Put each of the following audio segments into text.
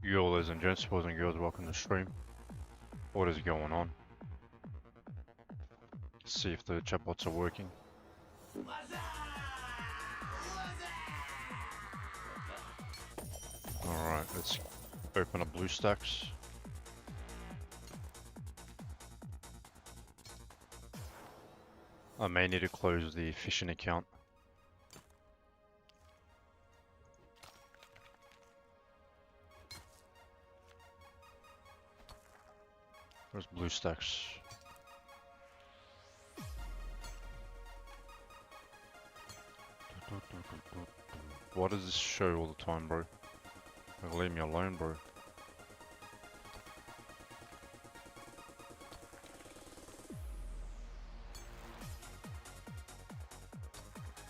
Yo, ladies and gents, boys and girls, welcome to the stream. What is going on? See if the chatbots are working. Alright, let's open up BlueStacks. I may need to close the phishing account. Where's BlueStacks? Why does this show all the time, bro? Like, leave me alone, bro.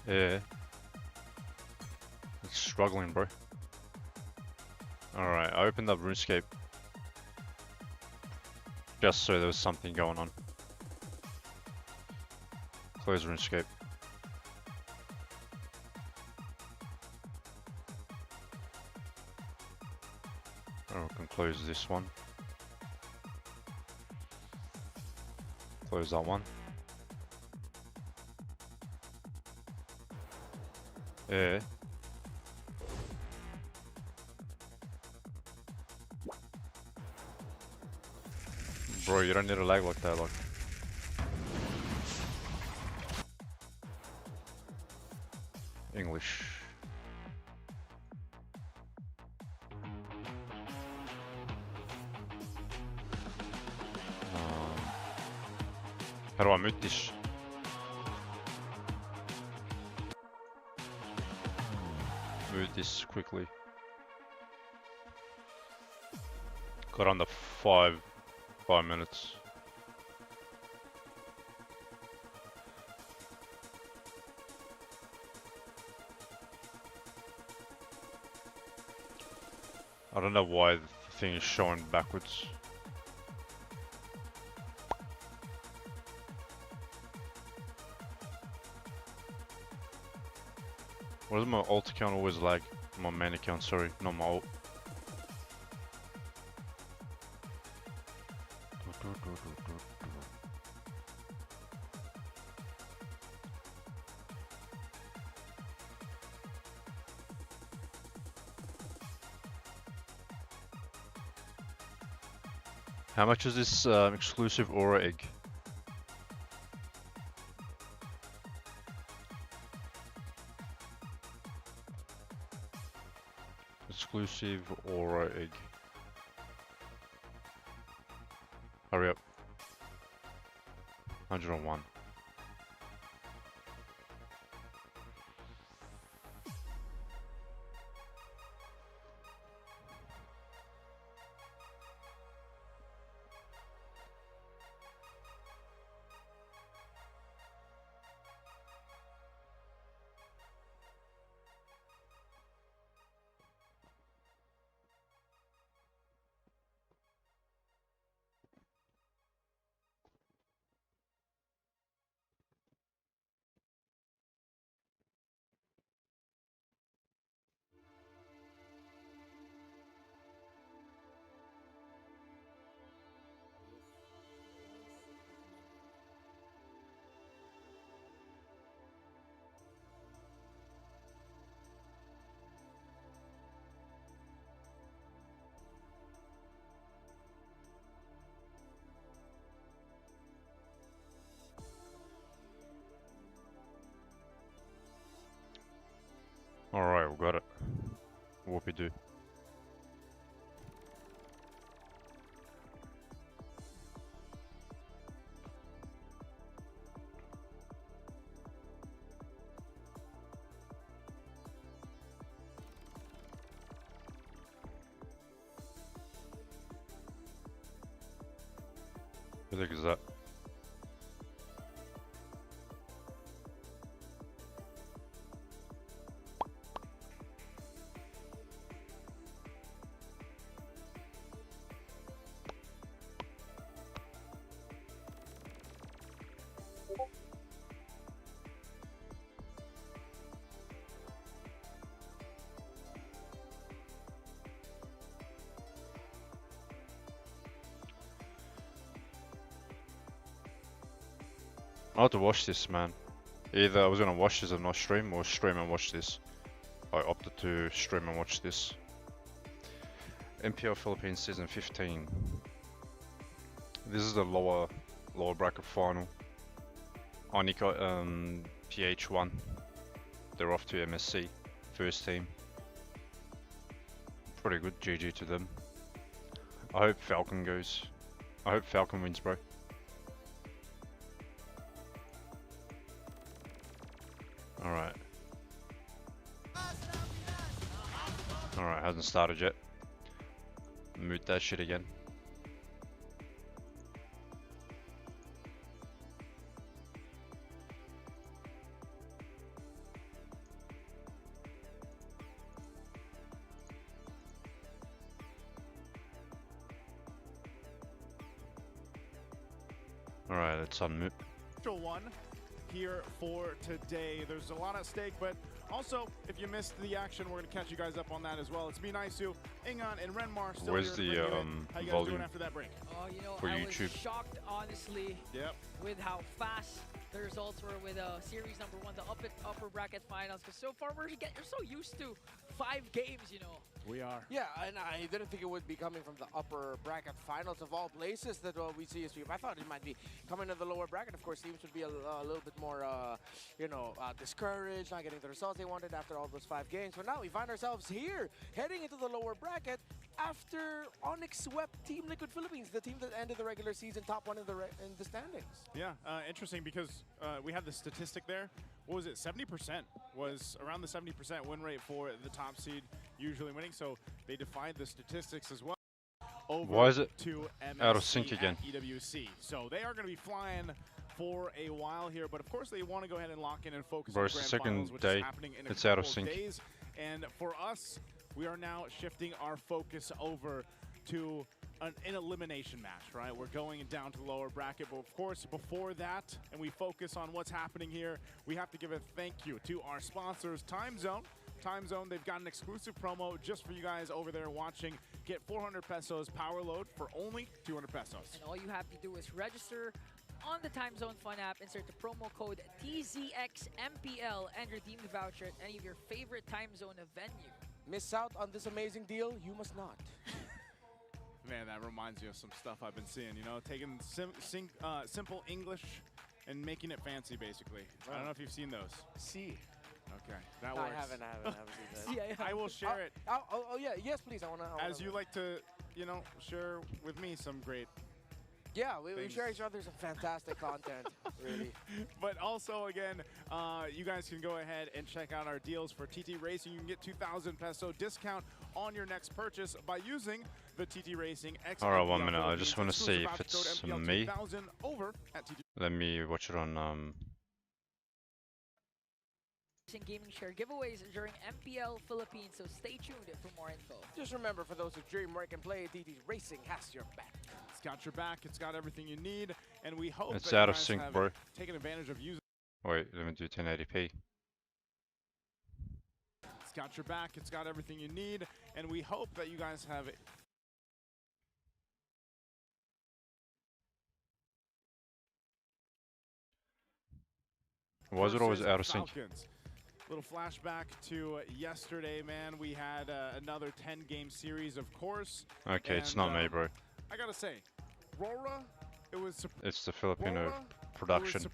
Yeah. It's struggling, bro. Alright, I opened up RuneScape. Just so there was something going on. Close RuneScape. Oh, I can close this one. Close that one. Yeah. Bro, you don't need a lag like that, like. English. How do I mute this? Move this quickly. Got under 5 minutes. I don't know why the thing is showing backwards. Why does my alt account always lag? My main account, sorry, not my alt. How much is this exclusive aura egg? Exclusive aura egg. Hurry up. 101. Alright, we got it. Whoopie-doo. What the heck is that? I have to watch this, man. Either I was gonna watch this and not stream, or stream and watch this. I opted to stream and watch this. MPL Philippines Season 15. This is the lower bracket final. Onika PH1. They're off to MSC, first team. Pretty good, GG to them. I hope Falcon goes. I hope Falcon wins, bro. Alright. Alright, hasn't started yet. Mute that shit again. Alright, let's unmute. One here for today. There's a lot at stake, but also, if you missed the action, we're going to catch you guys up on that as well. It's me, Naisu, Ingon, and Renmar still Where's here. the How you guys volume doing after that break? Oh, you know, for I YouTube? was shocked, honestly, with how fast the results were with series number 1, the upper bracket finals. Because so far, you're so used to 5 games, you know. We are. Yeah, and I didn't think it would be coming from the upper bracket finals of all places that we see a stream. I thought it might be coming to the lower bracket. Of course, teams would be a little bit more, discouraged, not getting the results they wanted after all those 5 games. But now we find ourselves here, heading into the lower bracket after Onyx swept Team Liquid Philippines, the team that ended the regular season top 1 in the standings. Yeah, interesting because we had the statistic there. What was it? 70% was around the 70% win rate for the top seed usually winning. So they defied the statistics as well. Over Why is it to MSC out of sync again? EWC. So they are going to be flying for a while here, but of course they want to go ahead and lock in and focus Bro, on it's the the grand finals, second which day. is happening in It's a out of couple sync. days. And for us, we are now shifting our focus over to an elimination match, right? We're going down to the lower bracket, but of course, before that, and we focus on what's happening here, we have to give a thank you to our sponsors, Time Zone. Time Zone, they've got an exclusive promo just for you guys over there watching. Get 400 pesos power load for only 200 pesos. And all you have to do is register on the Time Zone Fun app, insert the promo code TZXMPL, and redeem the voucher at any of your favorite Time Zone venue. Miss out on this amazing deal? You must not. Man, that reminds you of some stuff I've been seeing, you know, taking simple English and making it fancy, basically. I don't know if you've seen those. See. Okay, that No, works. I haven't seen that. Yeah. I will share it. Oh, yeah, yes, please. I wanna As you like to, you know, share with me some great. Yeah, we things. share each other some fantastic content, really. But also, again, you guys can go ahead and check out our deals for TT Racing. You can get 2,000 peso discount on your next purchase by using the TT Racing X. Alright, 1 minute. I just want to see if it's me. Over at TT. Let me watch it on Gaming share giveaways during MPL Philippines, so stay tuned for more info. Just remember, for those who dream, work, and play, TT Racing has your back. It's got your back. It's got everything you need, and we hope It's that you out of guys sync, have bro. taken advantage of using. Wait, let me do 1080p. It's got your back. It's got everything you need, and we hope that you guys have. Why is it always versus out of sync? Falcons. Little flashback to yesterday, man. We had another 10-game series, of course. Okay, it's not me, bro. I gotta say, Rora, it was It's the Filipino Rora, production.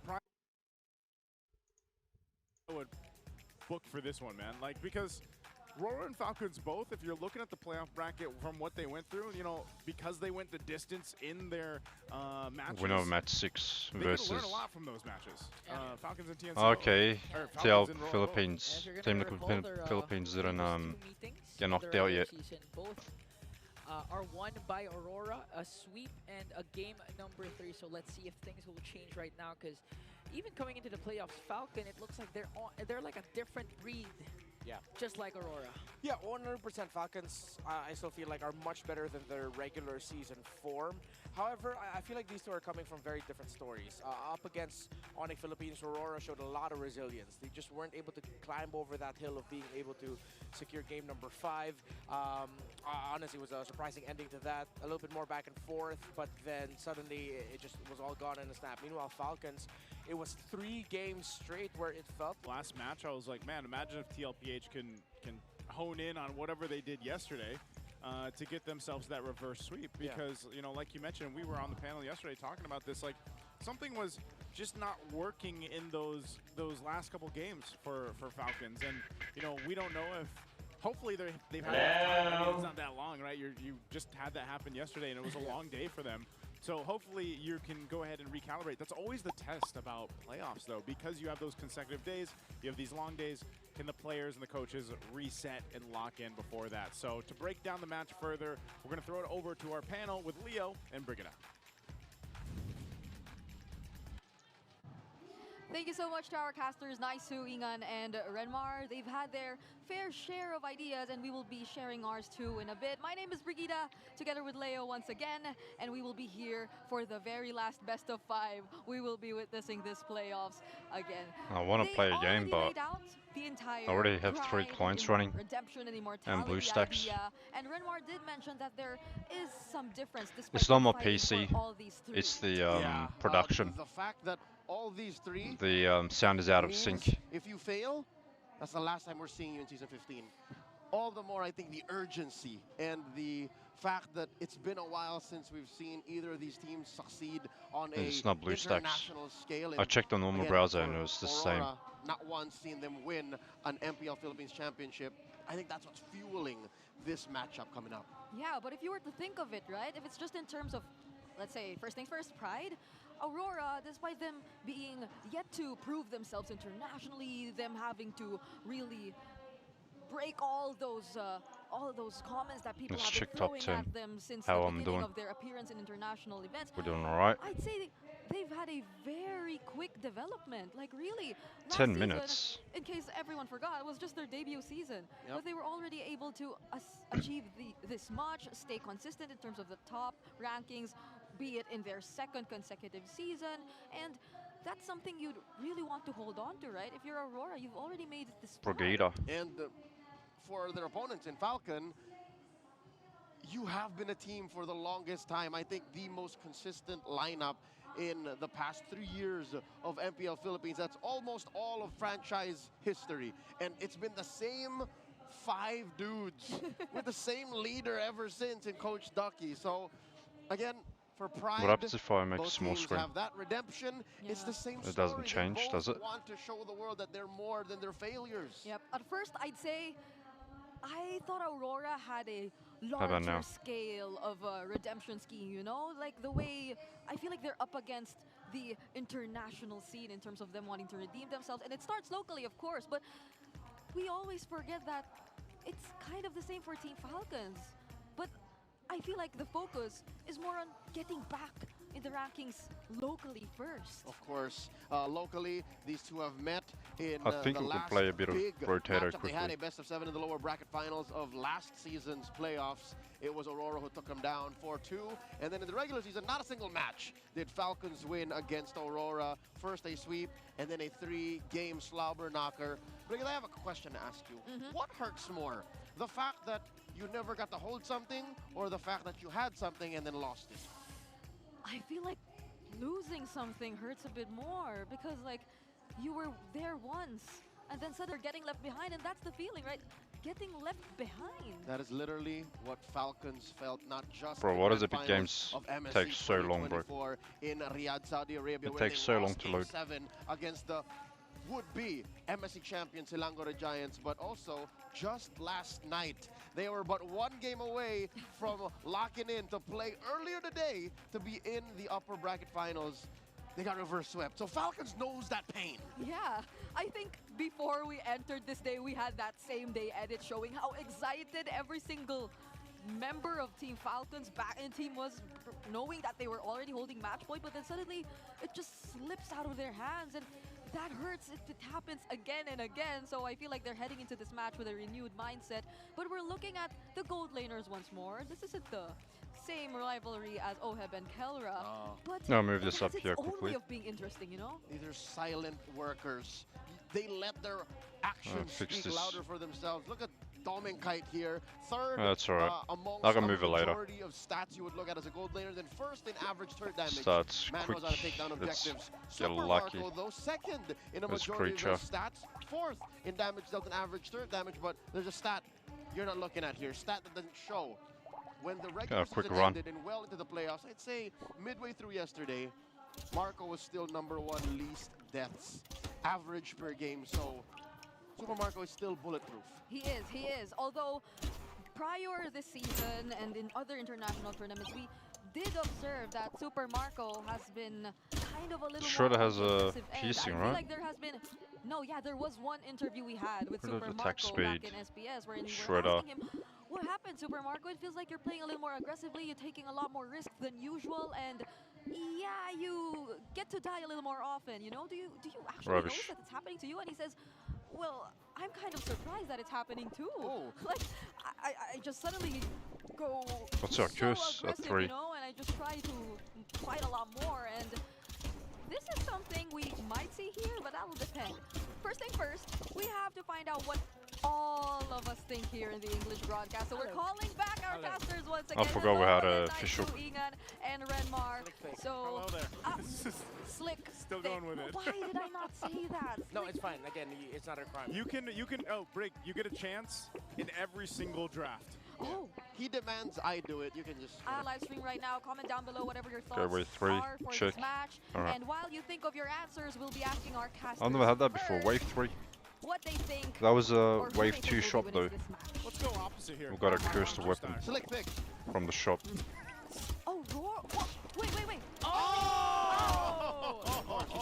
I would book for this one, man. Like, because Rora and Falcons both, if you're looking at the playoff bracket from what they went through, you know, because they went the distance in their matches. We know match 6 they versus. learn a lot from those matches. Falcons and TNC. Okay, or TL Falcons and Rora. Philippines. And if Team you're gonna recall, Liquid their, Philippines didn't previous 2 meetings get in knocked their out yet. season, both are won by Aurora, a sweep and a game number 3. So let's see if things will change right now, because even coming into the playoffs, Falcon, it looks like they're like a different breed. Yeah. Just like Aurora. Yeah, 100% Falcons, I still feel like are much better than their regular season form. However, I feel like these two are coming from very different stories. Up against Onyx Philippines, Aurora showed a lot of resilience. They just weren't able to climb over that hill of being able to secure game number 5. Honestly, it was a surprising ending to that. A little bit more back and forth, but then suddenly it just was all gone in a snap. Meanwhile, Falcons, it was 3 games straight where it felt. Last match, I was like, man, imagine if TLPH can hone in on whatever they did yesterday to get themselves that reverse sweep. Because, you know, like you mentioned, we were on the panel yesterday talking about this, like, something was just not working in those last couple games for Falcons. And, you know, we don't know if, hopefully they've had enough time. I mean, it's not that long, right? You just had that happen yesterday, and it was a long day for them. So hopefully you can go ahead and recalibrate. That's always the test about playoffs, though, because you have those consecutive days, you have these long days. Can the players and the coaches reset and lock in before that? So to break down the match further, we're going to throw it over to our panel with Leo and Brigida. Thank you so much to our casters, Naisu, Ingan, and Renmar. They've had their fair share of ideas, and we will be sharing ours too in a bit. My name is Brigida, together with Leo once again, and we will be here for the very last best of 5. We will be witnessing this playoffs again. I want to play a game, but I already have 3 clients running redemption and and immortality BlueStacks. idea. And Renmar did mention that there is some difference. It's not my fighting for PC, all these 3. it's the production. The fact that all these 3 The sound is out of means sync. if you fail, that's the last time we're seeing you in Season 15. All the more, I think, the urgency and the fact that it's been a while since we've seen either of these teams succeed on It's a not BlueStacks. international scale. I checked on normal Again, browser for and it was the same. Aurora, not once seen them win an MPL Philippines championship. I think that's what's fueling this matchup coming up. Yeah, but if you were to think of it, right, if it's just in terms of, let's say, first things first, pride, Aurora, despite them being yet to prove themselves internationally, them having to really break all of those comments that people Let's have been check top throwing 10, at them since how the I'm beginning doing. of their appearance in international events. We're doing alright. I'd say they've had a very quick development. Like really, last 10 season, minutes. in case everyone forgot, it was just their debut season. Yep. But they were already able to achieve this much, stay consistent in terms of the top rankings, be it in their 2nd consecutive season. And that's something you'd really want to hold on to, right? If you're Aurora, you've already made it this far. Brigida. And for their opponents in Falcon, you have been a team for the longest time. I think the most consistent lineup in the past 3 years of MPL Philippines. That's almost all of franchise history. And it's been the same 5 dudes with the same leader ever since in Coach Ducky. So, again, for pride, What happens if I make a both small teams screen? have that redemption. It's Yeah. the same It story. doesn't They change, both does it? want to show the world that they're more than their failures. Yep. At first, I'd say I thought Aurora had a about now? larger scale of a redemption scheme, you know? Like the way I feel like they're up against the international scene in terms of them wanting to redeem themselves. And it starts locally, of course, but we always forget that it's kind of the same for Team Falcons. But I feel like the focus is more on getting back in the rankings locally first. Of course, locally, these two have met in I think the we could last play a bit of big Rotator matchup. They had quickly. a best of 7 in the lower bracket finals of last season's playoffs. It was Aurora who took them down 4-2. And then in the regular season, not a single match did Falcons win against Aurora. First a sweep, and then a 3-game slobber knocker. But I have a question to ask you. What hurts more? The fact that you never got to hold something, or the fact that you had something and then lost it? I feel like losing something hurts a bit more because like you were there once and then suddenly you're getting left behind, and that's the feeling, right? Getting left behind. That is literally what Falcons felt, not just Bro, in why the does Epic finals Games of MSC take so long, bro? 2024 in Riyadh, Saudi Arabia, It where takes they so long lost to Game load. 7 against the would-be MSC champion Silangore Giants, but also just last night they were but 1 game away from locking in to play earlier today to be in the upper bracket finals. They got reverse swept, so Falcons knows that pain. Yeah, I think before we entered this day, we had that same day edit showing how excited every single member of Team Falcons back in team was, knowing that they were already holding match point, but then suddenly it just slips out of their hands. And that hurts if it happens again and again. So I feel like they're heading into this match with a renewed mindset. But we're looking at the gold laners once more. This isn't the same rivalry as Oheb and Kelra, but No, move it this has up its here own way quickly. of being interesting, you know? These are silent workers. They let their actions fix speak this. louder for themselves. Look at Dom and Kite here. Third That's alright. amongst I can a move it later. majority of stats you would look at as a gold laner. Then first in average turret damage. Stats, Man quick. knows how to take down Let's objectives. get Super lucky. Marco, though, second in a This majority creature. of his stats. Fourth in damage dealt and average turret damage. But there's a stat you're not looking at here. Stat that doesn't show. When the regular quick season run. ended and well into the playoffs, I'd say midway through yesterday, Marco was still #1 least deaths average per game. So Super Marco is still bulletproof. He is. Although prior this season and in other international tournaments, we did observe that Super Marco has been kind of a little Shredder more has on the a aggressive end. piercing, I feel right? like there has been there was one interview we had with What about Super attack Marco back speed? in SBS where we were Shredder. asking him, what happened, Super Marco? It feels like you're playing a little more aggressively, you're taking a lot more risks than usual, and yeah, you get to die a little more often, you know? Do you actually Rubbish. notice that it's happening to you? And he says, well, I'm kind of surprised that it's happening too. Oh. Like, I just suddenly go What's our so curse at aggressive, 3? you know, and I just try to fight a lot more, and this is something we might see here, but that will depend. First thing first, we have to find out what all of us think here in the English broadcast. So we're calling back our casters once again. forgot we had Hello, a Nice official. to Ingan and Renmar. So Hello there. Slick. Still going with it. Why did I not say that? No, it's fine. Again, it's not a crime. You can, oh, Brig, you get a chance in every single draft. Oh, He demands I do it. You can just. live stream right now. Comment down below whatever your thoughts wave 3, are for check. this match. Alright. And while you think of your answers, we'll be asking our casters I've never had that before. first Wave 3. what they think. That was a or who wave they 2 think shop will be though. winning this match. Let's go opposite here. We got a cursed weapon Slick pick. from the shop. Oh, Roar! Whoa, wait.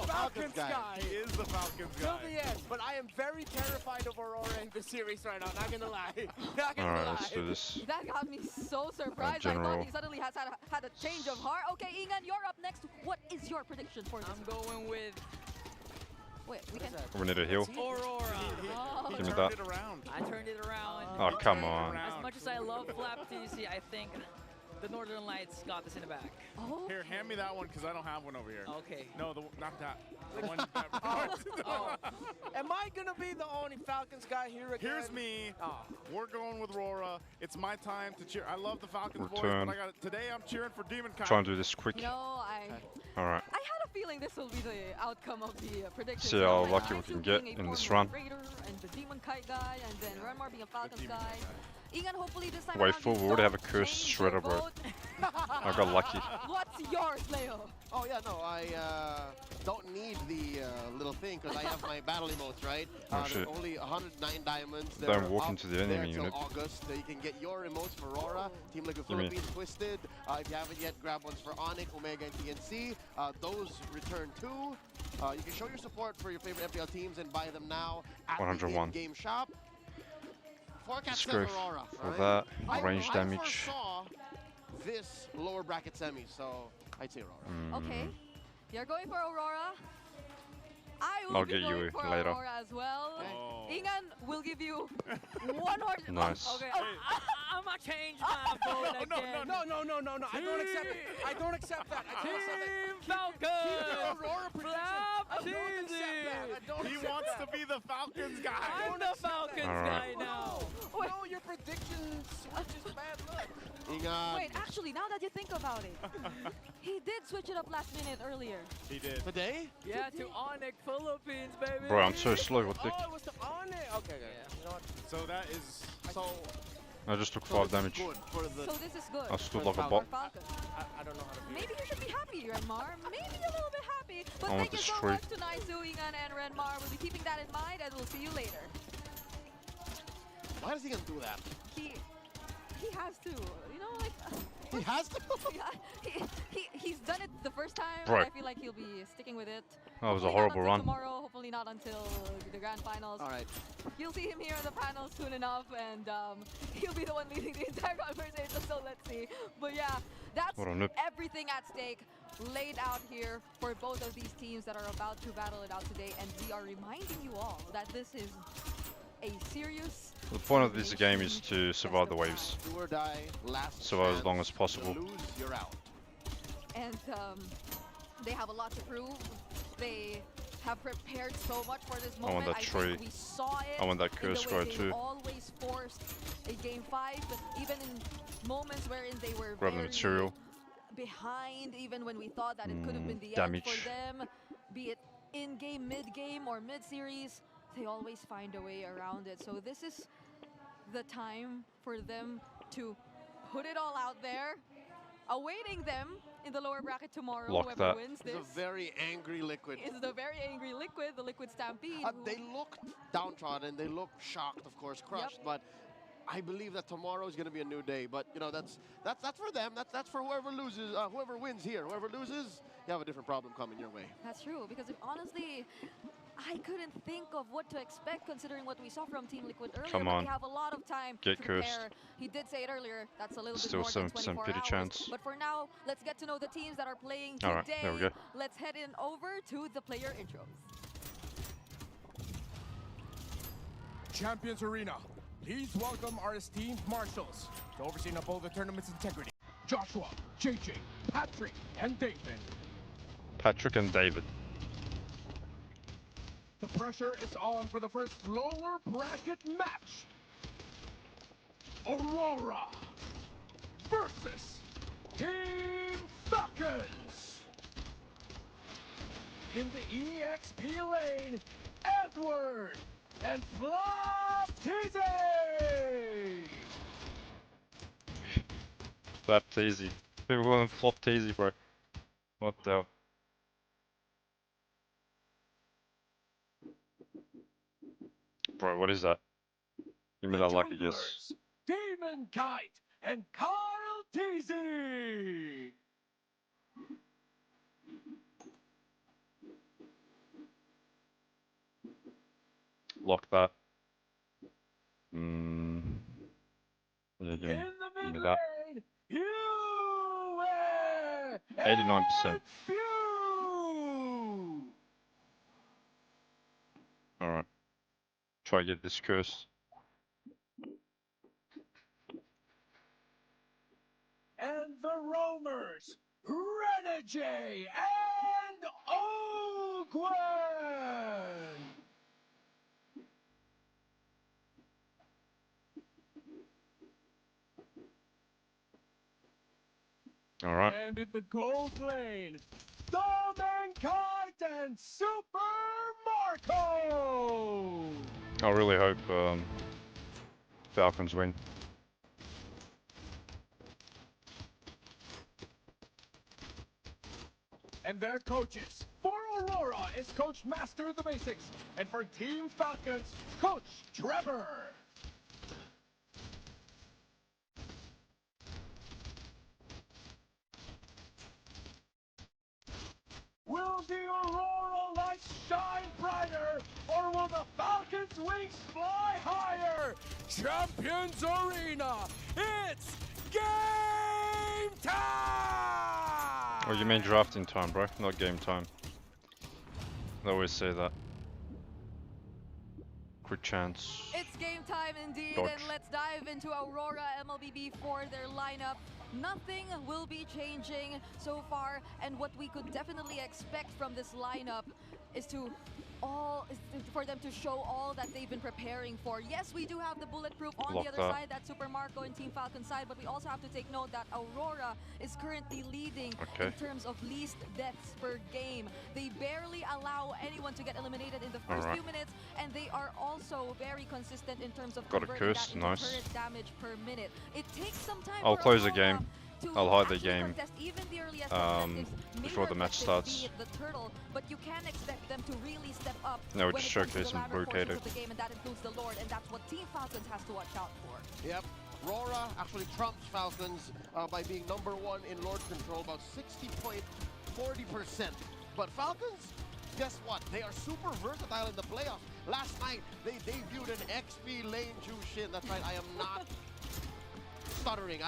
Falcons guy. He is the Falcons Till guy. the end, but I am very terrified of Aurora in this series right now. Not gonna lie. Not gonna Alright, lie. let's do this. That got me so surprised. I General. thought he suddenly has had a change of heart. Okay, Ingan, you're up next. What is your prediction for this? I'm going with Wait, we can. We need a heal. Aurora. Oh. He Give me turned that. it around. I turned it around. Oh, come Turned it on. around. As much as I love Flap TC, I think the Northern Lights got this in the back. Oh. Here, hand me that one because I don't have one over here. Okay. No, not that. The one that Oh. Am I gonna be the only Falcons guy here again? Here's me. Oh. We're going with Rora. It's my time to cheer. I love the Falcons Return. boys, but today I'm cheering for Demon Kai. Try and do this quick. You know, Alright. I had a feeling this will be the outcome of the prediction. See how lucky we can get in this run. Raider and the Demon Kite guy, and then Renmar being a Falcons Demon guy. Kite Ingan, hopefully this time Wait, around full, you we already have a don't cursed change your shredder, bro. vote. I got lucky. What's yours, Leo? Oh yeah, no, I don't need the little thing because I have my battle emotes, right? Oh, There's shit. only 109 diamonds. Don't They're walk up into the there enemy till unit. August. You can get your emotes for Aurora, Team Liquid Gimme. Philippines, Twisted. If you haven't yet, grab ones for Onyx, Omega, and TNC. Those return too. You can show your support for your favorite FPL teams and buy them now at the 101. in-game shop. Forecast Let's go says Aurora. for right? that. Range I damage. foresaw this lower bracket semi, so I'd say Aurora. Okay, Mm, you're going for Aurora. I will I'll be get going you for later. Aurora as well. Oh. Ingan will give you one more. Nice. Okay, I'm gonna change my vote again. No. I don't accept it. I don't accept that. I don't accept it. Team Keep your Falcons! Aurora prediction. Flap I don't accept that. I don't He accept wants that. to be the Falcons guy. I'm the Falcons guy Alright. now. No, your prediction switches bad luck. Ingan, Wait, actually, now that you think about it, he did switch it up last minute earlier. He did. today? Yeah, to Onyx Philippines, baby. Bro, I'm so slow. What the? Oh, it was the on it. Okay. Yeah. You know what? So that is. So, I just took so 5 this is damage. good for the So this is good I stood For like a the bot. for Falcons. I don't know how to feel. Maybe you should be happy, Renmar. Maybe a little bit happy. But I want thank you this so tree. much to Naisu, Ingan, and Renmar. We'll be keeping that in mind, and we'll see you later. Why does he gonna do that? He has to, you know, like He has to. he's done it the first time, Right. and I feel like he'll be sticking with it. That was a Hopefully not horrible until run. Tomorrow, hopefully not until the grand finals. All right. You'll see him here in the panel soon enough, and he'll be the one leading the entire conversation. So let's see. But yeah, That's What a noob. everything at stake laid out here for both of these teams that are about to battle it out today. And we are reminding you all that this is a serious... The point of this game is to survive the waves. Do or die, last Survive as chance. long as possible. You lose, you're out. And they have a lot to prove. They have prepared so much for this moment. I want that tree. think we saw it I want that in curse the way card they too. always forced a game 5, but even in moments wherein they were Grab the very material. behind, even when we thought that it could have been the damage. end for them, be it in-game, mid-game, or mid-series, they always find a way around it. So this is the time for them to put it all out there, awaiting them in the lower bracket tomorrow. Lock Whoever that. wins It's this a very angry Liquid. is the very angry Liquid, the Liquid Stampede. They look downtrodden, they look shocked, of course, crushed, but I believe that tomorrow is going to be a new day. But you know, that's for them. That's for whoever loses, whoever wins here. Whoever loses, you have a different problem coming your way. That's true, because honestly, I couldn't think of what to expect considering what we saw from Team Liquid earlier. Come but on. they have a lot of time Get to prepare. cursed. He did say it earlier. That's a little Still bit more than 7% 24 pity hours. chance. But for now, let's get to know the teams that are playing All right, today. there we go. Let's head in over to the player intros. Champions Arena, please welcome our esteemed marshals to oversee and uphold the tournament's integrity. Joshua, JJ, Patrick, and David. Patrick and David. The pressure is on for the first lower bracket match. Aurora versus Team Falcons. In the EXP lane, Edward and Flopteasy. Flapped easy. People flopped easy, bro. What the hell? Bro, what is that? Give me that lucky guess. Demon Kite and Carl Teasy. Lock that. Yeah, give In me the mid that. lane, you 89%. Few. Alright. Try to get this curse. And the roamers, Renegade and Ogwen. Alright. And in the gold lane, Domenkite and Super Marco. I really hope Falcons win. And their coaches. For Aurora is Coach Master of the Basics. And for Team Falcons, Coach Trevor. Will the Aurora lights shine brighter, or will the Falcons' wings fly higher? Champions Arena, it's game time! Oh, you mean drafting time, bro, not game time. I always say that. Quick chance. It's game time indeed, Dodge. and let's dive into Aurora MLBB for their lineup. Nothing will be changing so far, and what we could definitely expect from this lineup is for them to show all that they've been preparing for. Yes, we do have the bulletproof on Lock the other that. side, that's Super Marco and Team Falcon side, but we also have to take note that Aurora is currently leading in terms of least deaths per game. They barely allow anyone to get eliminated in the first few minutes, and they are also very consistent in terms of Got a converting curse, that into nice. turret damage per minute. It takes some time I'll for close the Aurora game. to I'll hide the actually game, contest even the earliest objectives. before the Major match objectives, starts. be it the turtle, but you can expect them to really step up No, when just it comes to the showcase and latter portions rotate of the game, and that includes the Lord, and that's what Team Falcons has to watch out for. Yep. Aurora actually trumps Falcons by being number 1 in Lord Control, about 60.40%. But Falcons, guess what? They are super versatile in the playoffs. Last night, they debuted an XP lane Jushin. That's right, I am not stuttering.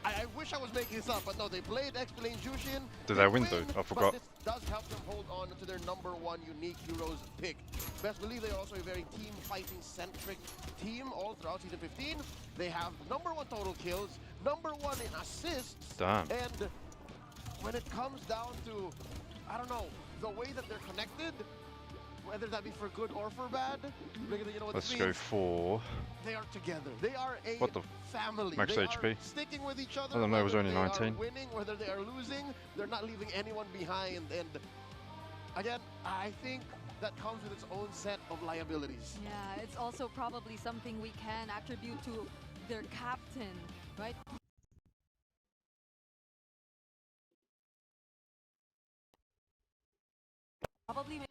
I wish I was making this up, but no, they played X-Plane Jushin. Did they win though? I forgot. But this does help them hold on to their #1 unique heroes pick. Best believe they are also a very team fighting centric team all throughout season 15. They have #1 total kills, #1 in assists. Damn. And when it comes down to, I don't know, the way that they're connected, whether that be for good or for bad, because you know what Let's this go means, for. they are together. They are a What the family. max they HP? Are sticking with each other. I don't know, it was whether only they 19. Are winning, whether they are losing, they're not leaving anyone behind. And again, I think that comes with its own set of liabilities. Yeah, it's also probably something we can attribute to their captain, right? Probably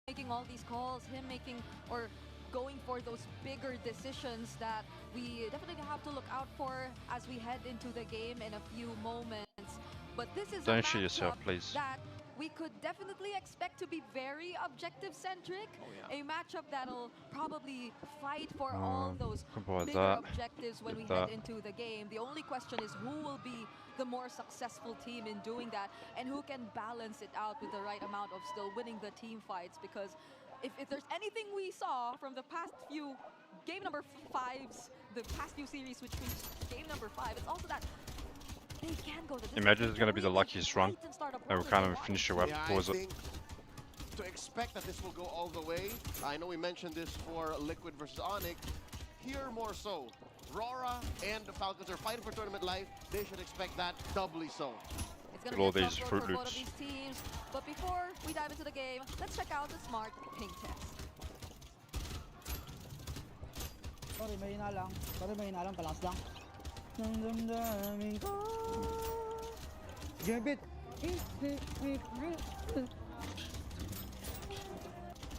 making all these calls, him making or going for those bigger decisions that we definitely have to look out for as we head into the game in a few moments. But this is Don't a shoot yourself, matchup please. that we could definitely expect to be very objective-centric. A matchup that'll probably fight for all those something like bigger that. objectives when we Like head that. into the game. The only question is who will be the more successful team in doing that and who can balance it out with the right amount of still winning the team fights, because if there's anything we saw from the past few game number 5s, the past few series which reached game number 5, it's also that they can go the distance. Imagine it's going to be the luckiest run. They will kind of finish it up, Yeah, pause I it. think to expect that this will go all the way, I know we mentioned this for Liquid versus Onyx, here more so. Rora and the Falcons are fighting for tournament life. They should expect that doubly so. It's gonna With all be a these tough Fruit road for both Loops. of these teams. But before we dive into the game, let's check out the smart ping test. Sorry, mahina lang. Sorry, mahina lang. Palakas lang. Damdamin ko. Gambit.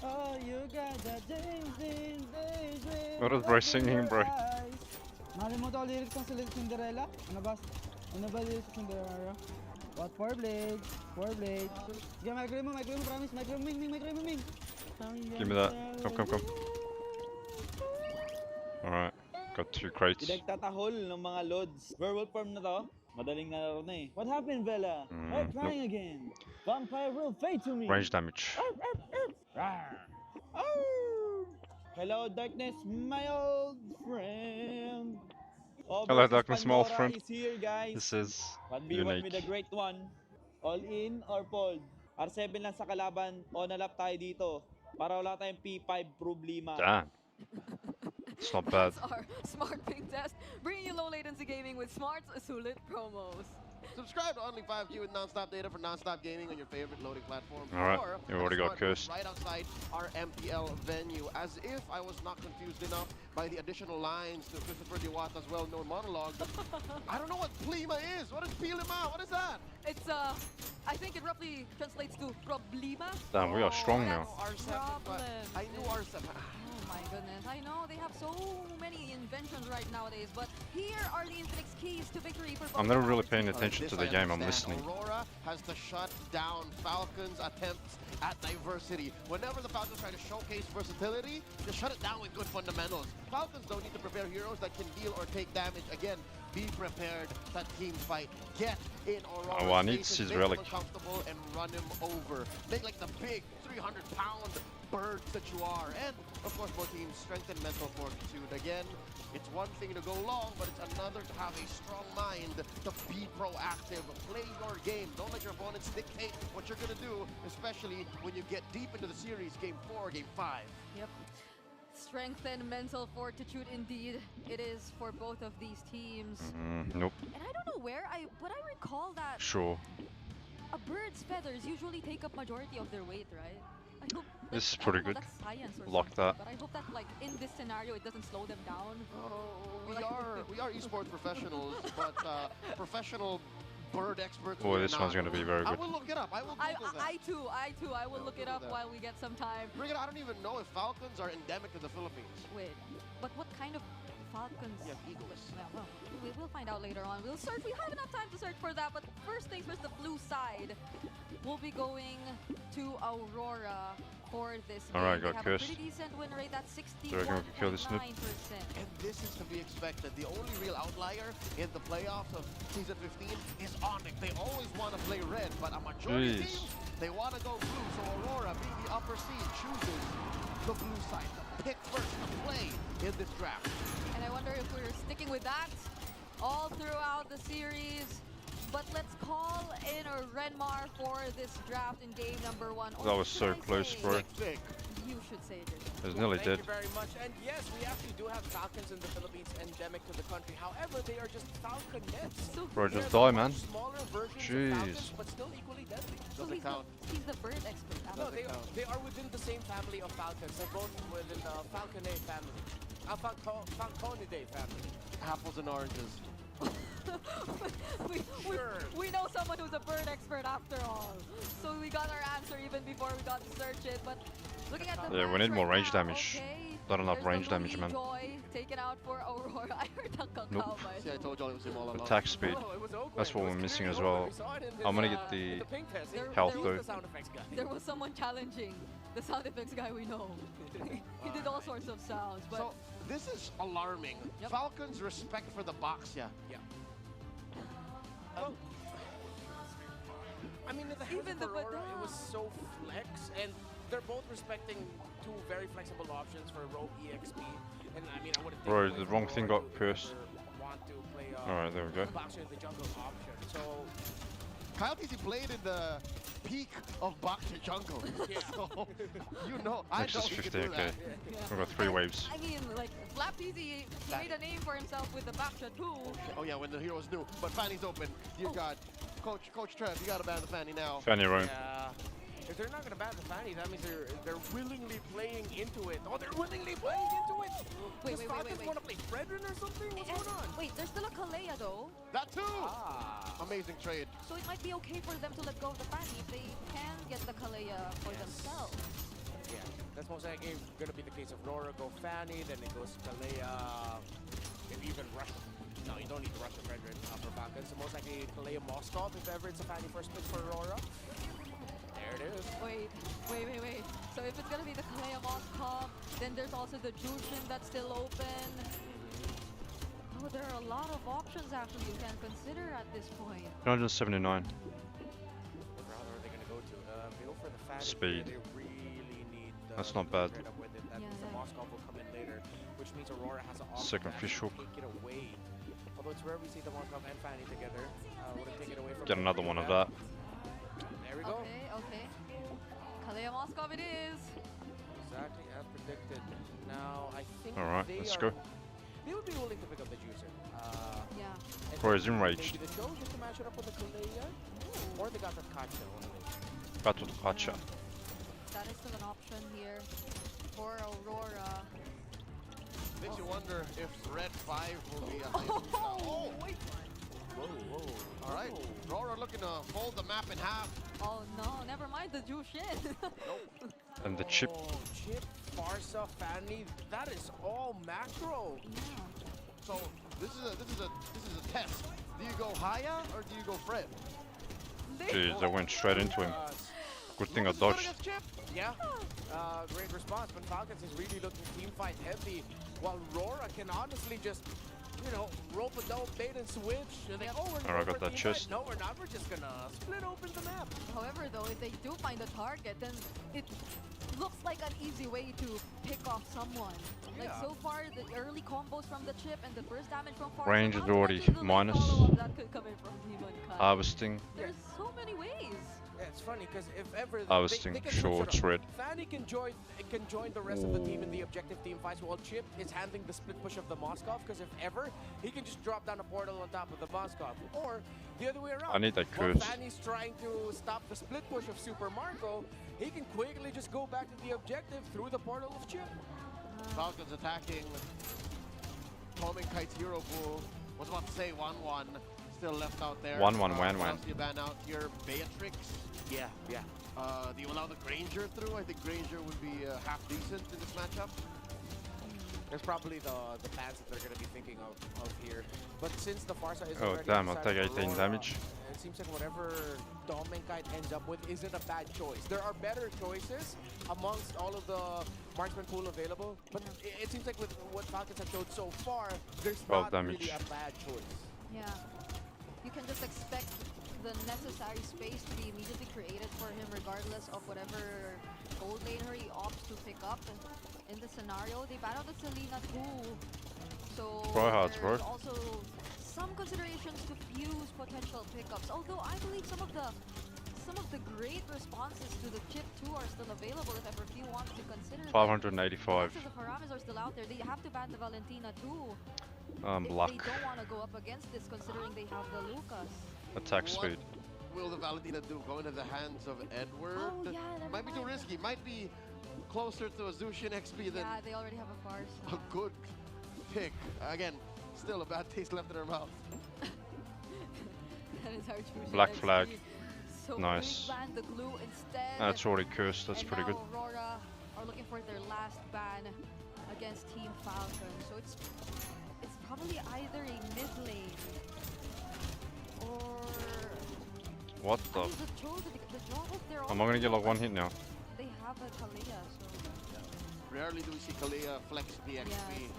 Oh, you got that days. What is bro singing, bro? Mali mo to lyrics ng Cinderella? Ano ba lyrics ng Cinderella? What? Four blades. Sige, micro mo, promise. Micro mo, Ming. Give me that. Come. Alright, got 2 crates. Pinagtatahol ng mga loads. Werewolf form na to. Madaling nalaro na eh. What happened, Vela? Why trying again? Vampire will fade to me. Range damage. Oh! Hello, darkness, my old friend. Hello, darkness, my old Pandora friend. is here, guys. This is 1v1 with unique. the great one. All in or fold? R7 lang sa kalaban. On a lap tayo dito. Para wala tayong P5 problema. Damn. It's not bad. That's our smart ping test, bringing you low latency gaming with Smart's Sulit promos. Subscribe to Only 5G with non-stop data for non-stop gaming on your favorite loading platform. Alright, Or you already got smart cursed. right outside our MPL venue. As if I was not confused enough by the additional lines to Christopher Diwata's well-known monologue. I don't know what plima is. What is pilima? What is that? It's I think it roughly translates to problema. Damn, we are strong now. Problem. I knew R7. Oh my goodness, I know they have so many inventions right nowadays, but here are the Infinix keys to victory for both I'm never of really our paying teams. attention to This the I game, I'm understand. listening. Aurora has to shut down Falcons' attempts at diversity. Whenever the Falcons try to showcase versatility, just shut it down with good fundamentals. Falcons don't need to prepare heroes that can deal or take damage. Again, be prepared that team fight. Get in Aurora's Oh, I need faces, his make relic. him uncomfortable and run him over. Make like the big 300-pound bird that you are. And of course, both teams strengthen mental fortitude. Again, it's one thing to go long, but it's another to have a strong mind, to be proactive, play your game. Don't let your opponents dictate what you're gonna do, especially when you get deep into the series, game 4, game 5. Yep. Strength and mental fortitude indeed it is for both of these teams. Nope. And I don't know but I recall that Sure. a bird's feathers usually take up majority of their weight, right? I hope This is I pretty don't know, good. That's science or Lock something, that. but I hope that like in this scenario it doesn't slow them down. We are esports professionals, but professional bird experts. Boy, we're this one's not. gonna be very I good. will look it up. I will Google that. I too. I will look it up that. while we get some time. Bring it, I don't even know if falcons are endemic to the Philippines. Wait, but what kind of falcons? Yeah, eagles. Well, we'll find out later on. We'll search. We have enough time to search for that. But first things first, the blue side will be going to Aurora for this Alright, game. They got have cursed. a pretty decent win rate at Do you reckon we can kill this noob? 61.9%. And this is to be expected. The only real outlier in the playoffs of Season 15 is Onyx. They always want to play red, but a majority of Jeez. teams, they want to go blue. So Aurora, being the upper seed, chooses the blue side to pick first to play in this draft. And I wonder if we're sticking with that all throughout the series. But let's call in a Renmar for this draft in game number 1. Or That was should so I close, say- bro. Sick. You should say it yourself. It was nearly Thank dead. you very much. And yes, we actually do have Falcons in the Philippines endemic to the country. However, they are just Falconets. So Bro, just They're die, the man. much smaller versions of Jeez. Falcons, but still equally deadly. so Doesn't count. he's the bird expert. No, Alex. they are within the same family of Falcons. They're both within the Falconet family. Falconidae family. Apples and oranges. we know someone who's a bird expert after all. So we got our answer even before we got to search it. But looking at the Yeah, we match need more right range now, damage. okay, Not enough there's the range damage, Louis man. Joy taken out for Aurora. I heard the cacao Nope. by See, I told you it was him all along. Attack speed. Oh, it was Oakland. That's what It was we're missing as clearly well. Oakland. We saw it in his, I'm gonna get in the the pink test. There- health there though. The sound effects guy. There was someone challenging the sound effects guy we know. He did all sorts of sounds. But So this is alarming. Yep. Falcons' respect for the box, yeah. Yeah. Well, I mean, in the hands Even of the Aurora, it Badang. was so flex, and they're both respecting two very flexible options for Rogue EXP. And I mean, I wouldn't take Bro, away the from wrong thing Aurora got to cursed. Want to play Alright, there we go. Boxer in the jungle option. So Kyle TC played in the peak of Boxer Jungle. Yeah. So, you know, I Next know is he can 50, do okay. that. yeah. We've got 3 waves. I mean, like Flap Easy, he made a name for himself with the backshot too. Oh yeah, when the heroes knew. But Fanny's open. Dear Oh. God. Coach Trev, you gotta ban the Fanny now. Fanny roam. yeah. If they're not gonna ban the Fanny, that means they're willingly playing into it. Oh, they're willingly playing into it. Wait, Does wait, Falcons wait. want to play Fredrin or something? What's going on? Wait, there's still a Kalea though. That too! Ah. Amazing trade. So it might be okay for them to let go of the Fanny if they can get the Kalea for Yes. themselves. Yeah, that's most likely gonna be the case of Rora go Fanny, then it goes Kalea, maybe even Russia. No, you don't need to rush the Fredrin for Falcons. So most likely Kalea Moskov if ever it's a Fanny first pick for Aurora. There it is. Wait. So if it's gonna be the Kalea Moskov, then there's also the Jushin that's still open. Oh, there are a lot of options actually you can consider at this point. 279. What route are they gonna go to? If they go for the Fanny, Speed. they really need the That's not bad. straight up with it. That means the Yeah. Moskov will come in later, which means Aurora has an option Second to fish actually hook. take it away. Although it's rare we see the Moskov and Fanny together. Wouldn't take it away from Get them another really one of bad. that. There we go. Okay. Kalea Moskov it is. Exactly as predicted. Now I think Alright, they let's are, go. They would be willing to pick up the juicer. Yeah. And Bro, then he's enraged. Maybe the show just to match it up with the Kalea, or they got the Kacha only. Battle Hacha. That is still an option here for Aurora. Makes you wonder if Red 5 will be a Oh, wait. Whoa. All right. Rora looking to fold the map in half. Oh no, never mind the Jushin. And the chip. Oh, Chip, Farsa, Fanny, that is all macro. Yeah. So this is a test. Do you go Haya or do you go Fred? Jeez, I went straight into him. Good thing I What was good dodged. against Chip? Yeah, great response, but Falcons is really looking team fight heavy, while Rora can honestly just, you know, rope a double bait and switch. And Yep. oh, we're Alright, gonna I got for that team chest. fight. No, we're not. We're just gonna split open the map. However, though, if they do find a target, then it looks like an easy way to pick off someone. Like Yeah. so far, the early combos from the chip and the burst damage from far. Range is not to already mention the late minus. follow-up that could come in from Demon Kai. Harvesting. There's so many ways. Yeah, it's funny because if ever Harvesting. they can Sure, switch it's it up. red. Fanny can join the rest of the team in the objective team fights, while Chip is handling the split push of the Moskov. Because if ever, he can just drop down a portal on top of the Moskov, or the other way around. I need that While curse. Fanny's trying to stop the split push of Super Marco, he can quickly just go back to the objective through the portal of Chip. Falcons attacking. Toming Kite's hero pool. Was about to say 1-1. Still left out there. 1-1, What 1-1. else do you ban out here? Beatrix. Yeah. Do you allow the Granger through? I think Granger would be half decent in this matchup. There's probably the bans that they're going to be thinking of here. But since the Farsa is Oh, already damn, I'll outside take of 18 Aurora, damage. It's it seems like whatever Domenkite ends up with isn't a bad choice. There are better choices amongst all of the marksman pool available, but it seems like with what Falcons have showed so far, there's not really a bad choice. Yeah. You can just expect the necessary space to be immediately created for him regardless of whatever gold laner he opts to pick up. In this scenario, they battled the Selena too. So there's also some considerations to fuse potential pickups. Although I believe some of the great responses to the chip 2 are still available if ever few wants to consider 585. the Paramis are still out there. They have to ban the Valentina too. Luck. They don't want to go up against this considering they have the Lucas. Attack speed. Will the Valentina do? Go into the hands of Edward? Oh, yeah, might be too risky. Might be closer to a Zushin XP than they already have a farce. A good pick. Again, still a bad taste left in her mouth. That is our Zushin Black XP. flag. So Nice. we ban the glue instead. That's already cursed. That's pretty good. Aurora are looking for their last ban against Team Falcon. So it's probably either a mid lane or What the? Am I gonna get like one hit now? They have a Kalia, so Rarely do we see Kalia flex the XP.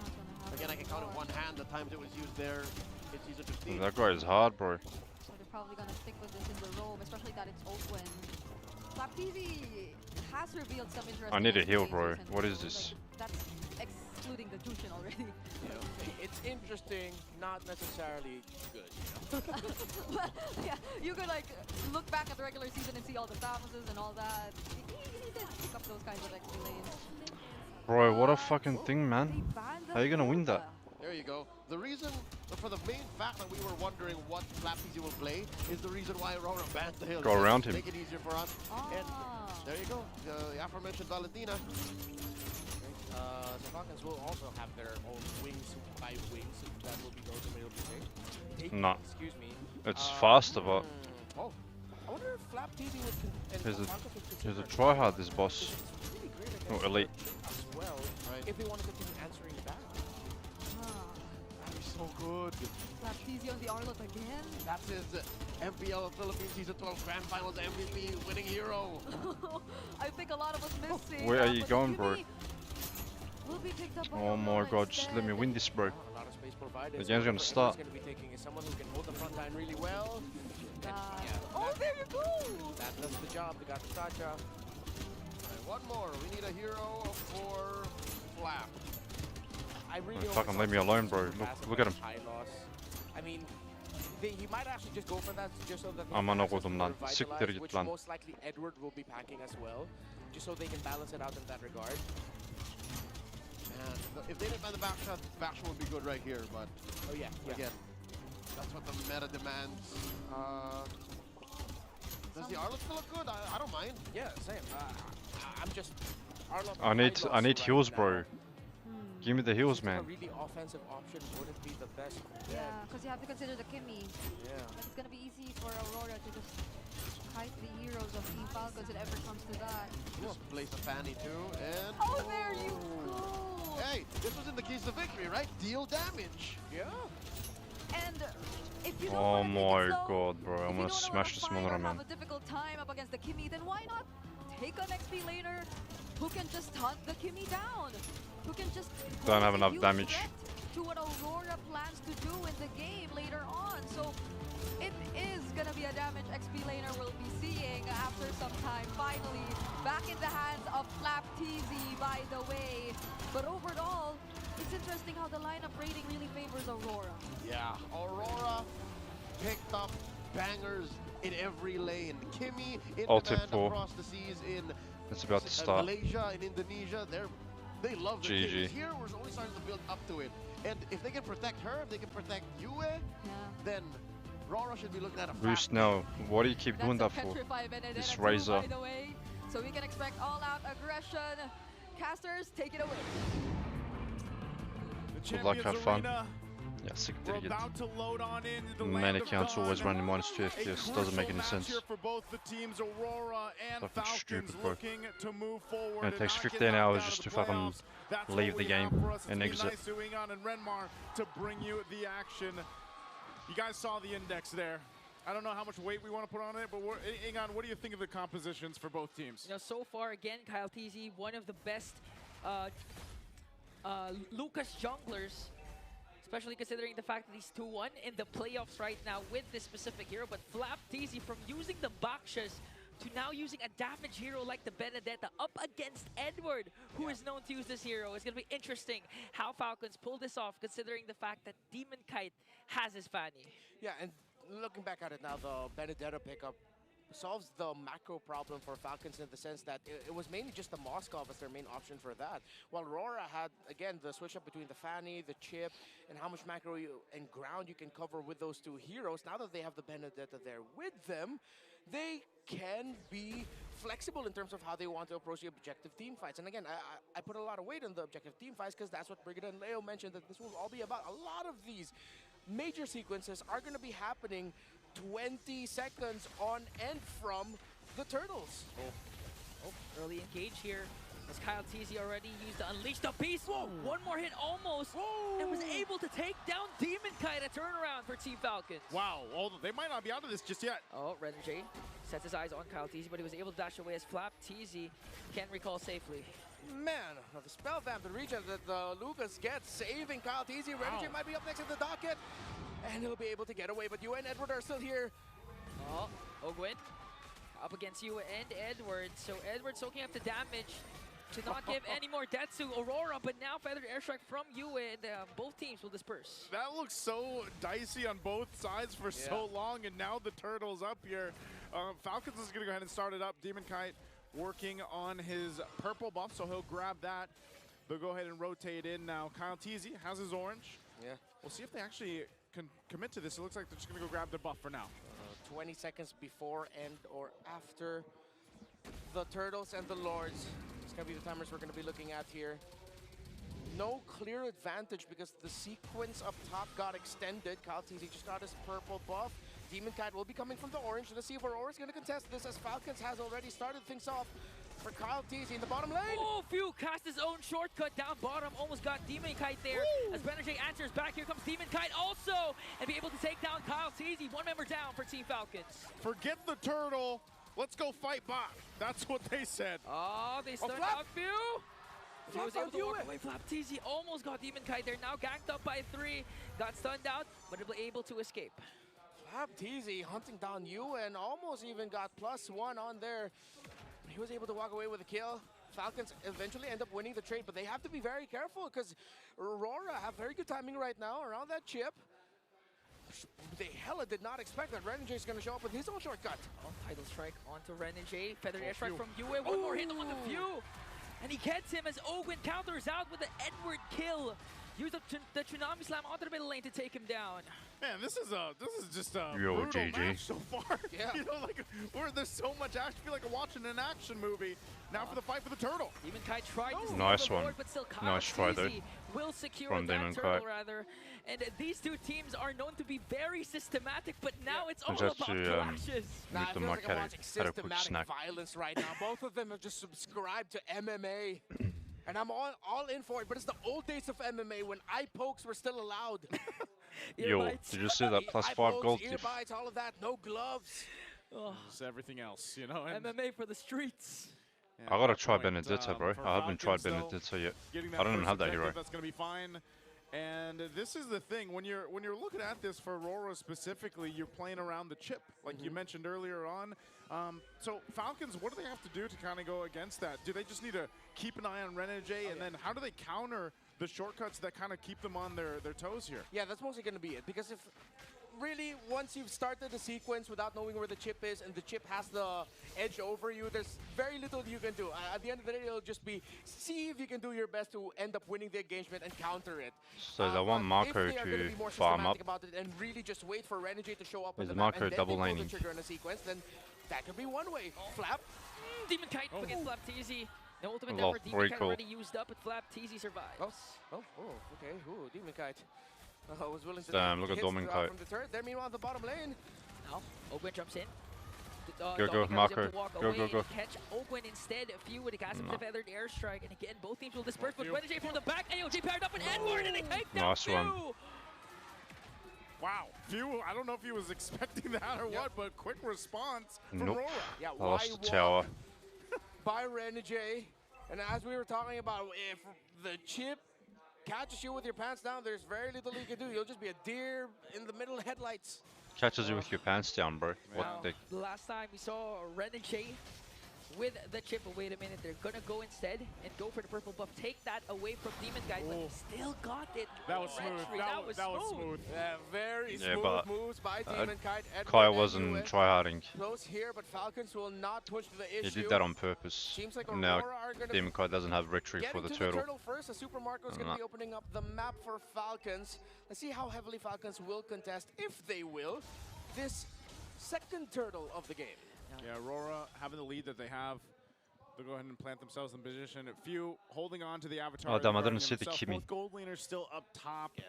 Again, I can count on one hand the times it was used there in Season 15. That guy is hard, bro. So they're probably gonna stick with this in the roam, especially that it's ult win. Flaptv has revealed some interesting. I need a heal, bro. What is this? Like, that's excluding the Jushin already. It's interesting, not necessarily good. Yeah, you could like look back at the regular season and see all the Thamuses and all that. He did pick up those kinds of XP lanes. Bro, what a fucking thing, man. How are you gonna win that? There you go. The reason, for the main fact that we were wondering what Flaptv will play is the reason why Aurora banned the hill. Go around him. Make it easier for us. And there you go. The aforementioned Valentina. The Falcons will also have their own wings, 5 wings, that will be those available. No. Excuse me. It's faster, but Oh, I wonder if Flaptv would he's a tryhard, this boss. really great Oh, elite. as well, if they want to continue answering back. That'd be so good. Flaptv on the Arlot again? That's his MPL Philippines Season 12 Grand Finals MVP winning hero. I think a lot of us miss seeing Where are that, you but going, bro? will be picked up by Oh my Aurora god, just let me instead. win this, bro. A lot of space provided. The game's gonna start. Going to be taking is someone who can hold the front line really well. Oh, there you go! That does the job. They got the Sacha. Right, one more. We need a hero for Flap. I really Fucking leave me alone, bro. Look at him. High loss. I mean, he might actually just go for that just so that they Aman can access okudum the lan. revitalize, Siktir git which lan. most likely Edward will be packing as well, just so they can balance it out in that regard. Man, if they didn't ban the backshot, backshot would be good right here, but Oh yeah, again, that's what the meta demands. Does the Arlot still look good? I don't mind. Yeah, same. I'm just. Arlot I need right heals, now. bro. Give me the heals, Seems like man. A really offensive option wouldn't be the best. Yeah, because you have to consider the Kimmy. Yeah. Like, it's gonna be easy for Aurora to just kite the heroes of Team Falcons if it ever comes to that. Just place a Fanny too, and Oh, there you go! hey, this was in the keys to victory, right? Deal damage. Yeah. And if you don't Oh wanna take my it slow, god, bro. I'm if you gonna don't smash this wanna mother, have man. a difficult time up against the Kimmy, then why not take an XP laner who can just hunt the Kimmy down? Who can just Don't pose have a enough huge damage. threat to what Aurora plans to do in the game later on. So it is gonna be a damage XP laner we'll be seeing after some time. Finally, back in the hands of Flaptv, by the way. But overall, it's interesting how the lineup rating really favors Aurora. Yeah, Aurora picked up bangers in every lane. Kimmy in I'll tip demand 4. across the seas in It's about to start. Malaysia and Indonesia. They love their GG. Kimmys. Here we're only starting to build up to it. And if they can protect her, if they can protect Yue, then Aurora should be looking at a Boost fast now. What do you keep doing that That's a for? Petrify Benedetta This too, Razor. by the way. So we can expect all-out aggression. Casters, take it away. The Good luck, have Champions fun. Arena, Yeah, sick we're to get. about to load on into the Main land of accounts God. always running -2 A FPS. Doesn't make crucial any match sense. here for both the teams, Aurora and Fucking Falcons, stupid, bro. looking to move forward. And it takes not get 15 knocked hours out just of to the fucking playoffs. That's what leave the we have game for us. It's and been exit. Nice doing on and Renmar to bring you the action. You guys saw the index there. I don't know how much weight we want to put on it, but Ingan, what do you think of the compositions for both teams? You know, so far, again, Kyle TZ, one of the best Lucas junglers, especially considering the fact that he's 2-1 in the playoffs right now with this specific hero. But Flap TZ, from using the Bakshas to now using a damage hero like the Benedetta up against Edward, who is known to use this hero. It's going to be interesting how Falcons pull this off, considering the fact that Demon Kite has his Fanny. Yeah, and looking back at it now, the Benedetta pickup solves the macro problem for Falcons in the sense that it was mainly just the Moskov as their main option for that. While Aurora had, again, the switch up between the Fanny, the Chip, and how much macro and ground you can cover with those two heroes. Now that they have the Benedetta there with them, they can be flexible in terms of how they want to approach the objective team fights. And again, I put a lot of weight on the objective team fights because that's what Brigida and Leo mentioned, that this will all be about. A lot of these major sequences are going to be happening 20 seconds on end from the Turtles. Early engage here as Kyle TZ already used to unleash the beast. Whoa. One more hit almost. Whoa. And was able to take down Demon Kite, a turnaround for Team Falcons. Wow, they might not be out of this just yet. Oh, Renegade sets his eyes on Kyle TZ, but he was able to dash away as Flap TZ can't recall safely. Man, the spell vamp, the regen that Lucas gets, saving Kyle TZ. Renegade might be up next in the docket, and he'll be able to get away, but Yue and Edward are still here. Oh, Ogwin up against Yue and Edward, so Edward soaking up the damage to not give any more deaths to Aurora, but now feathered airstrike from Yue, and both teams will disperse. That looks so dicey on both sides for so long, and now the Turtles up here. Falcons is going to go ahead and start it up. Demon Kite working on his purple buff, so he'll grab that. They'll go ahead and rotate in now. Kyle TZ has his orange. Yeah. We'll see if they actually can commit to this. It looks like they're just going to go grab the buff for now. 20 seconds before and or after the Turtles and the Lords. It's going to be the timers we're going to be looking at here. No clear advantage because the sequence up top got extended. Kyle TZ just got his purple buff. Demon Kite will be coming from the orange. Let's see if Aurora's going to contest this as Falcons has already started things off for Kyle TZ in the bottom lane. Oh, Few cast his own shortcut down bottom. Almost got Demon Kite there. As Benajay answers back, here comes Demon Kite also. And be able to take down Kyle TZ. One member down for Team Falcons. Forget the turtle. Let's go fight bot. That's what they said. Oh, they stunned out Few. He was able to walk away. Flap TZ almost got Demon Kite there. Now ganked up by 3. Got stunned out, but able to escape. Flap TZ hunting down you and almost even got +1 on there. He was able to walk away with a kill. Falcons eventually end up winning the trade, but they have to be very careful because Aurora have very good timing right now around that chip. They hella did not expect that Renegade is going to show up with his own shortcut. Oh, tidal strike onto Renegade. Feathered airstrike from Yue. One more hit on the Few. And he gets him as Ogwin counters out with an Edward kill. Use the Tsunami Slam onto the middle lane to take him down. Man, this is just a Yo, brutal JJ. match so far. Yeah. You know, like there's so much action. I feel like I'm watching an action movie. Now for the fight for the turtle. Demon Kite tried to Nice steal the one. board, but still Kyle Nice try, though, TZ will secure from that Demon turtle Kite. rather. And these two teams are known to be very systematic, but now it's all Just about to, clashes. Nah, Mute it the feels mic, like I'm had a watching quick systematic snack. violence right now. Both of them have just subscribed to MMA. And I'm all in for it, but it's the old days of MMA when eye pokes were still allowed. Yo, did you see that Eye +5 pokes, gold ear diff? bites, all of that, no gloves. Oh, It's everything else, you know. And MMA for the streets. yeah, I gotta at that try point, Benedetta, bro. for I haven't tried Falcons, though, Benedetta yet. getting I don't even first have that objective, hero. That's going to be fine. And this is the thing, when you're looking at this for Aurora specifically, you're playing around the chip, like you mentioned earlier on. So Falcons, what do they have to do to kind of go against that? Do they just need to keep an eye on Renegade, and then how do they counter the shortcuts that kind of keep them on their toes here? Yeah, that's mostly going to be it. Because if really, once you've started the sequence without knowing where the chip is and the chip has the edge over you, there's very little you can do. At the end of the day, it'll just be see if you can do your best to end up winning the engagement and counter it. So they want But Marco if they are gonna to be more farm up. systematic about it and really just wait for Renegade to show up on Is the Marco map and then double they pull laning? the trigger in a sequence, then that could be one way. Flap. Demon Kite against Flap TZ. No ultimate Lol, effort. Demon Kite recall. already used up, but Flap TZ survives. Okay. Ooh, Demon Kite. I was willing to Damn, take look at hits Demon Kite. from the turret. There, meanwhile, the bottom lane. Now, Ogwin jumps in. Go, Dominic was Marco. able to walk Go, away go, go. and catch Ogwin instead. Few with a cast of the feathered airstrike. And again, both teams will disperse, but Few. Renegade from the back. AOG paired up with Edward, and they take down Nice Few. one. Wow, I don't know if he was expecting that or what, but quick response from Nope. Aurora. Yeah, I lost why the tower. walk by Renegade? And as we were talking about, if the chip catches you with your pants down, there's very little you can do. You'll just be a deer in the middle of headlights. Catches you with your pants down, bro. What Now, the? the last time we saw Renegade with the chip, but wait a minute, they're gonna go instead and go for the purple buff. Take that away from Demon Guy, but he still got it. That was smooth. Retry, That was smooth. Yeah, very Yeah, smooth but, moves by Demon Kite. Kai Edward wasn't anyway. tryharding. Close here, but Falcons will not push the He issue. did that on purpose. Seems like Now Aurora are gonna Demon Kai doesn't have retry get for the into turtle. the turtle first. The Super Marco is going to be opening up the map for Falcons. Let's see how heavily Falcons will contest, if they will, this second turtle of the game. Yeah, Aurora having the lead that they have. They'll go ahead and plant themselves in position. A few holding on to the avatar. Oh, damn, I guarding didn't see the themselves. Kimi. Both gold laners still up top. Yeah.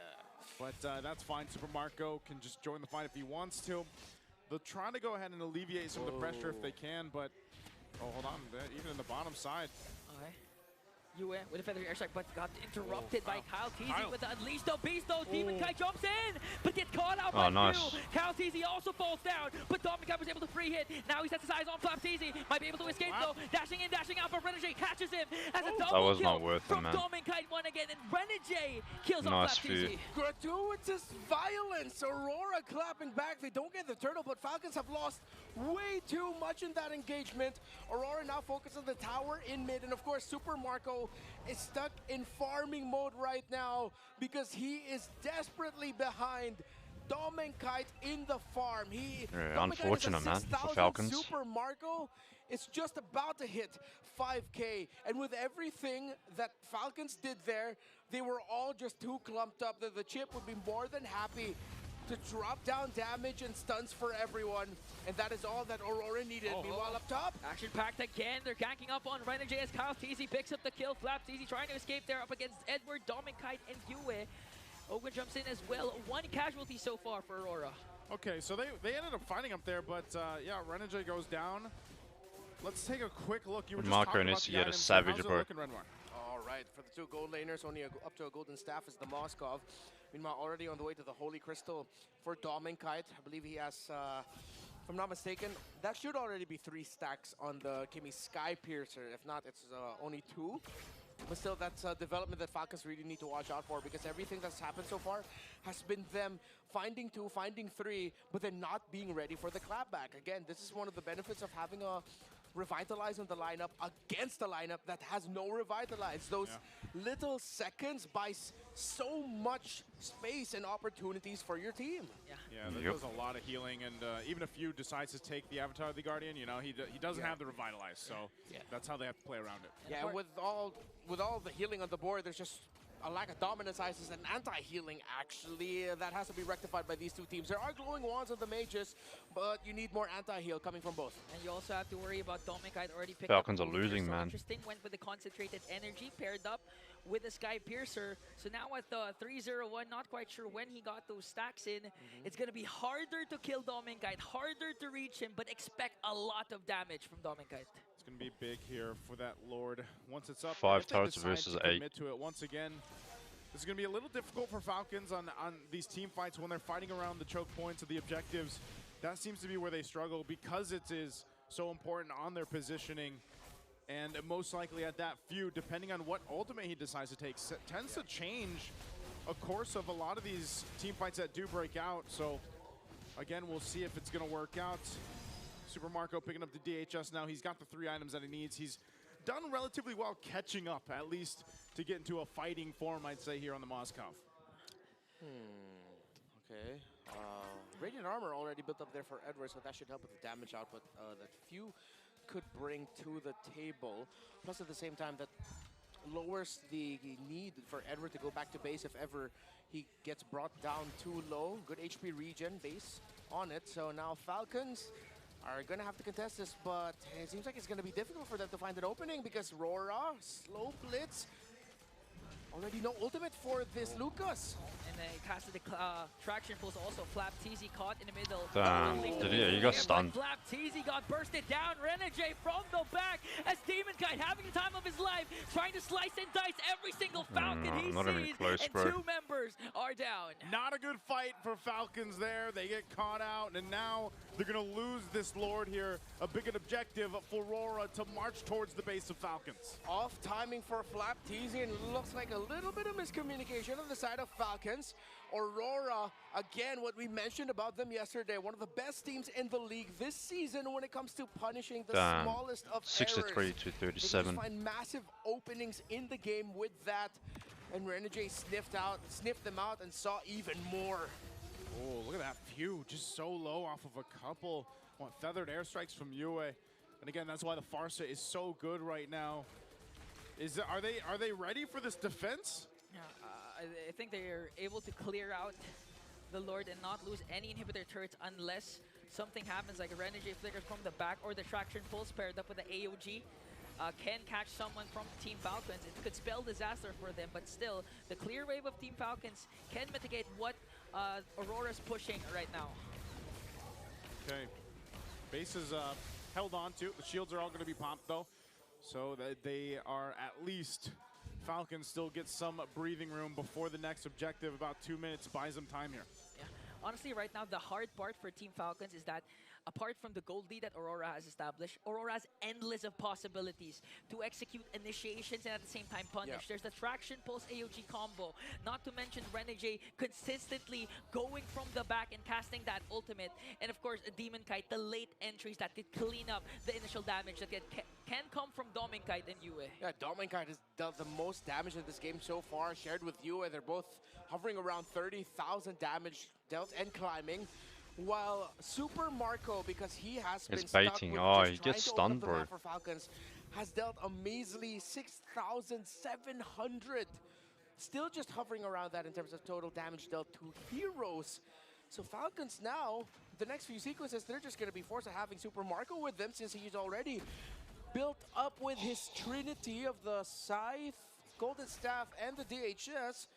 But that's fine. Super Marco can just join the fight if he wants to. They'll try to go ahead and alleviate some of the pressure if they can, but oh, hold on. Even in the bottom side. Okay. Yue with a feathery airstrike, but got interrupted by Kyle Teasy Kyle. with the Unleash the Beast, though. Demon Kai jumps in, but gets caught out Oh, by nice. Q. Kyle Teasy also falls down, but Demon Kai was able to free hit. Now he sets his eyes on Flap Teasy. Might be able to escape, though. Dashing in, dashing out, but Renegade catches him as a double That was kill not worth it, from man. Demon Kai one again, and Renegade kills Nice off Flap feud. Teasy. Gratuitous violence. Aurora clapping back. They don't get the turtle, but Falcons have lost way too much in that engagement. Aurora now focuses on the tower in mid, and of course, Super Marco is stuck in farming mode right now because he is desperately behind Dom and Kite in the farm. Yeah, Dom and Kite is at unfortunate, man, for 6,000. Falcons. Super Marco is just about to hit 5K, and with everything that Falcons did there, they were all just too clumped up that the chip would be more than happy to drop down damage and stuns for everyone, and that is all that Aurora needed. Meanwhile, up top, Action-packed again. They're ganking up on Renegade as Kyle Teasy picks up the kill. Flap Teasy trying to escape there up against Edward, Dominkite, and Yue. Ogun jumps in as well. One casualty so far for Aurora. Okay, so they ended up fighting up there, but yeah, Renegade goes down. Let's take a quick look. You were just Marco talking needs about to the get a items. savage, How's it bro. looking, Renoir? all right, for the two gold laners, only up to a golden staff is the Moskov. Meanwhile, already on the way to the Holy Crystal for Dominkite. I believe he has, if I'm not mistaken, that should already be 3 stacks on the Kimi Sky Piercer. If not, it's only 2. But still, that's a development that Falcons really need to watch out for, because everything that's happened so far has been them finding 2, finding 3, but then not being ready for the clapback. Again, this is one of the benefits of having a Revitalize in the lineup against a lineup that has no Revitalize. Those little seconds buy so much space and opportunities for your team. Yeah, there's a lot of healing, and even if you decides to take the Avatar of the Guardian, you know, he doesn't have the Revitalize, so that's how they have to play around it. Yeah, and with all the healing on the board, there's just a lack of dominance ices and anti-healing, actually. That has to be rectified by these two teams. There are glowing wands on the mages, but you need more anti-heal coming from both. And you also have to worry about Dominkite already picked Falcons up are losing, so man. Interesting, went with the concentrated energy paired up with the Sky Piercer. So now at the 301, not quite sure when he got those stacks in. It's going to be harder to kill Dominkite, harder to reach him, but expect a lot of damage from Dominkite. It's going to be big here for that Lord. Once it's up, 5 if they turrets decide versus to 8. commit to it once again. This is going to be a little difficult for Falcons on these team fights when they're fighting around the choke points of the objectives. That seems to be where they struggle because it is so important on their positioning. And most likely at that feud, depending on what ultimate he decides to take, tends to change a course of a lot of these team fights that do break out. So again, we'll see if it's going to work out. Super Marco picking up the DHS now. He's got the 3 items that he needs. He's done relatively well catching up, at least to get into a fighting form, I'd say, here on the Moskov. Okay. Radiant Armor already built up there for Edward, so that should help with the damage output that few could bring to the table. Plus, at the same time, that lowers the need for Edward to go back to base if ever he gets brought down too low. Good HP regen base on it. So now Falcons are going to have to contest this, but it seems like it's going to be difficult for them to find an opening because Rora, slow blitz, Already no ultimate for this Lucas. And then he casted the traction pulse also. Flap TZ caught in the middle. Damn. He got stunned. Flap TZ got bursted down. Renegade from the back as Demon Kite having the time of his life, trying to slice and dice every single Falcon he not even sees. close, and bro. 2 members are down. Not a good fight for Falcons there. They get caught out, and now they're going to lose this Lord here. A big objective for Aurora to march towards the base of Falcons. Off timing for Flap TZ, and looks like a little bit of miscommunication on the side of Falcons. Aurora, again, what we mentioned about them yesterday, one of the best teams in the league this season when it comes to punishing the smallest of 63 errors. to They 37. just find massive openings in the game with that, and Renegade sniffed them out and saw even more. Oh, look at that view, just so low off of a couple feathered airstrikes from Yue. And again, that's why the Farsa is so good right now. Are they ready for this defense? Yeah, I think they're able to clear out the Lord and not lose any inhibitor turrets unless something happens, like a Renegade flickers from the back or the traction pulse paired up with the AOG. Can catch someone from Team Falcons. It could spell disaster for them, but still, the clear wave of Team Falcons can mitigate what Aurora's pushing right now. Okay, base is held on to. The shields are all going to be popped though, so that they are at least, Falcons still get some breathing room before the next objective. About 2 minutes buys them time here. Yeah. Honestly, right now, the hard part for Team Falcons is that apart from the gold lead that Aurora has established, Aurora has endless of possibilities to execute initiations and at the same time punish. Yeah. There's the Traction Pulse AOG combo, not to mention Renegade consistently going from the back and casting that ultimate. And of course, a Demon Kite, the late entries that could clean up the initial damage that can come from Demon Kite and Yue. Yeah, Demon Kite has dealt the most damage in this game so far, shared with Yue. They're both hovering around 30,000 damage dealt and climbing. While Super Marco, because he has been stuck baiting. with Oh, just he trying gets to open stunned, up the bro. map for Falcons, has dealt a measly 6,700. Still just hovering around that in terms of total damage dealt to heroes. So Falcons now, the next few sequences, they're just going to be forced to having Super Marco with them since he's already built up with his trinity of the Scythe, Golden Staff, and the DHS.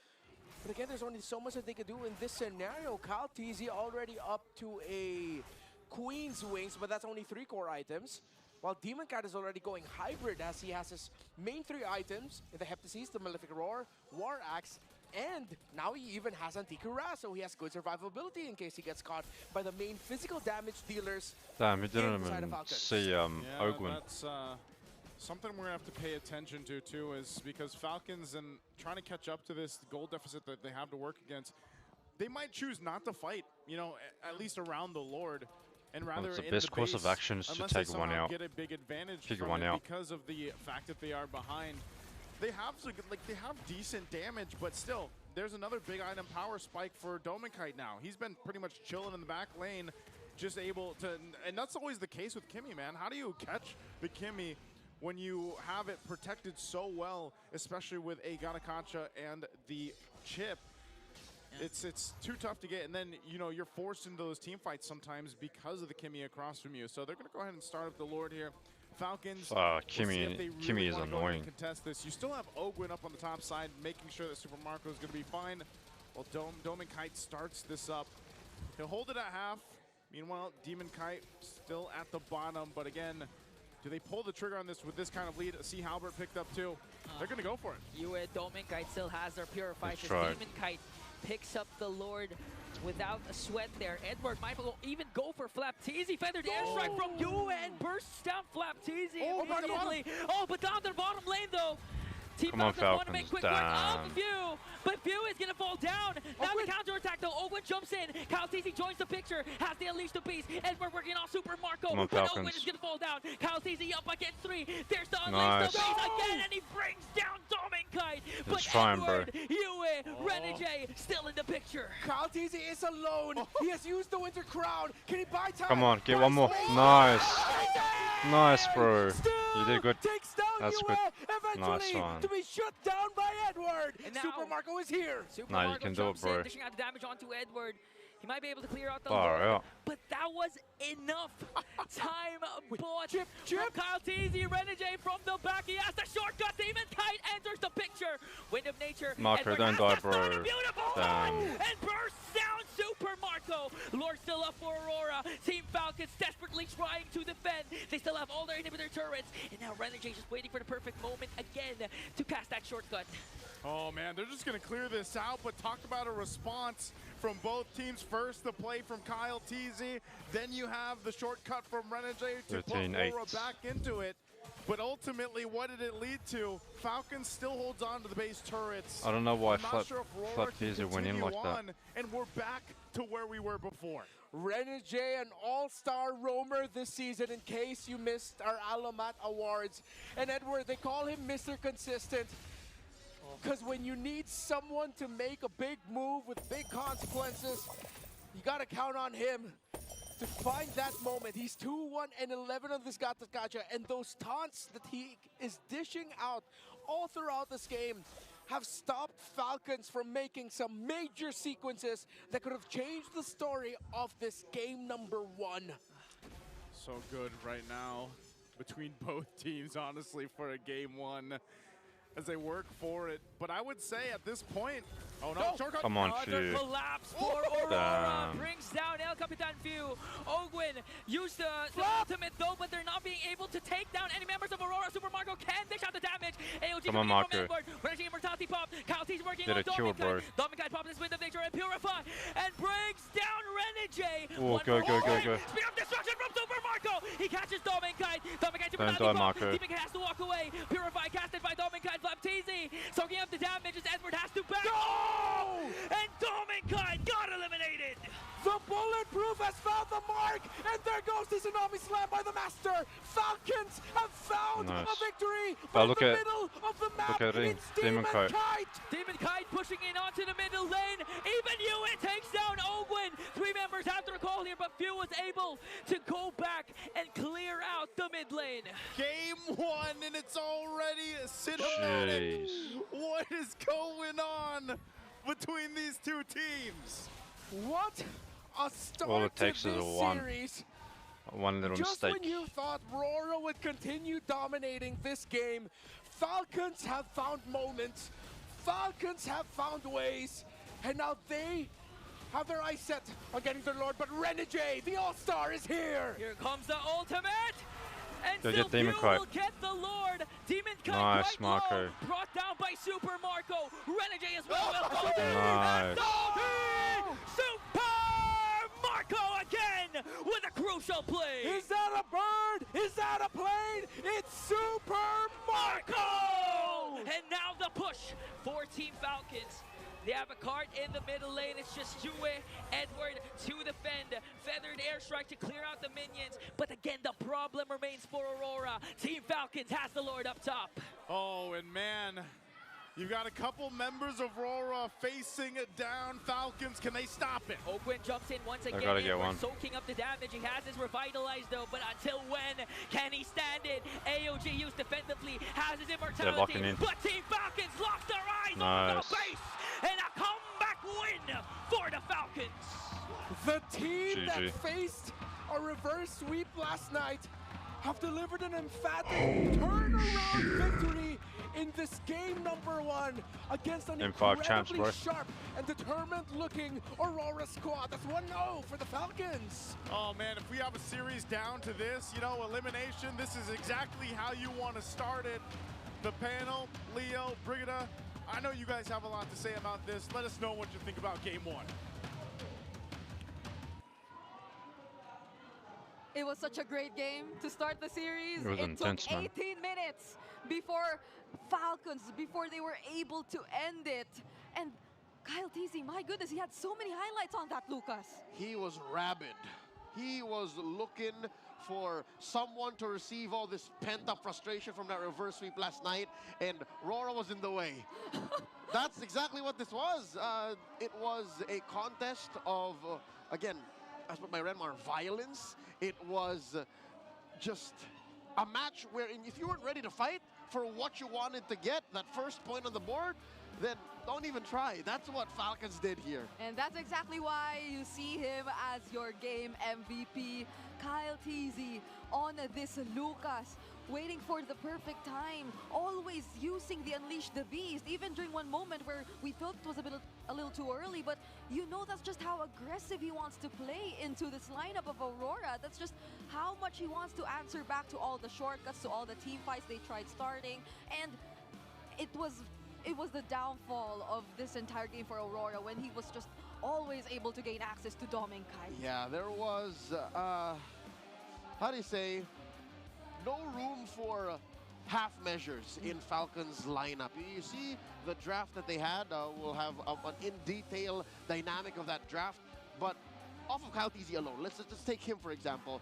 But again, there's only so much that they can do in this scenario. Cal TZ already up to a Queen's Wings, but that's only 3 core items. While Demon Cat is already going hybrid as he has his main 3 items, the Heptasis, the Malefic Roar, War Axe, and now he even has Anti-Cuirass, so he has good survivability in case he gets caught by the main physical damage dealers. Damn, he didn't inside of even Falcons. see Yeah, Ogwin. that's something we're going to have to pay attention to too, is because Falcons and trying to catch up to this goal deficit that they have to work against, they might choose not to fight, you know, at least around the Lord. And rather the in best the course of base, action is to unless they take one somehow out. get a big advantage Figure from one it out. because of the fact that they are behind. They have they have decent damage, but still, there's another big item power spike for Dominkite now. He's been pretty much chilling in the back lane, just able to, and that's always the case with Kimmy, man. How do you catch the Kimmy when you have it protected so well, especially with a Ganakacha and the chip? Yeah. It's too tough to get, and then, you know, you're forced into those team fights sometimes because of the Kimmy across from you. So they're going to go ahead and start up the Lord here. Falcons, we'll see Kimmy if they is really wanna go ahead annoying. and contest this. You still have Ogwin up on the top side, making sure that Super Marco is going to be fine. While Demon Kite starts this up. He'll hold it at half. Meanwhile, Demon Kite still at the bottom, but again, do they pull the trigger on this with this kind of lead? See Halbert picked up too. They're going to go for it. Yue Demon Kite still has their purifiers. That's right. Demon Kite picks up the Lord without a sweat there. Edward might even go for Flap TZ. Feathered airstrike from Yue and bursts down Flap TZ immediately. Oh, but down to the bottom lane though. Team Come on, Falcons want to make Falcons, quick work damn. of View, but View is going to fall down. Now the counterattack though. Owen jumps in. Kyle TZ joins the picture. Has the Unleash the Beast. Edward working on Super Marco. Come on, But Owen Falcons. is going to fall down. Kyle TZ up against 3. There's the Unleash Nice. the Beast again, and he brings down Dominkite. But Let's try him, bro. Edward, Yue, Renegade still in the picture. Cal TZ is alone. He has used the Winter Crown. Can he buy time? Come on, get Buys one more. time. Nice. Nice, bro. Still You did good. Takes down That's Yue, good. eventually Nice one. to be shut down by Edward. And now- Super Marco is here. Super Nah, you Marco can do it, jumps in, bro. dishing out the damage onto Edward. He might be able to clear out the Far Lord, out. but that was enough time bought chip. from Kyle Teasy. Renegade from the back, he has the shortcut. Demon Kite enters the picture. Wind of Nature. Marco, Edward don't has die, the stun, bro. a beautiful Damn. one, and bursts down Super Marco. Lord still up for Aurora. Team Falcons desperately trying to defend. They still have all their inhibitor turrets, and now Renegade just waiting for the perfect moment again to cast that shortcut. Oh man, they're just gonna clear this out, but talk about a response from both teams. First, the play from Kyle Teasy, then you have the shortcut from Renegade to put 13-8. Aurora back into it. But ultimately, what did it lead to? Falcons still holds on to the base turrets. I don't know why I'm not sure if Aurora Flap can Teasy went in continue like that. on, and we're back to where we were before. Renegade, an all-star roamer this season, in case you missed our Alamat Awards. And Edward, they call him Mr. Consistent. Because when you need someone to make a big move with big consequences, you got to count on him to find that moment. He's 2-1 and 11 on this Gata Gacha, and those taunts that he is dishing out all throughout this game have stopped Falcons from making some major sequences that could have changed the story of this game number 1. So good right now between both teams, honestly, for a game 1 as they work for it. But I would say at this point, oh no, shortcut. Come on, Another Chu. collapse for Aurora. Brings down El Capitan Few. Ogwin used the ultimate though, but they're not being able to take down any members of Aurora. Super Marco can dish out the damage. AOG Come on, coming Marco. from Edward. Renegade Immortality pop. Kyle T's working Get on a kill, bro. Dominicide pops his Wind of Nature and Purify and brings down Renegade. Oh, One go, more go, go, point. go. Spear of destruction from Super Marco. He catches Dominicide. Dominicide Don't Immortality die, pop. Marco. Dominicide has to walk away. Purify casted by Dominicide. Flap Teasy soaking up the damage as Edward has to back. No! And Dominicide got eliminated. The bulletproof has found the mark, and there goes the Tsunami Slam by the Master. Falcons have found Nice. a victory, But but in look the at- middle of the map, at Ring. it's Demon Kite. Demon Kite pushing in onto the middle lane. Even Ewan takes down Ogwin. 3 members have to recall here, but Few was able to go back and clear out the mid lane. Game 1, and it's already cinematic. Jeez. What is going on between these two teams? What a start All it to takes is this a one. series. One little Just mistake. when you thought Rora would continue dominating this game, Falcons have found moments, Falcons have found ways, and now they have their eyes set on getting their Lord, but Renegade, the All-Star, is here! Here comes the ultimate. And Go still get Demon Few Kite. will get the Lord. Demon Kite Nice, right Marco. low, brought down by Super Marco. Renegade as well. Nice. Super Marco again with a crucial play. Is that a bird? Is that a plane? It's Super Marco! And now the push for Team Falcons. They have a cart in the middle lane. It's just Yue, Edward to defend. Feathered airstrike to clear out the minions. But again, the problem remains for Aurora. Team Falcons has the Lord up top. Oh, and man, you've got a couple members of Aurora facing it down. Falcons, can they stop it? Ogwin jumps in once again. gotta get Edward one. soaking up the damage. He has his revitalized though, but until when can he stand it? AOG used defensively, has his immortality. locking in. But Team Falcons locked their eyes on Nice. the base. And a comeback win for the Falcons. The team GG. that faced a reverse sweep last night have delivered an emphatic turnaround victory in this game number 1 against an In 5 champs, incredibly bro. sharp and determined looking Aurora squad. That's 1-0 for the Falcons. Oh man, if we have a series down to this, you know, elimination, this is exactly how you want to start it. The panel, Leo, Brigida, I know you guys have a lot to say about this. Let us know what you think about game 1. It was such a great game to start the series. It was intense, took man. 18 minutes before Falcons, before they were able to end it. And Kyle Teasy, my goodness, he had so many highlights on that, Lucas. He was rabid. He was looking for someone to receive all this pent-up frustration from that reverse sweep last night, and Rora was in the way. That's exactly what this was. It was a contest of, again, as per my Renmar, violence. It was just a match wherein if you weren't ready to fight for what you wanted to get, that first point on the board, then don't even try. That's what Falcons did here. And that's exactly why you see him as your game MVP. Kyle Teasy on this Lucas, waiting for the perfect time, always using the Unleash the Beast, even during one moment where we thought it was a little too early, but you know that's just how aggressive he wants to play into this lineup of Aurora. That's just how much he wants to answer back to all the shortcuts, to all the team fights they tried starting, and it was the downfall of this entire game for Aurora when he was just always able to gain access to Dom and Kai. Yeah, there was, how do you say, no room for half measures in Falcons lineup. You see the draft that they had. We'll have an in-detail dynamic of that draft, but off of Kyle Teasy alone, let's just take him for example.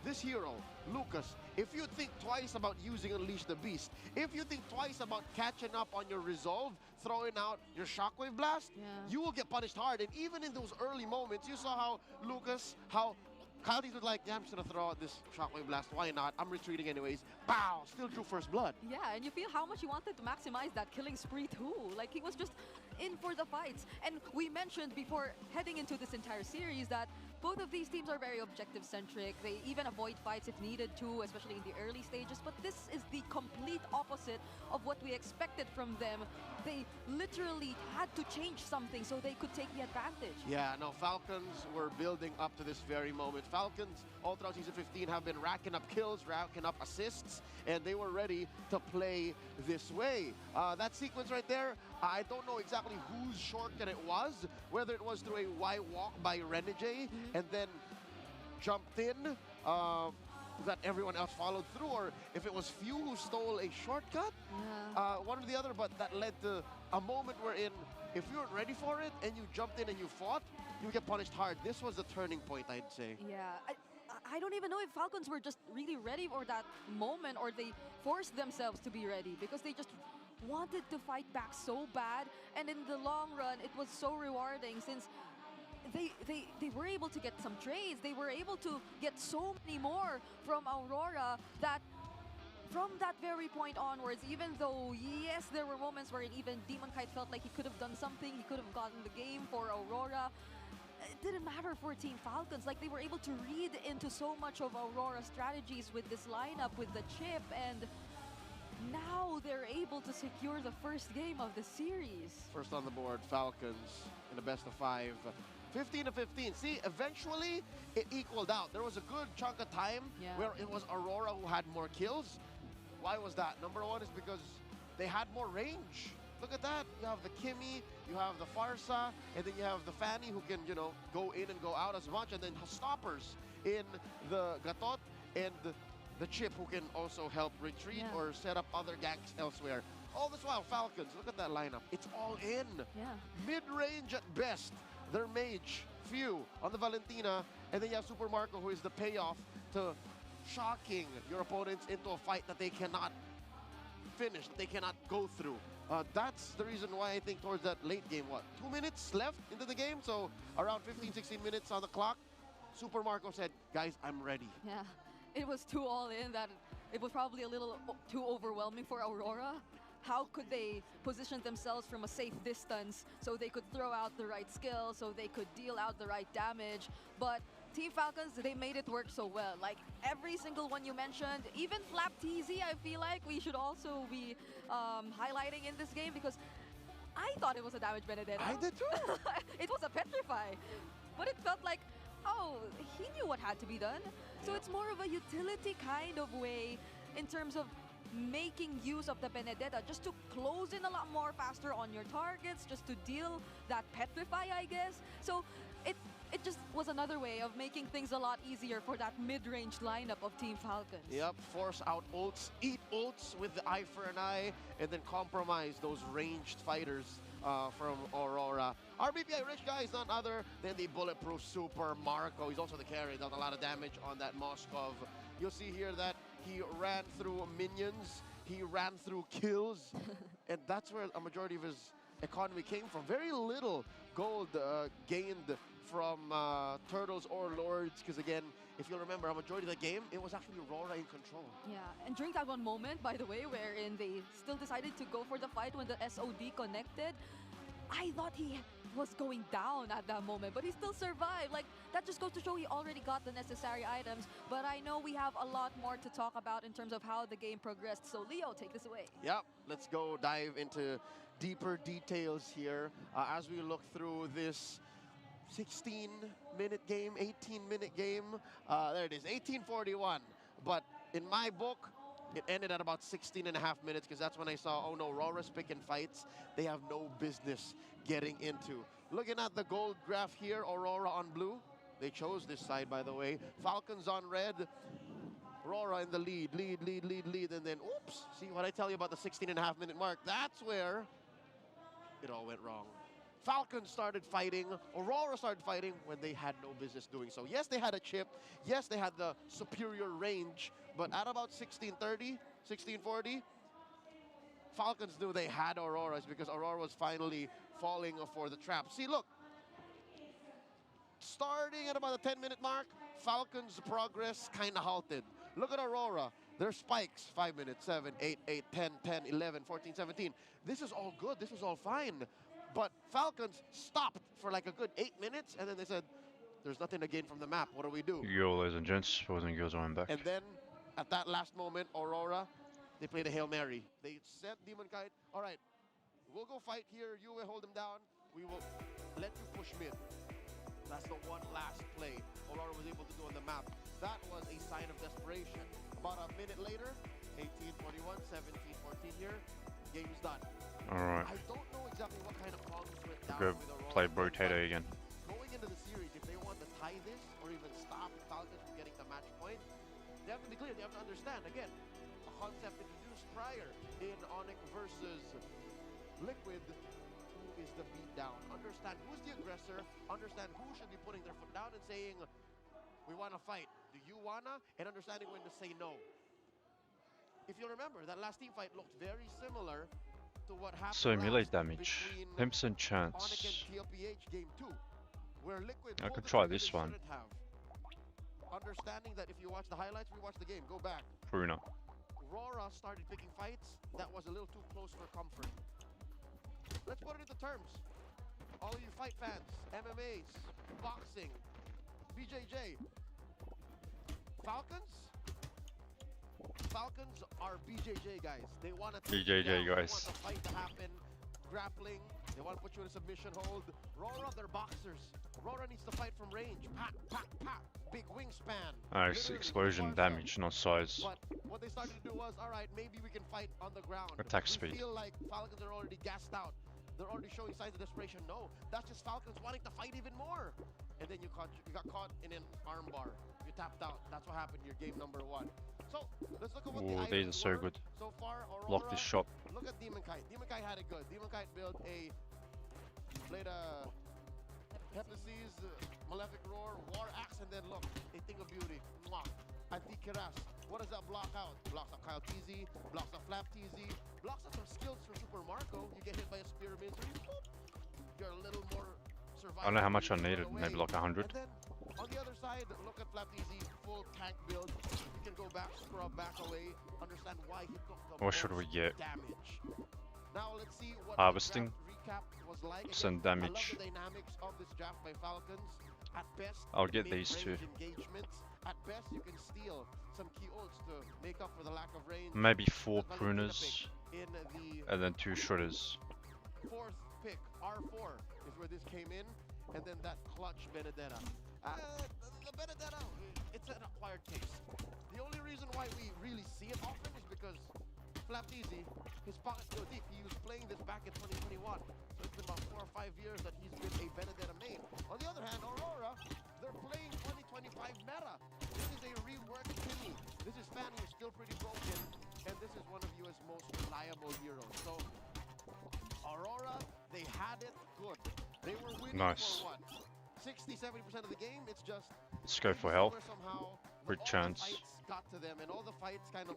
This hero, Lucas, if you think twice about using Unleash the Beast, if you think twice about catching up on your resolve, throwing out your Shockwave Blast, you will get punished hard. And even in those early moments, you saw how Lucas, how Kyle Teasy was like, yeah, I'm just gonna throw out this Shockwave Blast, why not? I'm retreating anyways. Pow! Still drew first blood. Yeah, and you feel how much he wanted to maximize that killing spree too. Like, he was just in for the fights. And we mentioned before heading into this entire series that both of these teams are very objective-centric. They even avoid fights if needed to, especially in the early stages. But this is the complete opposite of what we expected from them. They literally had to change something so they could take the advantage. Yeah, no, Falcons were building up to this very moment. Falcons, all throughout Season 15, have been racking up kills, racking up assists, and they were ready to play this way. That sequence right there, I don't know exactly whose shortcut it was, whether it was through a Y walk by Renegade and then jumped in, that everyone else followed through, or if it was Few who stole a shortcut, one or the other, but that led to a moment wherein if you weren't ready for it and you jumped in and you fought, you would get punished hard. This was the turning point, I'd say. Yeah, I don't even know if Falcons were just really ready for that moment or they forced themselves to be ready because they just wanted to fight back so bad, and in the long run it was so rewarding since they were able to get some trades. They were able to get so many more from Aurora that from that very point onwards, even though, yes, there were moments where even Demon Kite felt like he could have done something, he could have gotten the game for Aurora, it didn't matter for Team Falcons. Like, they were able to read into so much of Aurora's strategies with this lineup, with the chip, and now they're able to secure the first game of the series. First on the board, Falcons in the best of 5. 15-15. See, eventually it equaled out. There was a good chunk of time where it was Aurora who had more kills. Why was that? Number one is because they had more range. Look at that. You have the Kimmy, you have the Farsa, and then you have the Fanny who can, you know, go in and go out as much, and then stoppers in the Gatot and the Chip who can also help retreat or set up other ganks elsewhere. All this while, Falcons, look at that lineup. It's all in. Mid-range at best. Their mage, Few, on the Valentina, and then you have Super Marco, who is the payoff to shocking your opponents into a fight that they cannot finish, that they cannot go through. That's the reason why I think towards that late game, 2 minutes left into the game? So around 15, 16 minutes on the clock, Super Marco said, guys, I'm ready. Yeah, it was too all in that it was probably a little too overwhelming for Aurora. How could they position themselves from a safe distance so they could throw out the right skill, so they could deal out the right damage? But Team Falcons, they made it work so well. Like, every single one you mentioned, even Flap TZ, I feel like we should also be highlighting in this game because I thought it was a damage Benedetta. I did too. It was a Petrify. But it felt like, oh, he knew what had to be done. So it's more of a utility kind of way in terms of making use of the Benedetta just to close in a lot more faster on your targets, just to deal that Petrify, I guess. So it just was another way of making things a lot easier for that mid-range lineup of Team Falcons. Yep, force out ults, eat ults with the eye for an eye, and then compromise those ranged fighters from Aurora. RBPI Rich guy is none other than the bulletproof Super Marco. He's also the carry, dealt a lot of damage on that Moskov. You'll see here that he ran through minions, he ran through kills, and that's where a majority of his economy came from. Very little gold gained from Turtles or Lords, because again, if you'll remember, a majority of the game, it was actually Aurora in control. Yeah, and during that one moment, by the way, wherein they still decided to go for the fight when the SOD connected, I thought he was going down at that moment, but he still survived. Like, that just goes to show he already got the necessary items. But I know we have a lot more to talk about in terms of how the game progressed. So Leo, take this away. Yep, let's go dive into deeper details here as we look through this 16-minute game, 18-minute game. There it is, 18:41. But in my book, it ended at about 16 and a half minutes because that's when I saw, oh no, Aurora's picking fights they have no business getting into. Looking at the gold graph here, Aurora on blue. They chose this side, by the way. Falcons on red. Aurora in the lead, and then, oops. See what I tell you about the 16 and a half minute mark? That's where it all went wrong. Falcons started fighting, Aurora started fighting when they had no business doing so. Yes, they had a chip. Yes, they had the superior range. But at about 16:30, 16:40, Falcons knew they had Aurora's because Aurora was finally falling for the trap. See, look. Starting at about the 10-minute mark, Falcons' progress kind of halted. Look at Aurora. Their spikes, 5 minutes, 7, 8, 8, 10, 10, 11, 14, 17. This is all good. This is all fine. But Falcons stopped for like a good 8 minutes, and then they said, there's nothing to gain from the map. What do we do? Yo, ladies and gents, boys and girls, I'm back. And then, at that last moment, Aurora, they played a Hail Mary. They said, Demon Kite, all right, we'll go fight here. You will hold him down. We will let you push mid. That's the one last play Aurora was able to do on the map. That was a sign of desperation. About a minute later, 18:41, 17:14 here, game's done. Alright. I don't know exactly what kind of problems went down Go with Aurora. play Rotator again. Going into the series, if they want to tie this or even stop Falcons from getting the match point, they have to be clear. They have to understand, again, a concept introduced prior in Onyx versus Liquid. Is the beat down. Understand who's the aggressor, understand who should be putting their foot down and saying, we want to fight. Do you wanna? And understanding when to say no. If you remember, that last team fight looked very similar to what happened So melee last damage, between 10% Onyx and chance. TLPH game 2, where Liquid I pulled could the try trigger this they one. shouldn't have. Understanding that if you watch the highlights, we watch the game, go back. Pruna. Aurora started picking fights that was a little too close for comfort. Let's put it into terms. All of you fight fans, MMAs, boxing, BJJ, Falcons are BJJ guys. They want to BJJ They guys. want the fight to happen, grappling. They want to put you in a submission hold. Aurora, they're boxers. Aurora needs to fight from range. Pat, pat, pat. Big wingspan. It's Literally, explosion Barca. damage, not size. But what they started to do was, all right, maybe we can fight on the ground. Attack We speed. feel like Falcons are already gassed out. They're already showing signs of desperation. No, that's just Falcons wanting to fight even more. And then you got caught in an armbar. You tapped out. That's what happened. Your game number 1. So let's look at what the Ooh, these are items so were. good. So far, Aurora, Block this shot. Look at Demon Kite. Demon Kite had it good. Demon Kite played a Heptases, Malefic Roar, War Axe, and then look, a Thing of Beauty. Mwah. Anti-Kiras. What does that block out? Blocks out Kyle TZ, blocks out Flap TZ, blocks out some skills from Super Marco. You get hit by a spear of misery, boop. You're a little more survivable. I don't know how much I You run needed, away. maybe like 100. And then on the other side, look at Flap TZ, full tank build. You can go back, scrub back away, understand why he took the What should we most get? damage. Now let's see what Harvesting. the draft recap was like. Send Again, damage. I love the dynamics of this draft by Falcons. At best, I'll get mid-range these two. engagements. At best, you can steal some key ults to make up for the lack of range. Maybe 4 There's Valentina pruners pick in the and then 2 shredders. 4th pick, R4 is where this came in, and then that clutch Benedetta. The Benedetta, it's an acquired taste. The only reason why we really see it often is because Flapteezy, his pockets go deep. He was playing this back in 2021, so it's been about 4 or 5 years that he's been a Benedetta main. On the other hand, Aurora, they're playing 2025 meta. This is a reworked Timmy. This is Fan, who's still pretty broken, and this is one of US most reliable heroes. So Aurora, they had it good. They were winning Nice. for what? 60-70% of the game. It's just Let's go for maybe health. somewhere somehow, Good all chance. The fights got to them, and all the fights kind of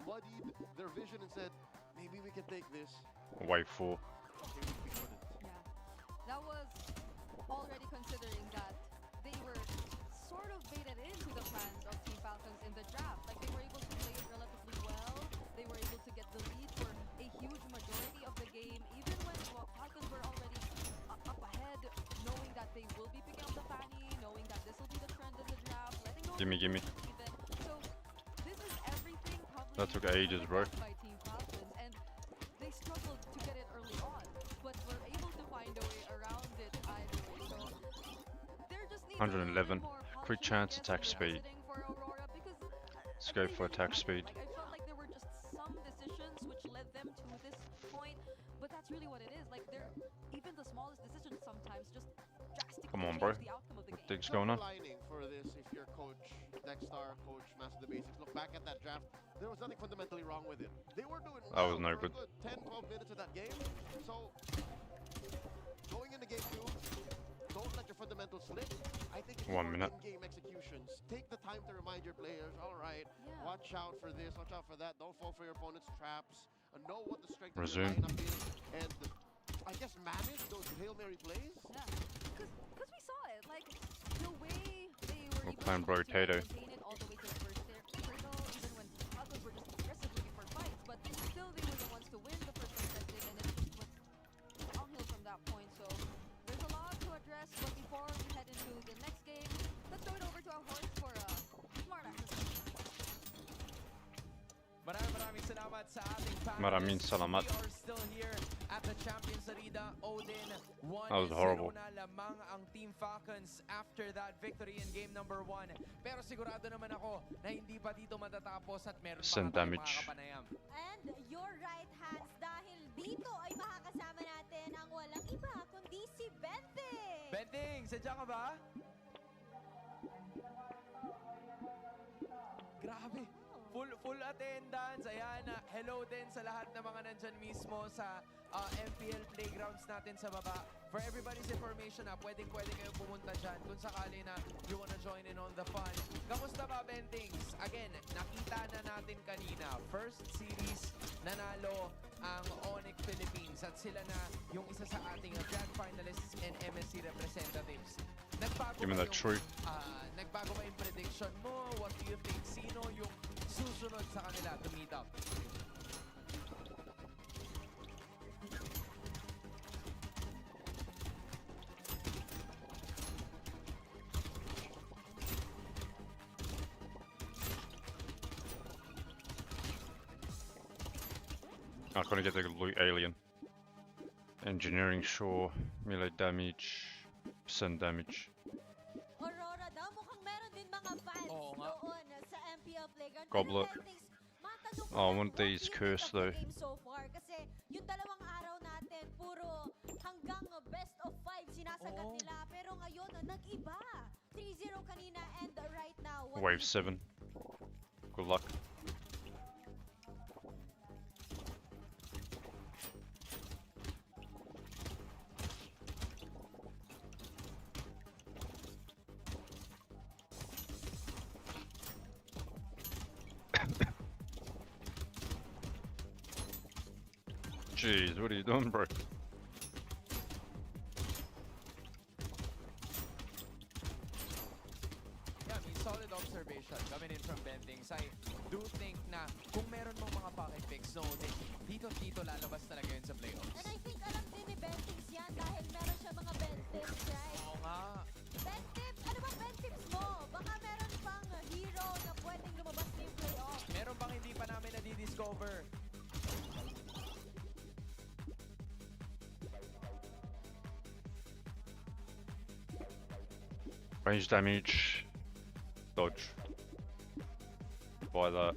muddied their vision and said, maybe we can take this. Wait for. Okay, we couldn't. Yeah, that was already considering that they were sort of made it into the plans of Team Falcons in the draft. Like they were able to play it relatively well. They were able to get the lead for a huge majority of the game, even when Falcons were already up ahead, knowing that they will be picking up the Fanny, knowing that this will be the trend in the draft, letting go Gimme, gimme. even. So this is everything probably That took ages, bro. by Team Falcons, and they struggled to get it early on, but were able to find a way around it either way. So there just needs 111. Quick chance attack for speed. Aurora because Let's go for attack speed. like, I felt like there were just some decisions which led them to this point, but that's really what it is. Like they're even the smallest decisions sometimes just drastically Come on, bro. change the outcome of the game. Things going on. Lining for this, if you're Coach Dexter, Coach Master the Basics, look back at that draft. There was nothing fundamentally wrong with it. They were doing That was well no for a good. 10, 12 minutes of that game. So going into game 2, don't let your fundamentals slip. I think it's 1 minute. in-game executions. Take the time to remind your players, all right, Yeah. watch out for this, watch out for that. Don't fall for your opponent's traps. Know what the strength Resume. of your lineup is. And I guess manage those Hail Mary plays. Yeah, because we saw it. Like the way they were We're able playing to Brotato. maintain it all the way to the first hurdle, even when Falcons were just aggressive looking for fights, but still they were the ones to win the first contested, and it just went downhill from that point. So there's a lot to address, but before we head into the next game, let's throw it over to our horse for smart assessment. Maraming salamat sa ating panelists. Maraming salamat. We are still here at the Champions Arena. Odin, 1-0 That was horrible. na lamang ang Team Falcons after that victory in game number 1. Pero sigurado naman ako na hindi pa dito matatapos at meron pa Send tayong damage. mga kapanayam. And your right hands dahil dito ay makakasama natin ang walang iba kundi si Benting. Benting, sadya ka ba? Grabe. Full attendance. Ayan, hello din sa lahat ng mga nandyan mismo sa MPL playgrounds natin sa baba. For everybody's information, pwede kayo pumunta dyan kung sakali na you wanna join in on the fun. Kamusta ba, Bentings? Again, nakita na natin kanina. First series, nanalo ang Onyx Philippines at sila na yung isa sa ating grand finalists and MSC representatives. Give me that true. Nagbago ba yung prediction mo? What do you think? Sino yung susunod sa kanila to meet up? I'm gonna get the loot alien. Engineering sure. Melee damage. Percent damage. Aurora daw mukhang meron din mga fans Oo nga. doon sa MPL Playground. Goblet. Pero Bentings, matanong ko Oh, lang, one of these what do you cursed, think of though. the game so far? Kasi yung dalawang araw natin, puro hanggang best of 5 sinasagat Oo. nila. Pero ngayon, nag-iba. 3-0 kanina and right now. what Wave do you 7. Good luck. Jeez, what are you doing, bro? Yeah, I mean, solid observation coming in from Bentings. I do think na kung meron mong mga pocket picks, no, dito lalabas talaga yun sa playoffs. And I think alam din ni Bentings yan dahil meron siya mga Bentips, right? Oo nga. Bentips? Ano bang Bentips mo? Baka meron pang hero na pwedeng lumabas ng playoff. Meron bang hindi pa namin na-discover? Range damage. Dodge. Buy that.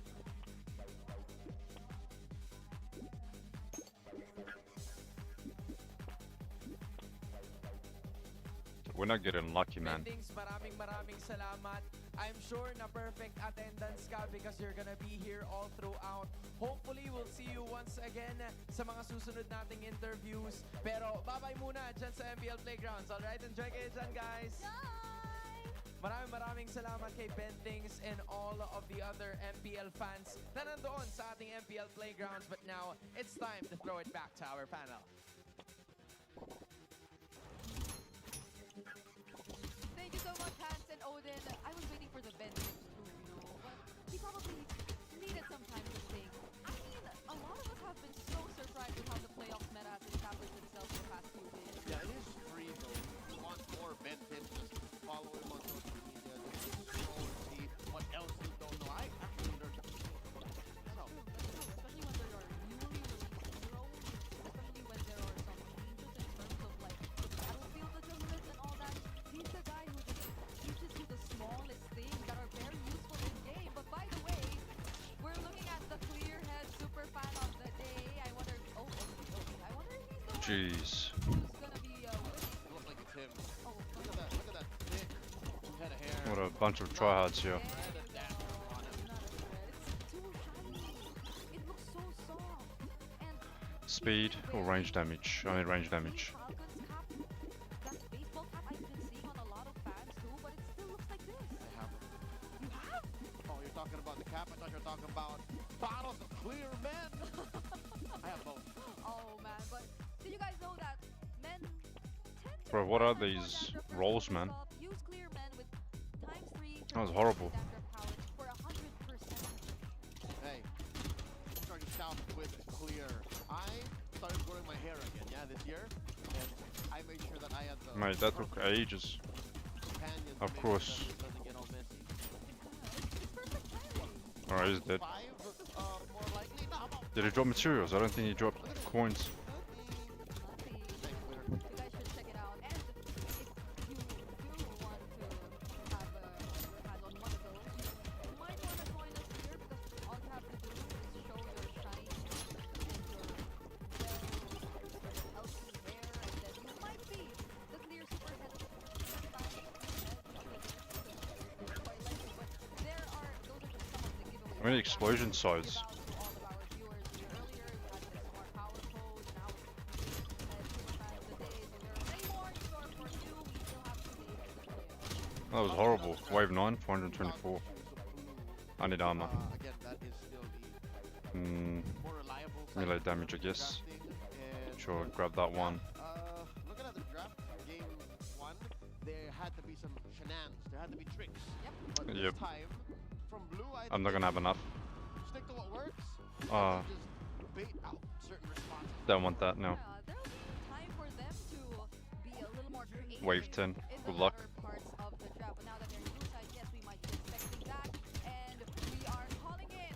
We're not getting lucky, man. Bentings, maraming salamat. I'm sure na perfect attendance ka because you're gonna be here all throughout. Hopefully, we'll see you once again sa mga susunod nating interviews. Pero bye-bye muna dyan sa MPL Playgrounds. Alright, enjoy kayo dyan, guys. Bye! Maraming salamat kay Bentings and all of the other MPL fans na nandoon sa ating MPL Playgrounds. But now, it's time to throw it back to our panel. Thank you so much, Hans and Odin. I was waiting for the benefits too, but he probably needed some time to think. I mean, a lot of us have been so surprised with how the playoffs meta has established itself the past few days. Yeah, it is free though. If you want more benefits, just follow him on social media. Just scroll and see what else you don't know. I actually learned so. Especially when there are newly released heroes, especially when there are some changes in terms of like the battlefield adjustments and all that. He's the guy who just teaches you the smallest things that are very useful in game. But by the way, we're looking at the clear head super fan of the day. I wonder if I wonder if he's the one Jeez. who's gonna be winning. It looks like it's him. Oh, Look at that. Look at that thick head of hair. What a bunch of tryhards here. Red and dapper on him. Not a threat. It's too shiny. It looks so soft. And Speed or range damage? I mean range damage. Falcons cap, that baseball cap I've been seeing on a lot of fans too, but it still looks like this. I have him. You have? Oh, you're talking about the cap? I thought you were talking about bottles of clear men. I have both. Oh man, but did you guys know that men tend to Bro, what are recover more these dandruff rolls, versus man? salt? Use clear men with ×3 That was horrible. dandruff power for 100%. Hey, I'm starting to shout with clear. I started growing my hair again, this year, and I made sure that I had the Mate, that took ages. companions to Of make course. sure that it doesn't get all messy. It's perfect timing. Alright, he's dead. 5, more likely. No, how about Did he drop materials? I don't think he dropped coins. Lucky. You guys should check it out. And if you do want to have your hand on one of those, you might want to join us here because all you have to do is show your shine and your healthy hair, and then you might be the clear super head. Quite likely, but there are those are just some of the giveaways. How many explosion sides? Give out to all of our viewers here earlier. We had the smart power code, and now it's super fan of the day. So there are many more in store for you. We still have 2 days to play. That was horrible. Wave 9, 424. I need armor. again, that is still the Hmm, more reliable melee side of damage, I guess. drafting, and Sure, grab that one. looking at the draft game 1, there had to be some shenanigans. There had to be tricks. But this Yep. time, from blue, I'm not gonna have enough. stick to what works. Ah. Just bait out certain responses. Don't want that now. Yeah, there'll be time for them to be a little more creative. Wave 10. In Good the luck. latter parts of the draft. But now that they're blue side, yes, we might be expecting that. And we are calling in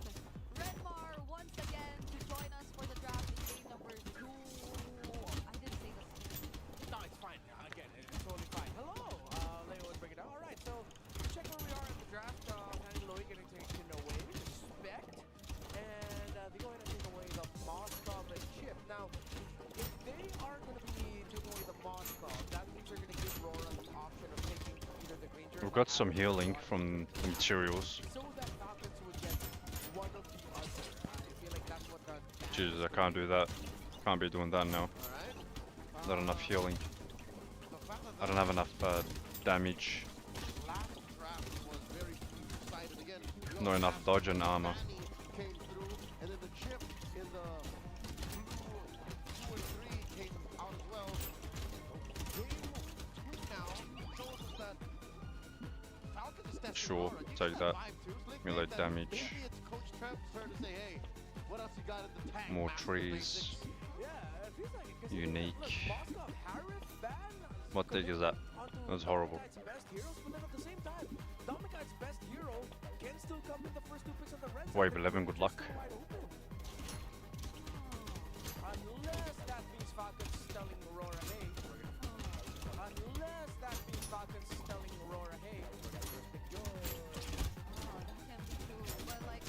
Redmar once again to join us for the draft in game number 2. I didn't say this. No, it's fine. Again, it's totally fine. Hello, Leo would bring it down. All right, so check where we are in the draft. Hanny Lowy getting taken away. Respect. And they go ahead and take away the Moskov chip. Now, if they are going to be taking away the Moskov, that means they're going to give Rora the option of taking either the Granger. We've got some healing from the materials. So that Falcons would get one of the other. I feel like that's what the. Jesus, I can't do that. Can't be doing that now. Alright. Not enough healing. The fact that I don't have enough damage. last draft was very two-sided again. We Not also enough have dodge and armor. Fanny came through, and then the chip in the blue 2 and 3 came out as well. Game 2 now shows us that Falcons is testing Sure, Aura. You take said that. 5-2, Slick Melee made that. damage. Maybe it's Coach Trev's turn to say, hey, what else you got in the tank? More Master trees. Basics. Yeah, it feels like it. 'Cause Unique. Look, Moskov, Harith, Van, What the heck is that? onto That was horrible. Dominikait's best heroes, but then at the same time, Dominikait's best hero can still come with the first 2 picks of the red side. Wave The 11, good Granger is luck. still wide open. Unless that means Falcons telling Aurora, hey. Unless that means Falcons telling Aurora, hey. Yo. Oh, that can be true. But like,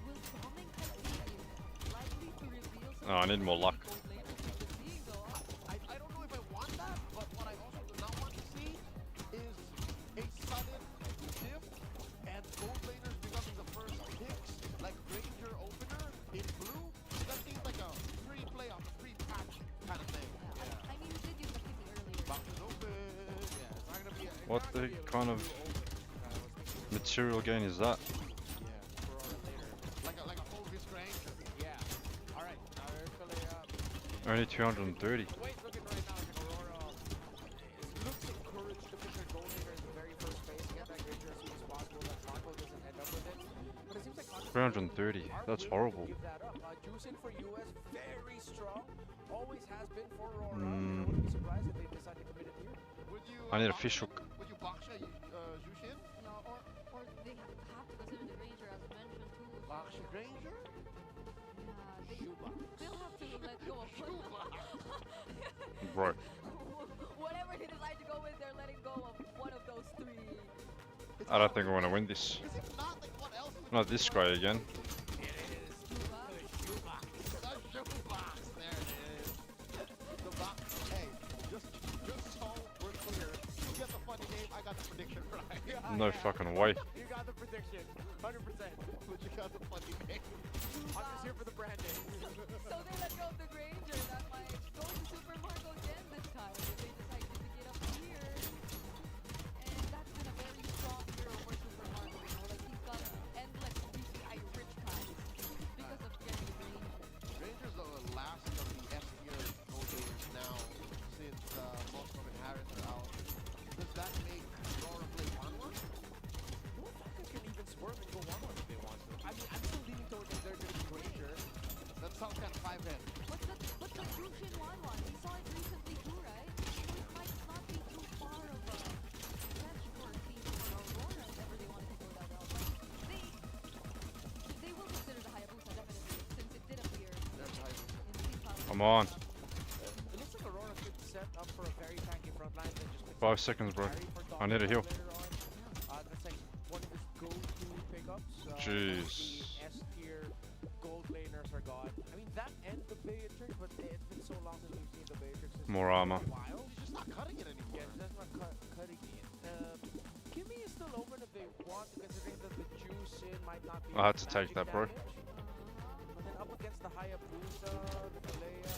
will Dominic be likely to reveal some Oh, I need more luck. gold laners we've been seeing though? I don't know if I want that, but what I also do not want to see is a sudden shift and gold laners becoming the first picks, like Ranger opener in blue. That seems like a pre-playoff, pre-patch kind of thing. Yeah, I mean, we did use the kitty earlier. Box is open. Yeah, it's not gonna be a, it's What not the gonna be a kind of blue open. I was thinking material gain is that? yeah, Aurora later. Like a full risk Ranger. Yeah. All right. Actually, Only 230. the way it's looking right now, I think Aurora it looks encouraging 330. That's horrible. Give that up. Juicing for US, very strong. Always has been for Aurora. I Mm. wouldn't be surprised if they decide to commit it here. Would you, I need a box fish him? hook. Would you box Jushin? No, or they have to consider the Ranger as mentioned too. Box Ranger? Yeah, Shoebox. they'll have to let go of Bro. whatever they decide to go with. They're letting go of one of those three. I don't think we're gonna win this. Because if not, like, what else would Not this guy again. The shoebox. There it is. The box. Hey, just so we're clear, you get the funny name, I got the prediction right. No fucking way. You got the prediction, 100%. But you got the funny name. I'm just here for the branding. So they let go of the Granger. That might go to Super Marco again this time if they decide to pick it up here. And that's been a very strong hero for Super Marco. You know, like he's got endless DPI rich times because of getting the Granger. Rangers are the last of the S-tier go-gators now since Moskov and Harris are out. Does that make Aurora play 1-1? No, Falcon can even swerve and go 1-1 if they want to. I mean, I'm still leaning towards that they're going to be Granger. That sounds kind of 5-head. What's the Crucian 1-1? We saw it recently too, right? So it might not be too far of a stretch for a team for Aurora if ever they want to go that route. But they will consider the Hayabusa definitely, since it did appear There's Hayabusa. in Team Falcon. Come on. It looks like Aurora could set up for a very tanky front line and just pick 5 seconds, bro. I need a heal. That's like one of his go-to pickups. Jeez. The S-tier gold laners are gone. I mean, that and the Beatrix, but it's been so long since we've seen the Beatrix. More armor. While. He's just not cutting it anymore. Yeah, that's not cutting it. Kimmy is still open if they want, considering that the juice in might not be. I had to take magic that, bro. damage. But then up against the Hayabusa, the Kalea.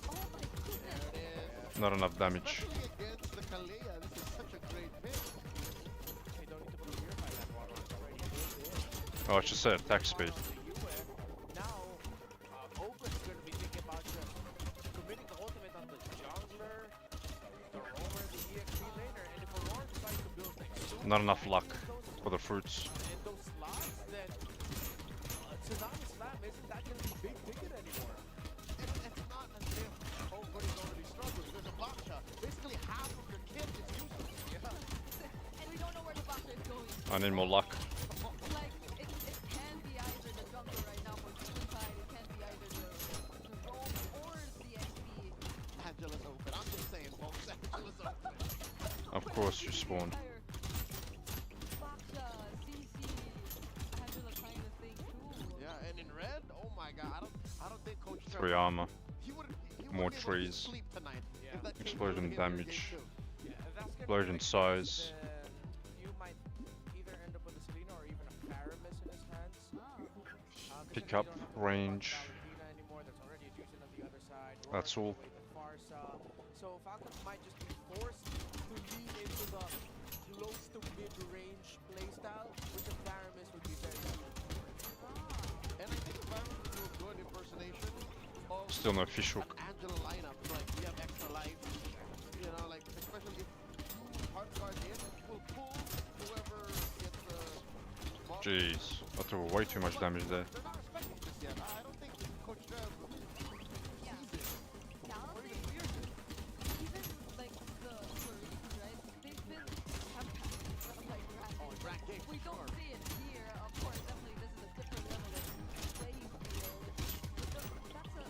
Oh my goodness! There it is. Not enough damage. Especially against the Kalea, this is such a great pick. They don't need to put a purify that water on, it's already built in. Oh, I should say attack speed. Now, Open's going to be thinking about just committing the ultimate on the jungler, the roamer, the EXP laner, and if Aurora decides to build like super Not enough luck those for the fruits. and those slots, then Tsunami Slam isn't that going to be big ticket anymore. It's not as if everybody's already struggling. There's a block shot. Basically, half of your kit is useless. And we don't know where the Bakra is going. I need more luck. Like, it can be either the jungle right now for Team side, it can be either the roam or the XP. Angela's open. I'm just saying, folks. Angela's open. Of course you spawned. Baksha, CC, Angela kind of thing too. Yeah, and in red, oh my god, I don't think Coach 3 armor. he would More be able to trees. sleep tonight. If that came Explosion through to him in damage. game 2. Yeah, if that's gonna Explosion be the size. case, then you might either end up with a Selena or even a Paramis in his hands. Pick up range. There's already a Juicin on the other side. That's all. Away with Farsa. So Falcons might just be forced to lean into the close to mid-range playstyle, which a Paramis would be very good. And I think if I were to do a good impersonation of Still no fish hook. an Angela lineup, like we have extra life, you know, like especially if hard guard in, we'll pull whoever gets the ball. Jeez. I took way too much damage there. They're not respecting this yet. I don't think Coach Trev Yeah. sees it. Now, Or even fears it. even like the Floridians, right? They've been campaigning like ranked. Oh, in rank game, We for don't sure. see it here, of course. Definitely, this is a different level of playing field. But that's a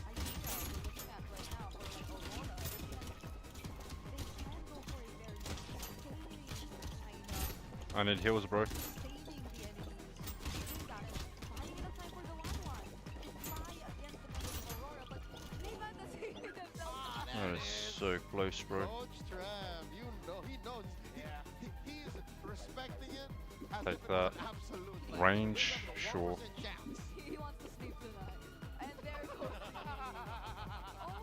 idea we're looking at right now for like Aurora. They can go for a very scaling kind of I need heals, bro. saving the enemies. Doing that and buying enough time for the 1-1 to fly against the members of Aurora. But Mayban does save themselves. That is so close, bro. Coach Trev, you know, he knows. He's respecting it as Take if it was that. an absolute. Like, Range, there's a sure. 1% chance. He wants to sleep tonight. And there goes.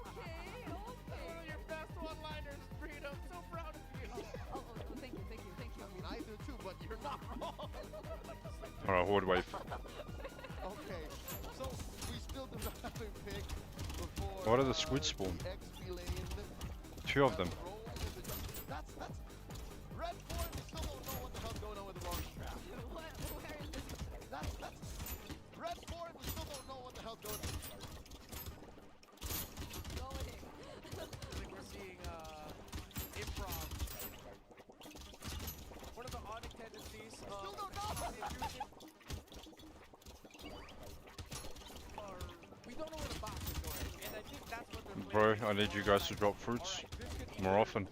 Okay. One of your best one-liners, Freedom. So proud of you. Oh, thank you. I mean, I do too, but you're not wrong. Alright, horde wave. Okay, so we still do not have a pick before. What are the squid spawn? the XP lane. 2 of them. That's red form. We still don't know what the hell's going on with the launch trap. Where is the I need you guys to drop fruits more often.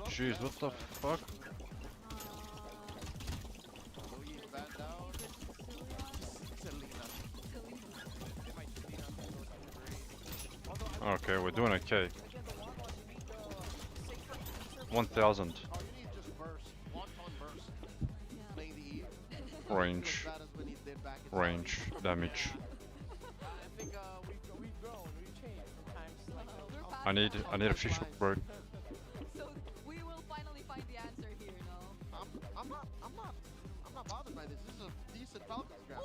Jeez, what the fuck? Okay, we're doing okay. 1000 range damage. I need a fish hook, bro. So we will finally find the answer here, no? I'm not bothered by this. This is a decent Falcons grab.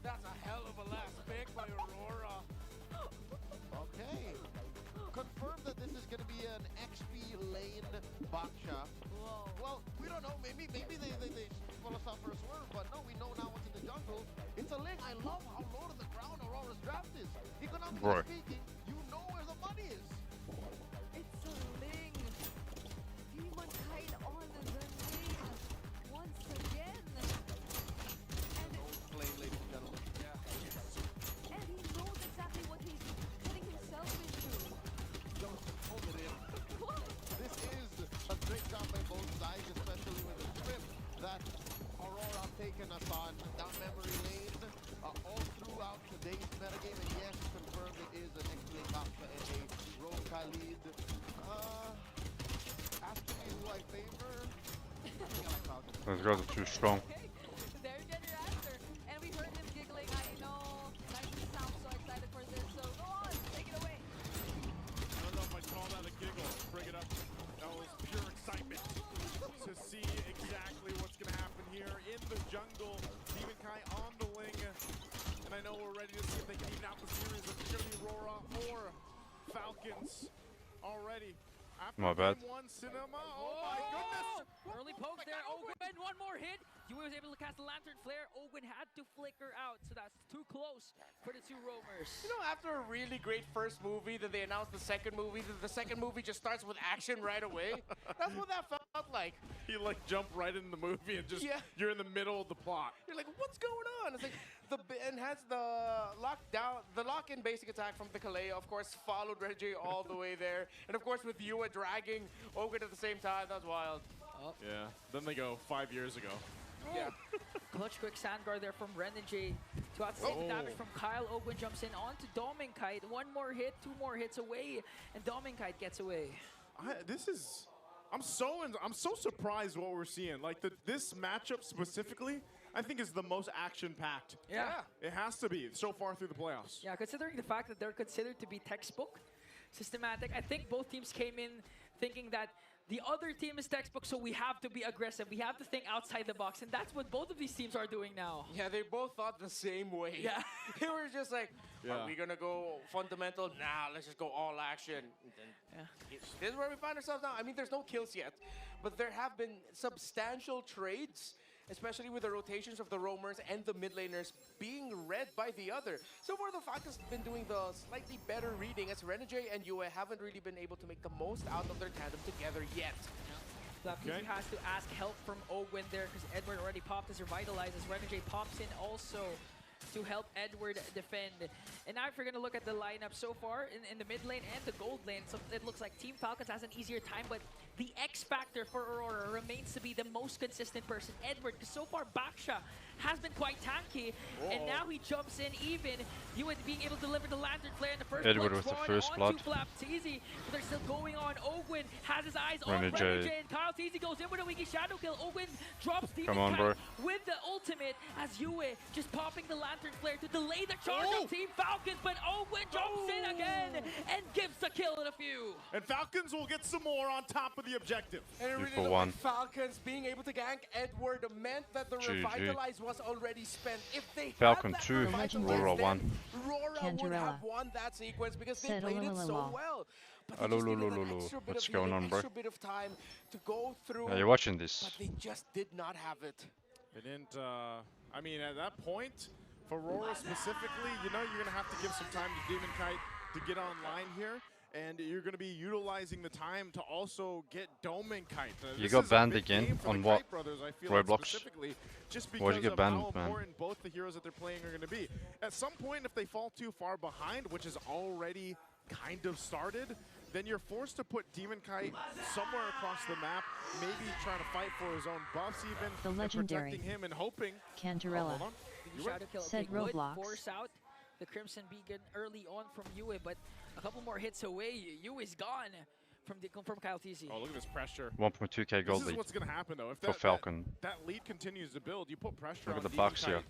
That's a hell of a last pick by Aurora. Okay. Confirm that this is going to be an XP lane Baksha. Whoa. Well, we don't know. Maybe they pull us out for a swerve, but no, we know now what's in the jungle. It's a lane. I love how low to the ground Aurora's draft is. Economically Bro. speaking, you know where the money is. It's a Ling. Demon Knight on the Ling once again. And Play, ladies and gentlemen. and he knows exactly what he's getting himself into. Don't hold it in. This is a great job by both sides, especially with the trip that Aurora taken us on down memory lane all throughout today's metagame. And yes, confirmed it is an XP Baksha and a Rogue Khalid. Asking me who I favor, I think I like Falcons. Those guys are too strong. Okay, there you get your answer. And we heard him giggling. I know. That doesn't sound so excited for this. So go on, take it away. I don't know if I'd call that a giggle. Bring it up. That was pure excitement to see exactly what's going to happen here in the jungle. Demon Kai on the Ling. And I know we're ready to see if they can even out the series. It's going to be Aurora or Falcons already. After My bad. game one, Cinema. Oh my goodness. Early pokes there. Ogwen, one more hit. Yue was able to cast the Lantern Flare. Ogwen had to flicker out, so that's too close for the two roamers. You know, after a really great first movie, then they announced the second movie. The second movie just starts with action right away. That's what that felt like. He like jumped right in the movie and just you're in the middle of the plot. You're like, what's going on? It's like enhance the lockdown, the lock-in basic attack from the Kalei, of course, followed Reggie all the way there, and of course with Yue dragging Ogwen at the same time. That's wild. Oh. Yeah. Then they go 5 years ago. Yeah. Clutch quick sand guard there from Renegade to outsave the damage from Kyle. Ogwen jumps in onto Dominkite. One more hit, two more hits away, and Dominkite gets away. I'm so surprised what we're seeing. Like this matchup specifically, I think is the most action-packed. Yeah. It has to be so far through the playoffs. Yeah, considering the fact that they're considered to be textbook, systematic, I think both teams came in thinking that the other team is textbook, so we have to be aggressive. We have to think outside the box, and that's what both of these teams are doing now. Yeah, they both thought the same way. Yeah. They were just like, are we going to go fundamental? Nah, let's just go all action. This is where we find ourselves now. I mean, there's no kills yet, but there have been substantial trades, especially with the rotations of the roamers and the mid laners being read by the other. So far, the Falcons have been doing the slightly better reading, as Renegade and Yue haven't really been able to make the most out of their tandem together yet. He has to ask help from Ogwen there because Edward already popped his Revitalize as Renegade pops in also to help Edward defend. And now if you're going to look at the lineup so far in the mid lane and the gold lane, so it looks like Team Falcons has an easier time, but the X factor for Aurora remains to be the most consistent person, Edward, because so far Baksha has been quite tanky, and now he jumps in even. You would being able to deliver the Lantern Flare in the first Edward with the first blood. Flapteezy, but they're still going on. Ogwen has his eyes on Renegade. Renegade. Kyle Teasy goes in with a weaky shadow kill. Ogwen drops Demon Come on, bro. with the ultimate as Yue just popping the Lantern Flare to delay the charge of Team Falcons, but Ogwen jumps in again and gives the kill in a few. And Falcons will get some more on top of the objective. And it really for looked one. like Falcons being able to gank Edward meant that the GG. Revitalize was already spent. If they Falcon had that 2, Revitalize, Aurora then 1. Aurora would have won that sequence because they played it so well. But they Hello, just needed lolo, an lolo. extra bit What's of going healing, on, bro? extra bit of time to go through. Yeah, you're watching this. But they just did not have it. They didn't, I mean, at that point, for Aurora specifically, you know you're going to have to give some time to Demon Kite to get online here. and you're going to be utilizing the time to also get Dome and Kite. You This got is a banned big again game for on the what? Kite brothers, I feel like Roblox? specifically, just Why'd you because get of banned, how man? important both the heroes that they're playing are going to be. At some point, if they fall too far behind, which is already kind of started, then you're forced to put Demon Kite somewhere across the map, maybe trying to fight for his own buffs even, The and legendary protecting him and hoping. Cantarella Hold on. The shadow kill, said okay, good. Roblox. Force out the Crimson Beacon early on from Yue, but a couple more hits away. Yue is gone from Kyle TZ. Oh, look at this pressure. 1.2k gold This is lead what's going to happen, though. If for Falcon. that lead continues to build, you put pressure Look on at the Demon bucks Kite. here.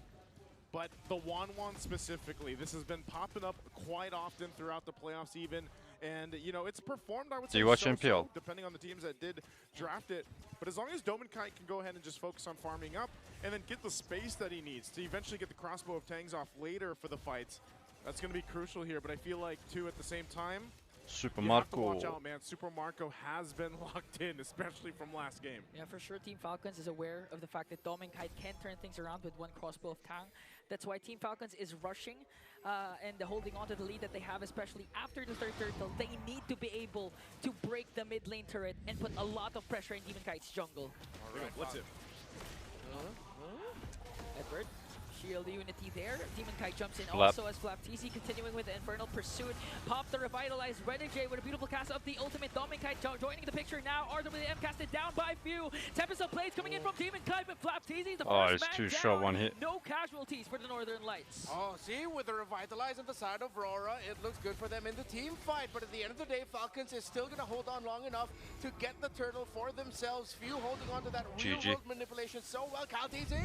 But the Wan specifically, this has been popping up quite often throughout the playoffs even. And, you know, it's performed, I would say, Do you watch so-so, MPL? depending on the teams that did draft it. But as long as Doman Kite can go ahead and just focus on farming up and then get the space that he needs to eventually get the crossbow of Tangs off later for the fights, that's going to be crucial here. But I feel like, too, at the same time, Super you have to Marco. watch out, man. Super Marco has been locked in, especially from last game. Yeah, for sure, Team Falcons is aware of the fact that Dom and Kite can turn things around with one crossbow of Tang. That's why Team Falcons is rushing and holding on to the lead that they have, especially after the third turtle. They need to be able to break the mid lane turret and put a lot of pressure in Demon Kite's jungle. All right, what's it? Edward, shield unity there. Demon Kite jumps in Flap. also as Flap TC continuing with the Infernal Pursuit. Pop the revitalized Renegade with a beautiful cast of the ultimate. Demon Kite joining the picture now. RWM casted down by few. Tempest of Blades coming in from Demon Kite, but Flap TC the Oh, first it's man too down. short, one hit. No casualties for the Northern Lights. Oh, see, with the revitalize on the side of Aurora, it looks good for them in the team fight. But at the end of the day, Falcons is still going to hold on long enough to get the turtle for themselves. Few holding on to that GG. real-world manipulation so well. CalTZ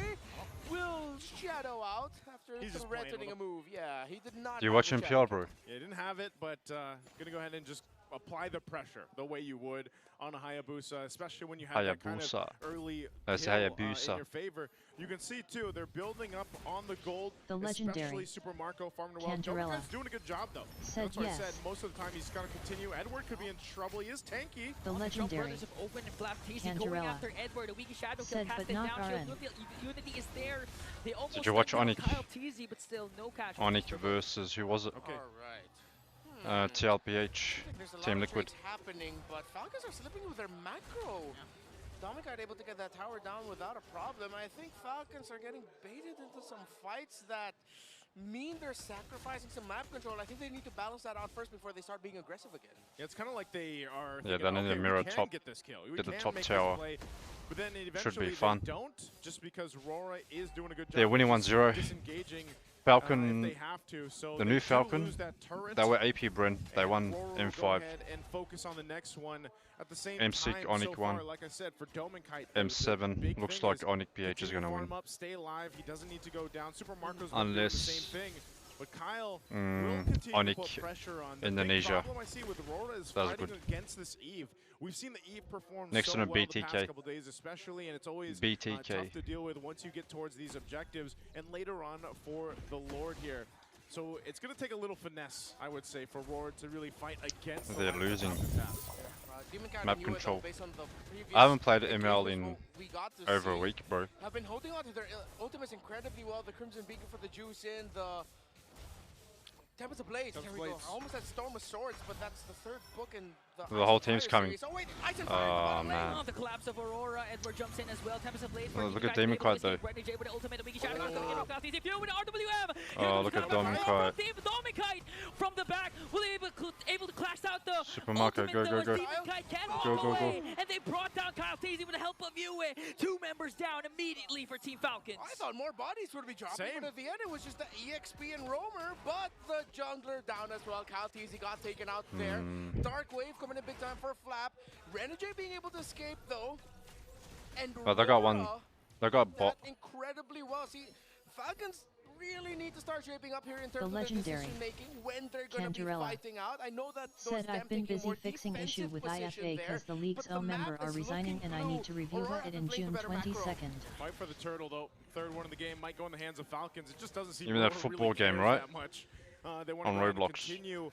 will shadow out after He's just playing threatening a with move. Yeah, he did not. Do you have watch the MPL, shadow. bro? Yeah, didn't have it, but gonna go ahead and just apply the pressure the way you would on a Hayabusa, especially when you have that kind of Hayabusa. early That's kill, Hayabusa. in your favor. You can see too, they're building up on the gold, The legendary especially Super Marco farming well. Cantarella Joker's doing a good job though. said That's why yes. I said most of the time he's gonna continue. Edward could be in trouble. He is tanky. The Jump legendary Brothers have opened and Flap TC going Cantarella after Edward. A weak shadow kill said, casted but not down. RN. Shield unity is there. They almost Did you watch took down Onyx? Kyle TZ, but still no casualties. Onyx versus, who was it? Okay. All right. TLPH, There's a lot Team of Liquid. trades happening, but Falcons are slipping with their macro. Dominic able to get that tower down without a problem. I think Falcons are getting baited into some fights that mean they're sacrificing some map control. I think they need to balance that out first before they start being aggressive again. Yeah, it's kind of like they are. Yeah, thinking, then in the okay, mirror we can top, get this kill. We get the can top make this tower. play. But then Should eventually be fun. they don't, just because Aurora is doing a good job. They're winning of 1-0. disengaging Falcon, if they have to. So the they new do Falcon, lose that turret, they were AP Bren. They and won Aurora will M5. Go ahead and focus on the next one. At the same M6 time, Onyx so far, won. like I said, for Dome and Kite, M7 big looks thing like is Onyx PH is continue gonna farm win. Up, stay alive. He doesn't need to go down. Super Marco's gonna do the Unless same thing. But Kyle will continue Onyx to put pressure on. The Indonesia big problem I see with Aurora is does fighting good. against this Eve. We've seen the Eve perform Next so one, a well the past BTK. couple days, especially, and it's always BTK. tough to deal with once you get towards these objectives, and later on for the Lord here. So it's going to take a little finesse, I would say, for Aurora to really fight against. They're the losing. Demon Cat Map knew it, though, control. based on the previous I haven't played games ML which in we got to over a see. week, bro. Have been holding on to their ultimates incredibly well. The Crimson Beacon for the juice in, the Tempest of Blades. Tempest Here we go. Blades. Almost at Storm of Swords, but that's the third book in the The Ice whole and team's Fire coming. series. Oh wait, Ice and Fire in the Oh, bottom lane. man. Oh, the collapse of Aurora. Edward jumps in as well. Tempest of Blades. Oh, for look Demon at Kite, Demon able to Kite, though. escape Renegade with the ultimate. A weak shadow coming in from Cloud TC. Few with RWM. Oh, look at Demon Kite. Demon Kite from the back. Will able to clash out the Super Marco, ultimate, go, though, go, as go. Demon Kite can walk Go, go, go. away. And they brought down Kyle TZ with the help of Yue. 2 members down immediately for Team Falcons. I thought more bodies would be dropping, Same. but at the end it was just the EXP and Roamer, but the jungler down as well. Cal TZ got taken out there. Dark Wave coming in big time for Flap. Renegade being able to escape though. And But they got one. Aurora They got that bot. incredibly well. See, Falcons really need to start shaping up here in terms The of their legendary decision making when they're going to be Cantarella fighting out. I know that those said, them I've been taking busy more fixing issue defensive with position IFA there, because the league's but the own member map are is resigning looking and I need to blue. review Aurora it have in played the June better macro. 22nd. Fight for the turtle, though. Third one of the game might go in the hands of Falcons. It just doesn't seem Even that Aurora football really game, cares right? that much. They want On to Roblox. continue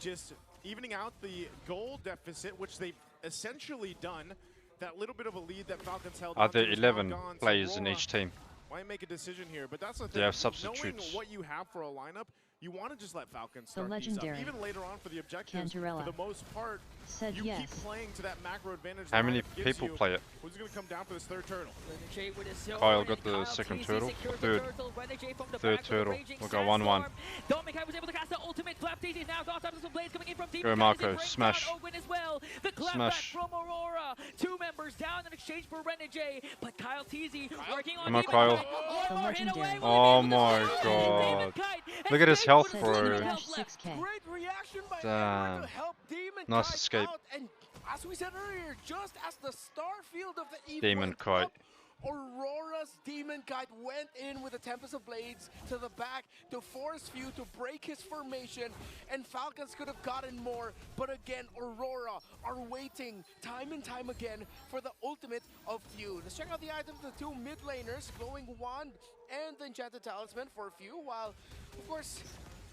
just evening out the goal deficit, which they've essentially done. That little bit of a lead that Falcons held Are on to there is now 11 gone, so players in Aurora each team? might make a decision here, but that's the They thing. have Knowing substitutes. what you have for a lineup, you want to just let Falcons The start these up. legendary Even later on for the objectives, Cantarella for the most part, said you yes. keep playing to that macro advantage. How many lineup gives people you. play it? Who's going to come down for this third turtle? Renegade with his zone, Kyle got and the Kyle second TZ turtle, secured or the third. turtle. Renegade from the Third back with a turtle. raging We'll go 1-1. Dominik was able to cast the ultimate. Flap TZ is now gone. Time some blades coming in from Demon. Go Marco, smash. Owen as well. The clapback Smash. from Aurora. 2 members down in exchange for Renegade, but Kyle TZ working on Come on, Demon Kyle. Kite. One more hit away. Oh my god. Look at his health, bro. Great reaction by Damn. Edward to help Demon Nice Kite escape. out. And as we said earlier, just as the star field of the Eve Demon went Kite. up, Aurora's Demon Kite went in with a Tempest of Blades to the back to force Few to break his formation, and Falcons could have gotten more, but again, Aurora are waiting time and time again for the ultimate of Few. Let's check out the items of the 2 mid laners, Glowing Wand and the Enchanted Talisman for Few, while, of course,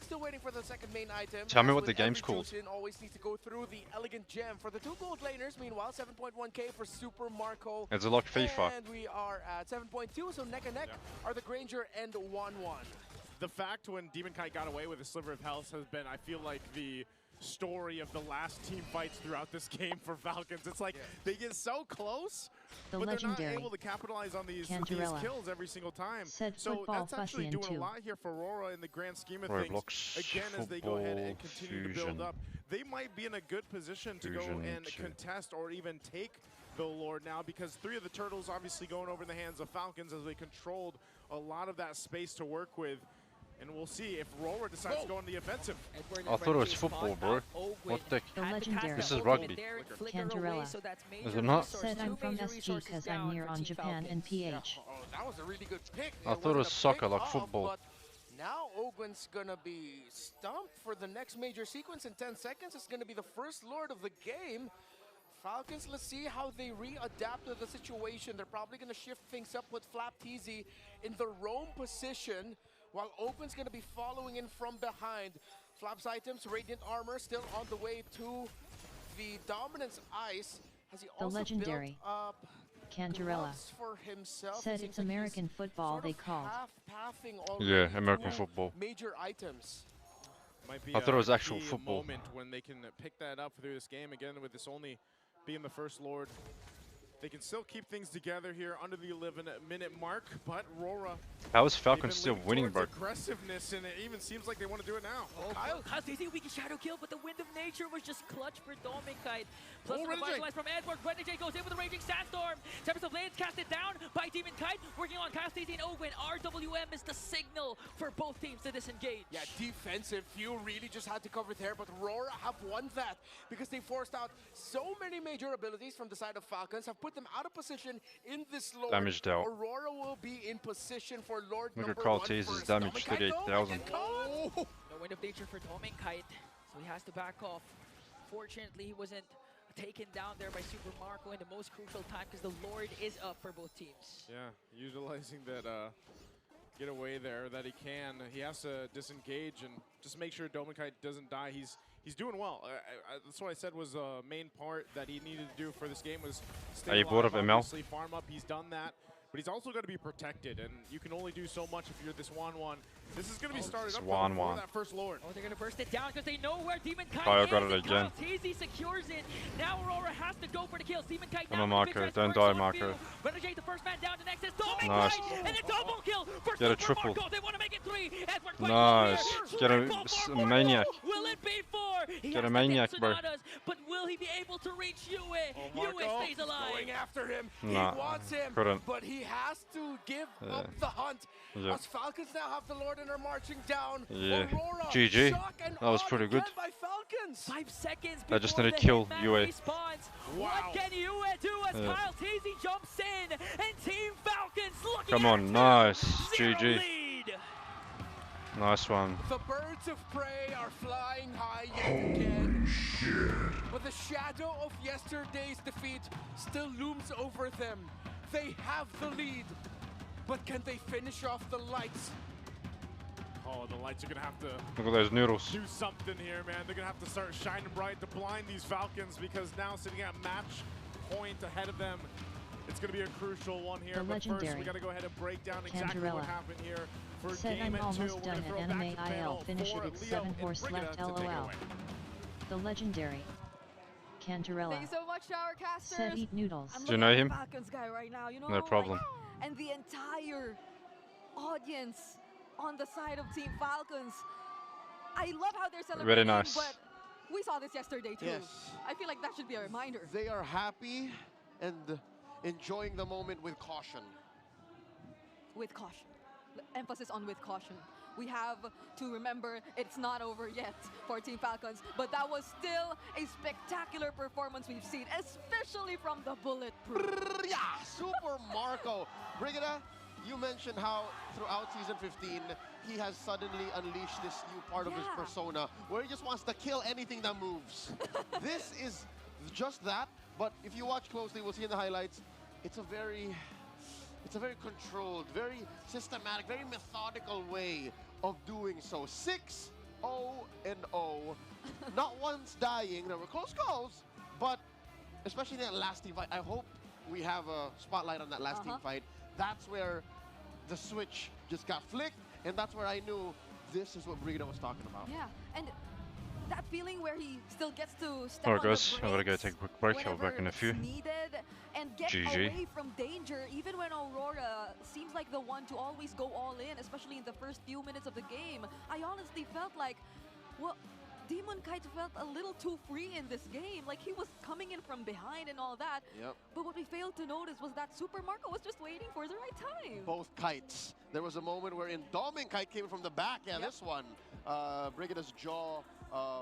still waiting for the second main item. Tell me As what the with game's every called. Juicin, always needs to go through the Elegant Gem. For the 2 gold laners, meanwhile, 7.1k for Super Marco. It's a lot FIFA. And we are at 7.2, so neck and neck are the Granger and 1-1. The fact when Demon Kite got away with a sliver of health has been, I feel like, the story of the last team fights throughout this game for Falcons. It's like they get so close, The but they're not legendary able to capitalize on these kills every single time. Said So that's actually Fussy doing and a lot here for Aurora in the grand scheme of Roblox, things. Again, as they go ahead and football, continue to build fusion. up, they might be in a good position to go Fusion and too. contest or even take the Lord now, because 3 of the turtles obviously going over in the hands of Falcons as they controlled a lot of that space to work with. And we'll see if Aurora decides to go on the offensive. I thought it was football, bro. What the? The legendary This is rugby. Cantarella Is it not? said I'm from SG cause I'm near on Japan and PH. Oh, that was a really good pick. I thought it was soccer, like football. But now Ogwen's gonna be stumped for the next major sequence in 10 seconds. It's gonna be the first Lord of the game. Falcons, let's see how they readapt to the situation. They're probably gonna shift things up with Flap TZ in the roam position, while Open's gonna be following in from behind. Flap's items, Radiant Armor, still on the way to the Dominance Ice. Has he The also legendary built up Cantarella gloves for himself? said It seems it's like he's American football sort they of called. half-pathing already Yeah, American through football. major items. Might be I thought it was a actual key football. moment when they can pick that up through this game again, with this only being the first Lord. They can still keep things together here under the 11-minute mark, but Aurora, How is they've Falcon been still leaning winning, bro? towards aggressiveness, and it even seems like they want to do it now. Kyle TZ weak shadow kill, but the Wind of Nature was just clutch for Dominik. Plus the Renegade. revitalize from Edward. Renegade goes in with a Raging Sandstorm. Tempest of Blades casted down by Demon Kite. Working on Kyle TZ and Owen. RWM is the signal for both teams to disengage. Yeah, defensive. Few really just had to cover there, but Aurora have won that because they forced out so many major abilities from the side of Falcons, have put them out of position in this Lord. Damage dealt. Aurora will be in position for Lord Look at number Carl 1 T's first. damage, Dominik, 38,000. oh, Oh! No Wind of Nature for Dominik, so he has to back off. Fortunately, he wasn't taken down there by Super Marco in the most crucial time because the Lord is up for both teams. Yeah, utilizing that get away there that he can. He has to disengage and just make sure Dominik doesn't die. He's doing well. That's what I said was the main part that he needed to do for this game was stay He bought alive, up ML. obviously farm up. He's done that. But he's also going to be protected, and you can only do so much if you're this 1-1. This is going to be started up for 1-1. that first Lord. Oh, they're going to burst it down because they know where Demon Kite Kyle is. got it and again. Kyle TZ secures it. Now Aurora has to go for the kills. Demon Kite Come down. on, with Marco. big Don't transfer die, on Marco. field. Renegade, the first man down to Nexus. Dominik Nice. Kite, and a double kill for Get a Super triple. Marco. They want to make it 3. Edward Quite Nice. here. Get a Triple for maniac. Marco. Will it be 4? He Get has a the maniac, Death bro. Sonatas, but will he be able to reach Yue? Yue Marco stays alive. going after him. Nah, he wants him, couldn't. but he has to give up the hunt. Yeah. As Falcons now have the Lord and are marching down. Yeah. Aurora, GG. shock and That was awe pretty good. again by Falcons. 5 seconds I just before need to the kill Hitman Yue. respawns. Wow. What can Yue do as Yeah. Kyle TZ jumps in and Team Falcons looking Come on, at nice. 0 GG. lead. Nice one. The birds of prey are flying high yet again. But the shadow of yesterday's defeat still looms over them. They have the lead, but can they finish off the lights? Oh, the lights are going to have to Look at those noodles. do something here, man. They're going to have to start shining bright to blind these Falcons, because now sitting at match point ahead of them It's going to be a crucial one here. The But first, we legendary got to go ahead and break down exactly what Cantarella happened here for said game I'm 2. almost We're done gonna throw at back Anime to the IL. panel Finish for it. It's Leo 7 and horse Brigida left. to take it LOL. away. The legendary Cantarella Thank you so much, Shower Casters. said eat noodles. I'm Do you looking know at the him? Falcons guy right now, you know? No problem. Like, and the entire audience on the side of Team Falcons. I love how they're celebrating, Very nice. but we saw this yesterday too. Yes. I feel like that should be a reminder. They are happy and enjoying the moment with caution. With caution. Emphasis on with caution. We have to remember it's not over yet for Team Falcons, but that was still a spectacular performance we've seen, especially from the Bulletproof. Yeah, Super Marco. Brigida, you mentioned how throughout Season 15, he has suddenly unleashed this new part of his persona where he just wants to kill anything that moves. This is just that, but if you watch closely, we'll see in the highlights, it's a very controlled, very systematic, very methodical way of doing so. 6-0-0. Not once dying. There were close calls, but especially in that last team fight, I hope we have a spotlight on that last team fight. That's where the switch just got flicked, and that's where I knew this is what Brigida was talking about. Yeah, and that feeling where he still gets to step Alright on guys, the I'm gonna go brakes take a quick break. I'll be back in a whenever few. it's needed and get GG. away from danger, even when Aurora seems like the one to always go all in, especially in the first few minutes of the game. I honestly felt like, well, Demon Kite felt a little too free in this game. Like, he was coming in from behind and all that. Yep. But what we failed to notice was that Super Marco was just waiting for the right time. Both kites. There was a moment wherein Doming Kite came from the back. Yeah, this one. Brigida's jaw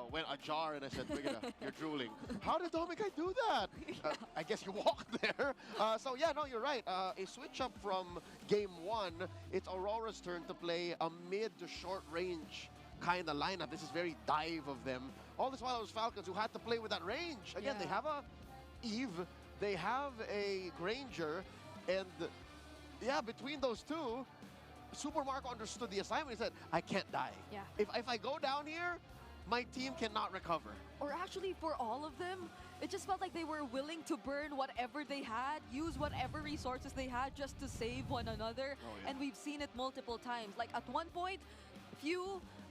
went ajar, and I said, Brigida, you're drooling. How did Doming Kite do that? I guess you walked there. So yeah, no, you're right. A switch up from game 1. It's Aurora's turn to play a mid to short range kind of lineup. This is very dive of them. All this while it was Falcons who had to play with that range. Again, they have a Eve, they have a Granger, and yeah, between those two, Super Marco understood the assignment. He said, I can't die. Yeah. If I go down here, my team cannot recover. Or actually, for all of them, it just felt like they were willing to burn whatever they had, use whatever resources they had just to save one another. And we've seen it multiple times. Like, at one point,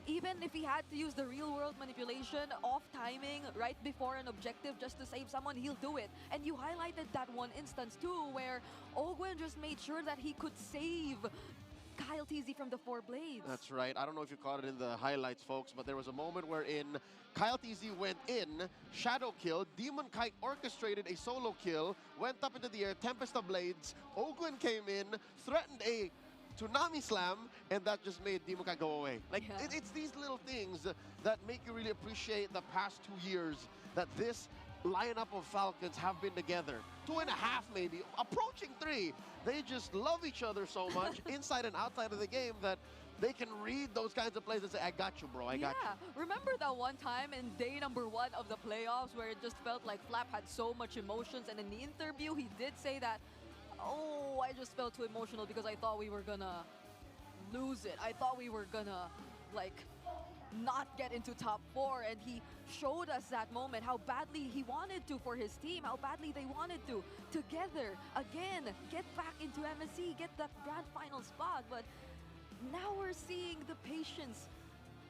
even if he had to use the real-world manipulation, off timing, right before an objective just to save someone, he'll do it. And you highlighted that one instance too, where Ogwen just made sure that he could save Kyle TZ from the 4 blades. That's right. I don't know if you caught it in the highlights, folks, but there was a moment wherein Kyle TZ went in, shadow killed, Demon Kite orchestrated a solo kill, went up into the air, Tempest of Blades, Ogwen came in, threatened a Tsunami Slam, and that just made Demon Kite go away. Like, it's these little things that make you really appreciate the past 2 years that this lineup of Falcons have been together. 2.5 maybe, approaching 3. They just love each other so much, inside and outside of the game, that they can read those kinds of plays and say, I got you, bro, I got you. Remember that one time in day number 1 of the playoffs where it just felt like Flap had so much emotions, and in the interview he did say that, oh, I just felt too emotional because I thought we were gonna lose it. I thought we were gonna, like, not get into top 4, and he showed us that moment, how badly he wanted to for his team, how badly they wanted to together again get back into MSC, get that grand final spot. But now we're seeing the patience.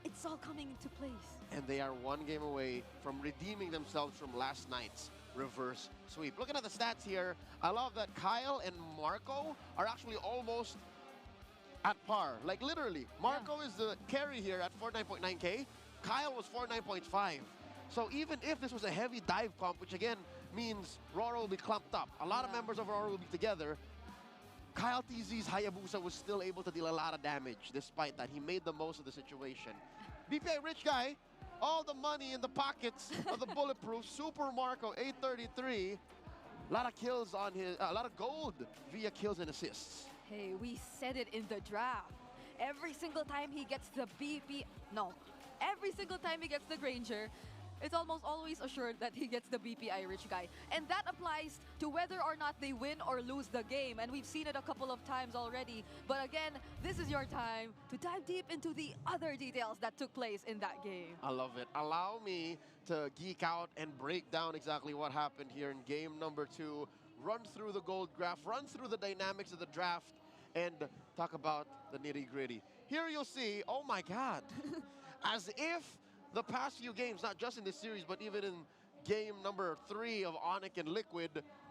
It's all coming into place. And they are 1 game away from redeeming themselves from last night's reverse sweep. Looking at the stats here, I love that Kyle and Marco are actually almost at par. Like, literally, Marco is the carry here at 49.9k. Kyle was 49.5. So even if this was a heavy dive comp, which again means Roro will be clumped up, a lot of members of Roro will be together, Kyle TZ's Hayabusa was still able to deal a lot of damage despite that. He made the most of the situation. BPI Rich Guy, all the money in the pockets of the Bulletproof. Super Marco, 833. A lot of kills on his, a lot of gold via kills and assists. Hey, we said it in the draft. Every single time he gets the every single time he gets the Granger, it's almost always assured that he gets the BPI Rich Guy. And that applies to whether or not they win or lose the game. And we've seen it a couple of times already. But again, this is your time to dive deep into the other details that took place in that game. I love it. Allow me to geek out and break down exactly what happened here in game number 2. run through the gold graph, run through the dynamics of the draft, and talk about the nitty-gritty. Here you'll see, oh my God, as if the past few games, not just in this series, but even in game number 3 of Onyx and Liquid,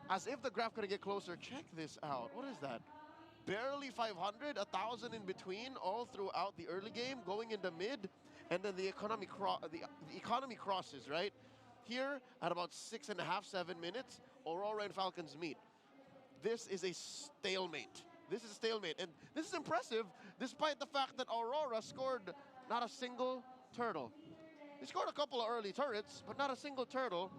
as if the graph couldn't get closer. Check this out. What is that? Barely 500, 1,000 in between, all throughout the early game, going into mid, and then the economy crosses, right? Here, at about 6.5, 7 minutes, Aurora and Falcons meet. This is a stalemate. This is a stalemate, and this is impressive, despite the fact that Aurora scored not a single turtle. They scored a couple of early turrets, but not a single turtle,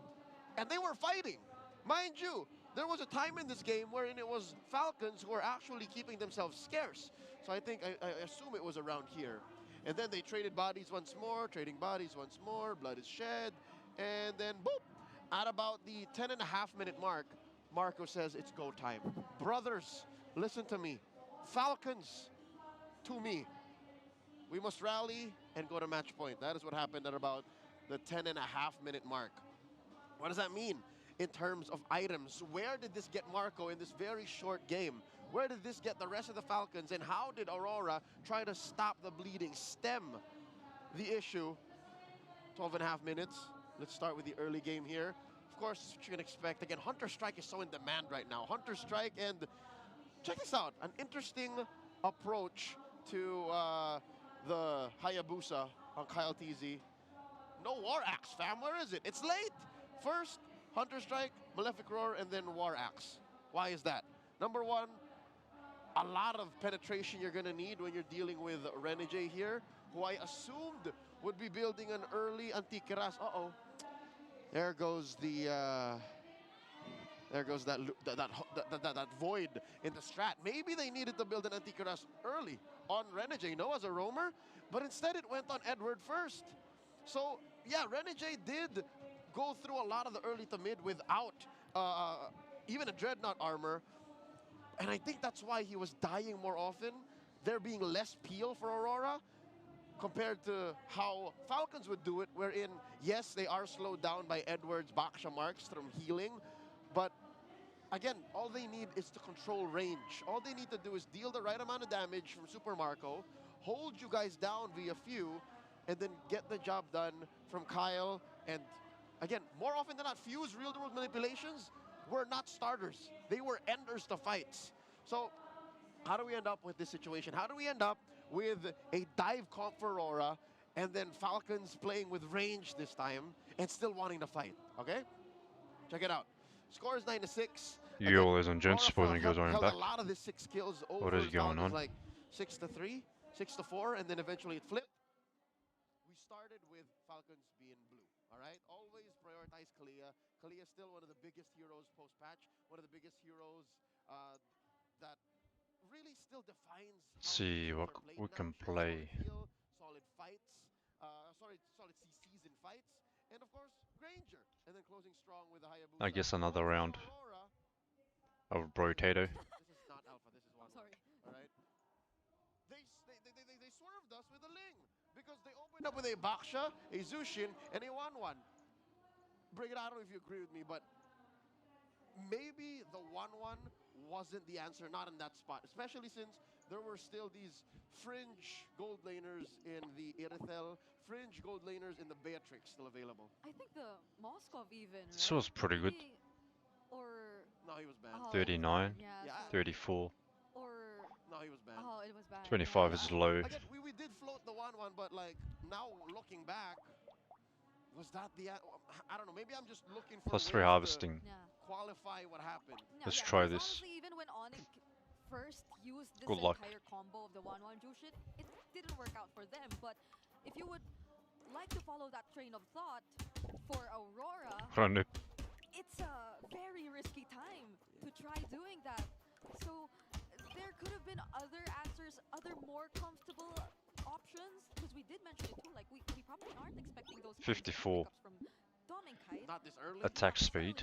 and they were fighting. Mind you, there was a time in this game wherein it was Falcons who were actually keeping themselves scarce. So I assume it was around here. And then they traded bodies once more, trading bodies once more, blood is shed, and then boop! At about the 10.5-minute mark, Marco says it's go time. Brothers, listen to me. Falcons, to me. We must rally and go to match point. That is what happened at about the 10.5-minute mark. What does that mean in terms of items? Where did this get Marco in this very short game? Where did this get the rest of the Falcons? And how did Aurora try to stop the bleeding, stem the issue? 12.5 minutes. Let's start with the early game here. Of course, what you can expect. Again, Hunter Strike is so in demand right now. Hunter Strike, and check this out. An interesting approach to the Hayabusa on Kyle TZ. No War Axe, fam. Where is it? It's late. First, Hunter Strike, Malefic Roar, and then War Axe. Why is that? Number one, a lot of penetration you're going to need when you're dealing with Renegade here, who I assumed would be building an early Antikiras. Uh-oh. There goes the... There goes that void in the strat. Maybe they needed to build an Antikiras early on Renegade, as a roamer, but instead it went on Edward first. So, yeah, Renegade did go through a lot of the early to mid without even a Dreadnought armor, and I think that's why he was dying more often. There being less peel for Aurora compared to how Falcons would do it, wherein, yes, they are slowed down by Edward's Baksha marks from healing, but again, all they need is to control range. All they need to do is deal the right amount of damage from Super Marco, hold you guys down via few, and then get the job done from Kyle. And again, more often than not, Few's real-world manipulations were not starters. They were enders to fights. So how do we end up with this situation? How do we end up with a dive comp for Aurora, and then Falcons playing with range this time, and still wanting to fight, okay? Check it out. Score is 9-6. You ladies and gents, supposing goes on held back. a lot of this 6 kills over. What is going on? Like 6-3, 6-4, and then eventually it flipped. We started with Falcons being blue, all right? Always prioritize Kalia. Kalia is still one of the biggest heroes post-patch, one of the biggest heroes that really still defines. Let's see what we can play. Solid fights, solid CCs in fights, and of course, Granger. And then closing strong with the Hayabusa. I guess another round of Brotato. This is not alpha, this is one. Sorry. Alright. They swerved us with a Ling because they opened up with a Baksha, a Zushin, and a 1-1. Bring it, I don't know if you agree with me, but maybe the 1-1 wasn't the answer, not in that spot, especially since there were still these fringe gold laners in the Irithel, fringe gold laners in the Beatrix still available. I think the Moskov even, right? This was pretty good. Or... No, he was banned. 39, Yeah, 34. Or... No, he was banned. Oh, it was bad. 25 is low. Again, we did float the 1-1, but like, now looking back, was that the... I don't know, maybe I'm just looking for... +3 harvesting. Qualify what happened. Let's try this. Honestly, even when Onyx first used this Good luck. entire combo of the 1-1 Jushin, it didn't work out for them. But if you would like to follow that train of thought for Aurora, Run it. it's a very risky time to try doing that. So there could have been other answers, other more comfortable options, because we did mention it too. Like we probably aren't expecting those 54. from Dom and Kite. Not this early. Attack speed.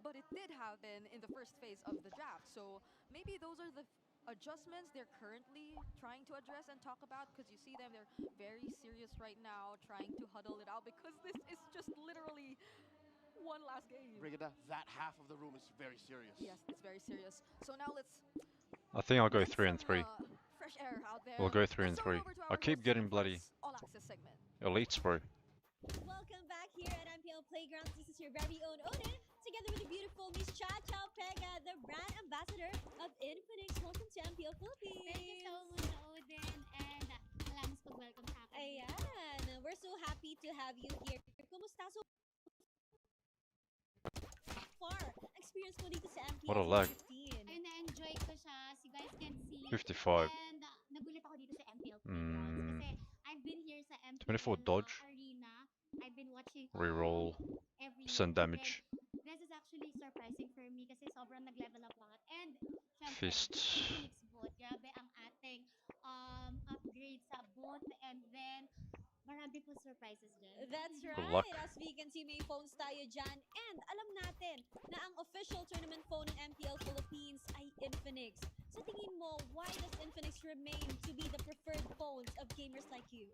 But it did happen in the first phase of the draft. So maybe those are the adjustments they're currently trying to address and talk about, because you see them, they're very serious right now, trying to huddle it out, because this is just literally one last game. Brigida, that half of the room is very serious. Yes, it's very serious. So now let's I think I'll go get 3 and some 3. fresh air out there. We'll go 3 and Let's throw it 3. over to I our keep most getting super bloody fans all access segment. elites, bro. Welcome back here at MPL Playgrounds. This is your very own Odin, together with the beautiful Miss Cha Cha Pega, the brand ambassador of Infinix. Welcome to MPL Philippines. Thank you so much, Odin, and salamat pag-welcome sa akin. Ayan, we're so happy to have you here. Kumusta so far? Experience mo dito sa MPL What a lag. 2015. Ayun, na-enjoy ko siya, as you guys can see. 55. And nagulat ako dito sa MPL Playgrounds kasi I've been here sa MPL 24 dodge. Arena. I've been watching Reroll. every Send year. damage. This is actually surprising for me kasi sobrang nag-level up lahat. And syempre, Fist. Infinix boot. Grabe ang ating upgrade sa boot. And then, marami po surprises dyan. That's Good right. luck. As we can see, may phones tayo dyan. And alam natin na ang official tournament phone ng MPL Philippines ay Infinix. Sa tingin mo, why does Infinix remain to be the preferred phones of gamers like you?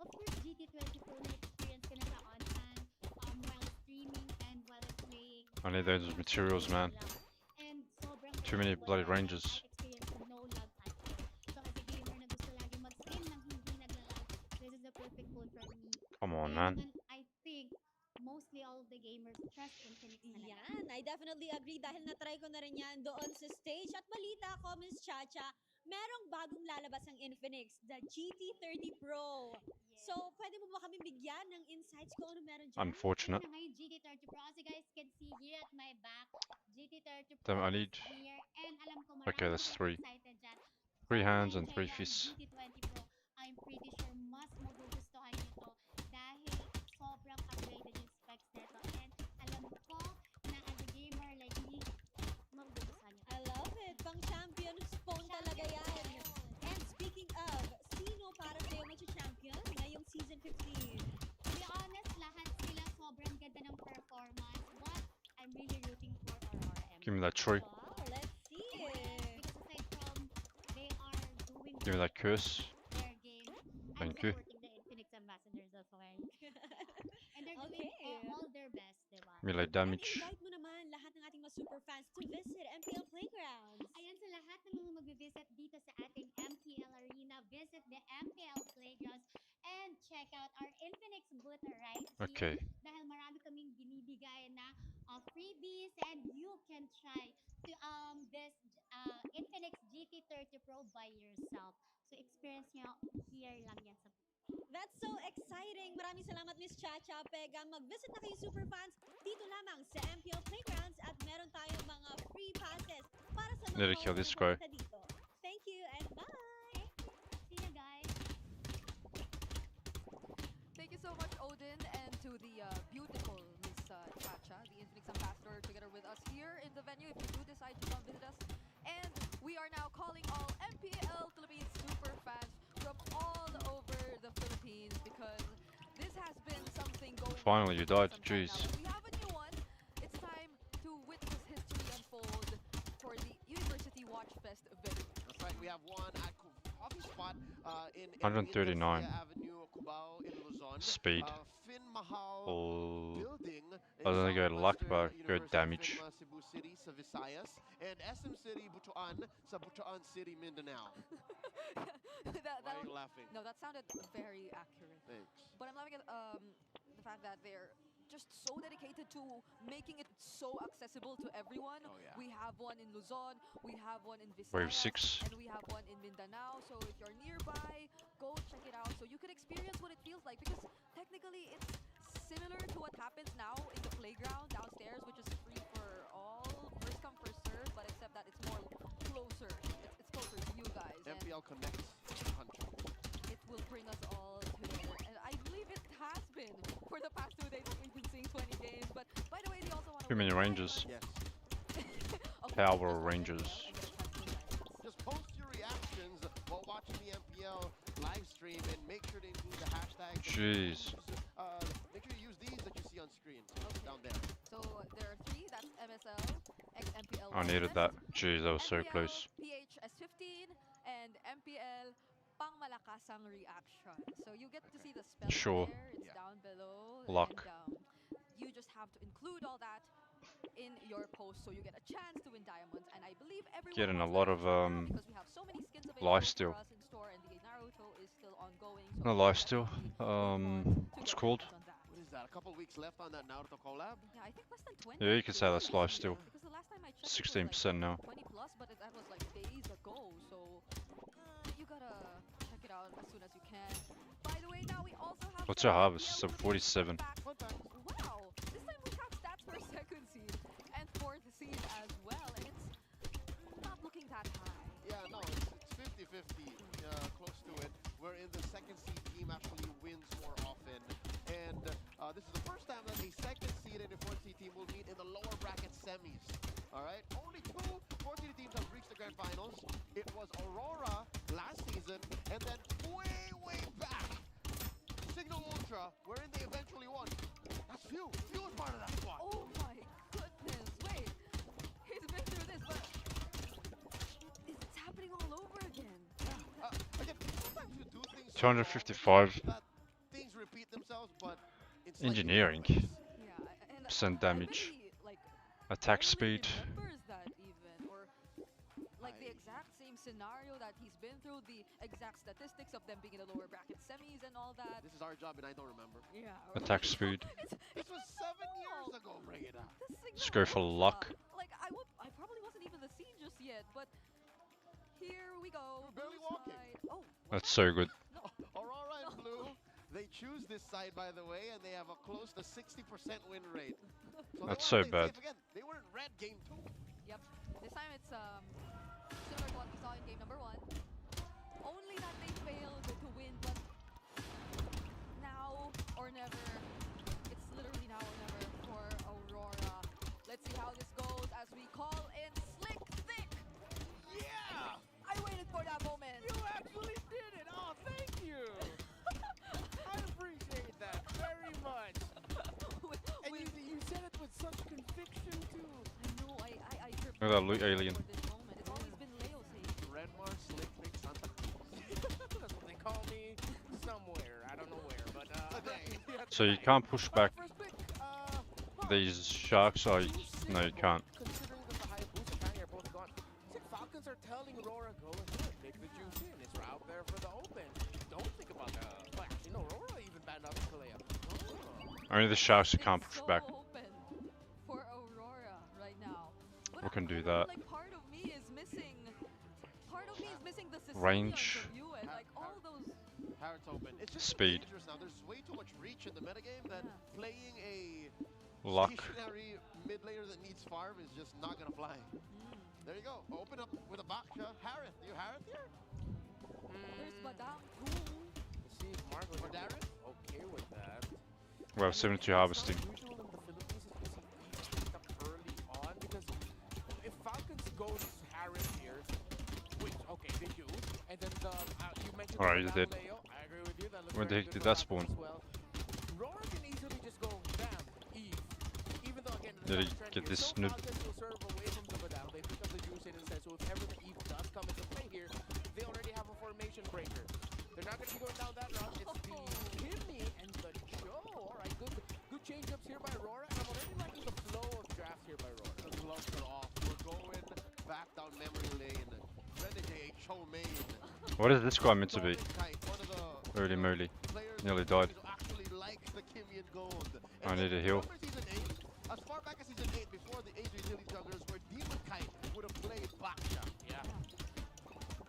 Of course, GT20 Pro na-experience ko na sa on-hand while streaming and while playing. I need those materials, man. And sobrang Too many bloody ranges. experience with no lag factor. So as a gamer na gusto lagi mag-stream nang hindi naglalag, this is the perfect phone for me. Come on, And man. I think mostly all of the gamers trust Infinix talaga. Yan, I definitely agree dahil na-try ko na rin yan doon sa stage. At balita ko, Miss Chacha, merong bagong lalabas ang Infinix, the GT30 Pro. So, pwede mo ba kami bigyan ng insights kung ano meron dyan? Unfortunate. Ayun na nga yung GT30 Pro. As you guys can see here at my back, GT30 Pro Damn, I is need... here. And alam ko marami Okay, that's kayo 3. excited dyan. 3 hands and 3 Kung na-enjoy fists. ang GT20 Pro, I'm pretty sure mas magugustuhan nyo to dahil sobrang upgraded yung specs nito. And alam ko na as a gamer like me, magugustuhan nyo. I love it. Pang champion's phone talaga yan. And speaking of, sino para sa'yo mag-champion ngayong season 15? To be honest, lahat sila sobrang ganda ng performance. But I'm really rooting for Aurora M. Give me that tree. Wow, let's see it. Because aside from they are doing Give me that curse. their game, I'm Thank you. supporting the Infinix ambassadors as well. And they're doing Okay. all their best, diba? Melee damage. And invite mo naman lahat ng ating mga super fans to visit MPL Playgrounds. Ayan sa lahat ng mga mag-visit dito sa ating MPL Arena, visit the MPL Playgrounds and check out our Infinix booth right Okay. here. Dahil marami kaming binibigay na freebies and you can try to this Infinix GT30 Pro by yourself. So experience nyo here lang yan sa booth. That's so exciting. Maraming salamat, Miss Chacha Pega. Mag-visit na kayo super fans dito lamang sa MPL Playgrounds at meron tayong mga free passes para sa mga Need to kill this guy. pumunta dito. Thank you and bye! See you guys! Thank you so much, Odin, and to the beautiful Miss Chacha, the Infinix ambassador, together with us here in the venue if you do decide to come visit us. And we are now calling all MPL Philippines super fans from all over the Philippines because this has been something going Finally, on you for died. some time Jeez. now. We have a new one. It's time to witness history unfold for the University Watch Fest venue. That's right. We have one at coffee spot in 139. Avenue, Cubao in Luzon. Speed. Fin Mahal Oh. building. I don't think I in luck, Southwestern but good University, damage. Finma, Cebu City sa Visayas. And SM City, Butuan sa Butuan City, Mindanao. Why are you laughing? No, that sounded very accurate. Thanks. But I'm loving it, the fact that they're just so dedicated to making it so accessible to everyone. Oh, yeah. We have one in Luzon, we have one in Wave Visayas, 6. and we have one in Mindanao. So if you're nearby, go check it out so you can experience what it feels like. Because technically, it's similar to what happens now in the playground downstairs, which is free for all, first come, first serve, but except that it's more closer. It's closer to you guys. And MPL connects the country. it will bring us all together. And I believe it has been for the past 2 days that we've been seeing 20 games. But by the way, they also want to Too many ranges. Yes. Power Rangers. Just post your reactions while watching the MPL live stream and make sure to include the hashtag. Jeez. Make sure you use these that you see on screen down there. So there are 3. That's MSL, XMPL. I needed that. Jeez, that was so MPL, close. PHS15, and MPL Pangmalakasang Reaction. So you get to see the spell Sure. there. It's Yeah. down below. Luck. And, you just have to include all that in your post so you get a chance to win diamonds. And I believe everyone Getting a wants lot that of right now because we have so many skins available life for steal. us in store, and the Naruto is still ongoing. So No we life steal. definitely want to What's get called? your hands on that. What is that? A couple weeks left on that Naruto collab? Yeah, I think less than 20. Yeah, you can say that's life steal. Because the last time I checked, it was like 16% now. 20 plus, but that was like days ago. So you gotta check it out as soon as you can. By the way, now we also have. What's your harvest? Sub 47. Wow, this time we have stats for second seed and fourth seed as well, and it's not looking that high. Yeah, no, it's 50-50, close to it. Wherein the second seed team actually wins more often. And this is the first time that a second seed and a fourth seed team will meet in the lower bracket semis. Alright, only two fourth seed teams have reached the grand finals. It was Aurora last season, and then way back, Signal Ultra, wherein they eventually won. That's Few. Few was part of that squad. Oh my goodness, wait. He's been through this, but it's happening all over again. Again, sometimes you do things 255 that things repeat themselves, but it's engineering. Yeah, and Percent damage. I bet he, like, Attack barely speed. remembers that even, or like the exact same scenario that he's been through, the exact statistics of them being in the lower bracket semis and all that. This is our job, and I don't remember. Yeah. Attack speed. This was 7 years ago. Bring it up. Let's go for luck. Like I probably wasn't even the scene just yet, but here we go. We're barely blue walking. side. Oh, That's so good. Aurora and Blue, they choose this side, by the way, and they have a close to 60% win rate. So That's they so wanna play bad. safe again. They were in red game 2. Yep. This time it's similar to what we saw in game number 1. Only that they failed to win, but now or never. It's literally now or never for Aurora. Let's see how this goes as we call in Slick Thick. Yeah! I waited for that moment. You actually did it! Oh, thank you! I appreciate that very much. And you said it with such conviction, too. I know, I Look at that loot alien. for this moment. It's always been Leo saying. Red Mars, Slick, Big Santa Cruz. That's what they call me somewhere. I don't know where, but So you can't push back First pick, these sharks, or no, you can't. considering that the Hayabusa and Kanye are both gone. It's like Falcons are telling Aurora, go ahead, take the juice in. It's out there for the open. Don't think about that. Well, actually, no, Aurora even banned out Kalea. Only the sharks who can't push so back. open for Aurora right now. But We can do however, that. Like part of me is missing. Part of me is missing the Range. Sicilians of you and like all those. Harrod's open. It's just Speed. dangerous now. There's way too much reach in the metagame that playing a Luck. stationary mid laner that needs farm is just not gonna fly. There you go. Open up with a Baksha. Harith. You Harith here? There's Badam too. Let's see if Marco Or Darren? okay with that. We have 72 harvesting. It's not usual in the Philippines is to see picked up early on because if Falcons goes Harris here, which okay they do, and then you mentioned Alright, the you did. Leo, I agree with you. That looks When very the heck good did for that Falcons spawn? as well. Rora can easily just go bam, Eve. Even though again Did he the trend get here, this so snip? Falcons will serve away from the Badao. They pick up the juice in instead. So if ever the Eve does come into play here, they already have a formation breaker. They're not going to be going down that route. It's the Kimmy and the Joe. All right, good change-ups here by Aurora. And I'm already liking the flow of drafts here by Aurora. The gloves are off. We're going back down memory lane. Renegade, Cho Main. What is this guy meant to be? Kite, one of the Holy moly. players Nearly died. who actually likes the Kimmy and Gold. I need a heal. Remember season 8? As far back as season 8, before the age of utility junglers, where Demon Kite would have played Baksha. Yeah.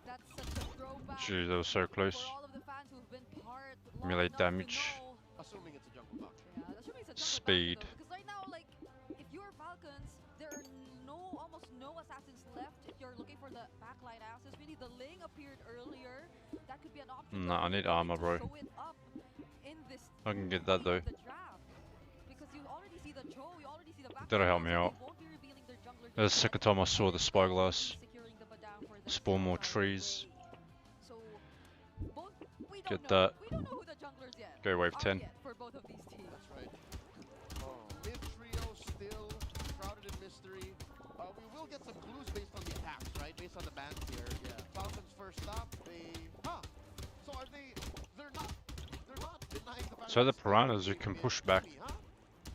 That's such a throwback. Gee, that was so close. For all of the fans who've been part long Melee enough to damage. know. Assuming it's a jungle Baksha. Yeah, assuming it's a jungle Speed. Baksha, though, because right now, like, if you're Falcons, there are almost no assassins left. If you're looking for the backline asses, really the Ling appeared earlier. That could be an option. Nah, I need armor, bro. Show it up in this I can get that though. the draft. Because you already see the Cho, you already see the backline That'll help me asses, out. they won't be revealing their jungler That's the just second yet. time I saw the spyglass. Securing the Badam for the Spawn more right trees. away. So both we don't Get know. that. We don't know who the junglers yet. Go wave are 10. yet for both of these teams. That's right. Mid trio still shrouded in mystery. We will get some clues based on the attacks, right? Based on the bans here. Yeah. Falcons first stop. So are they? They're not denying the fact So that the it's still piranhas who game can in push back. Kimmy, huh?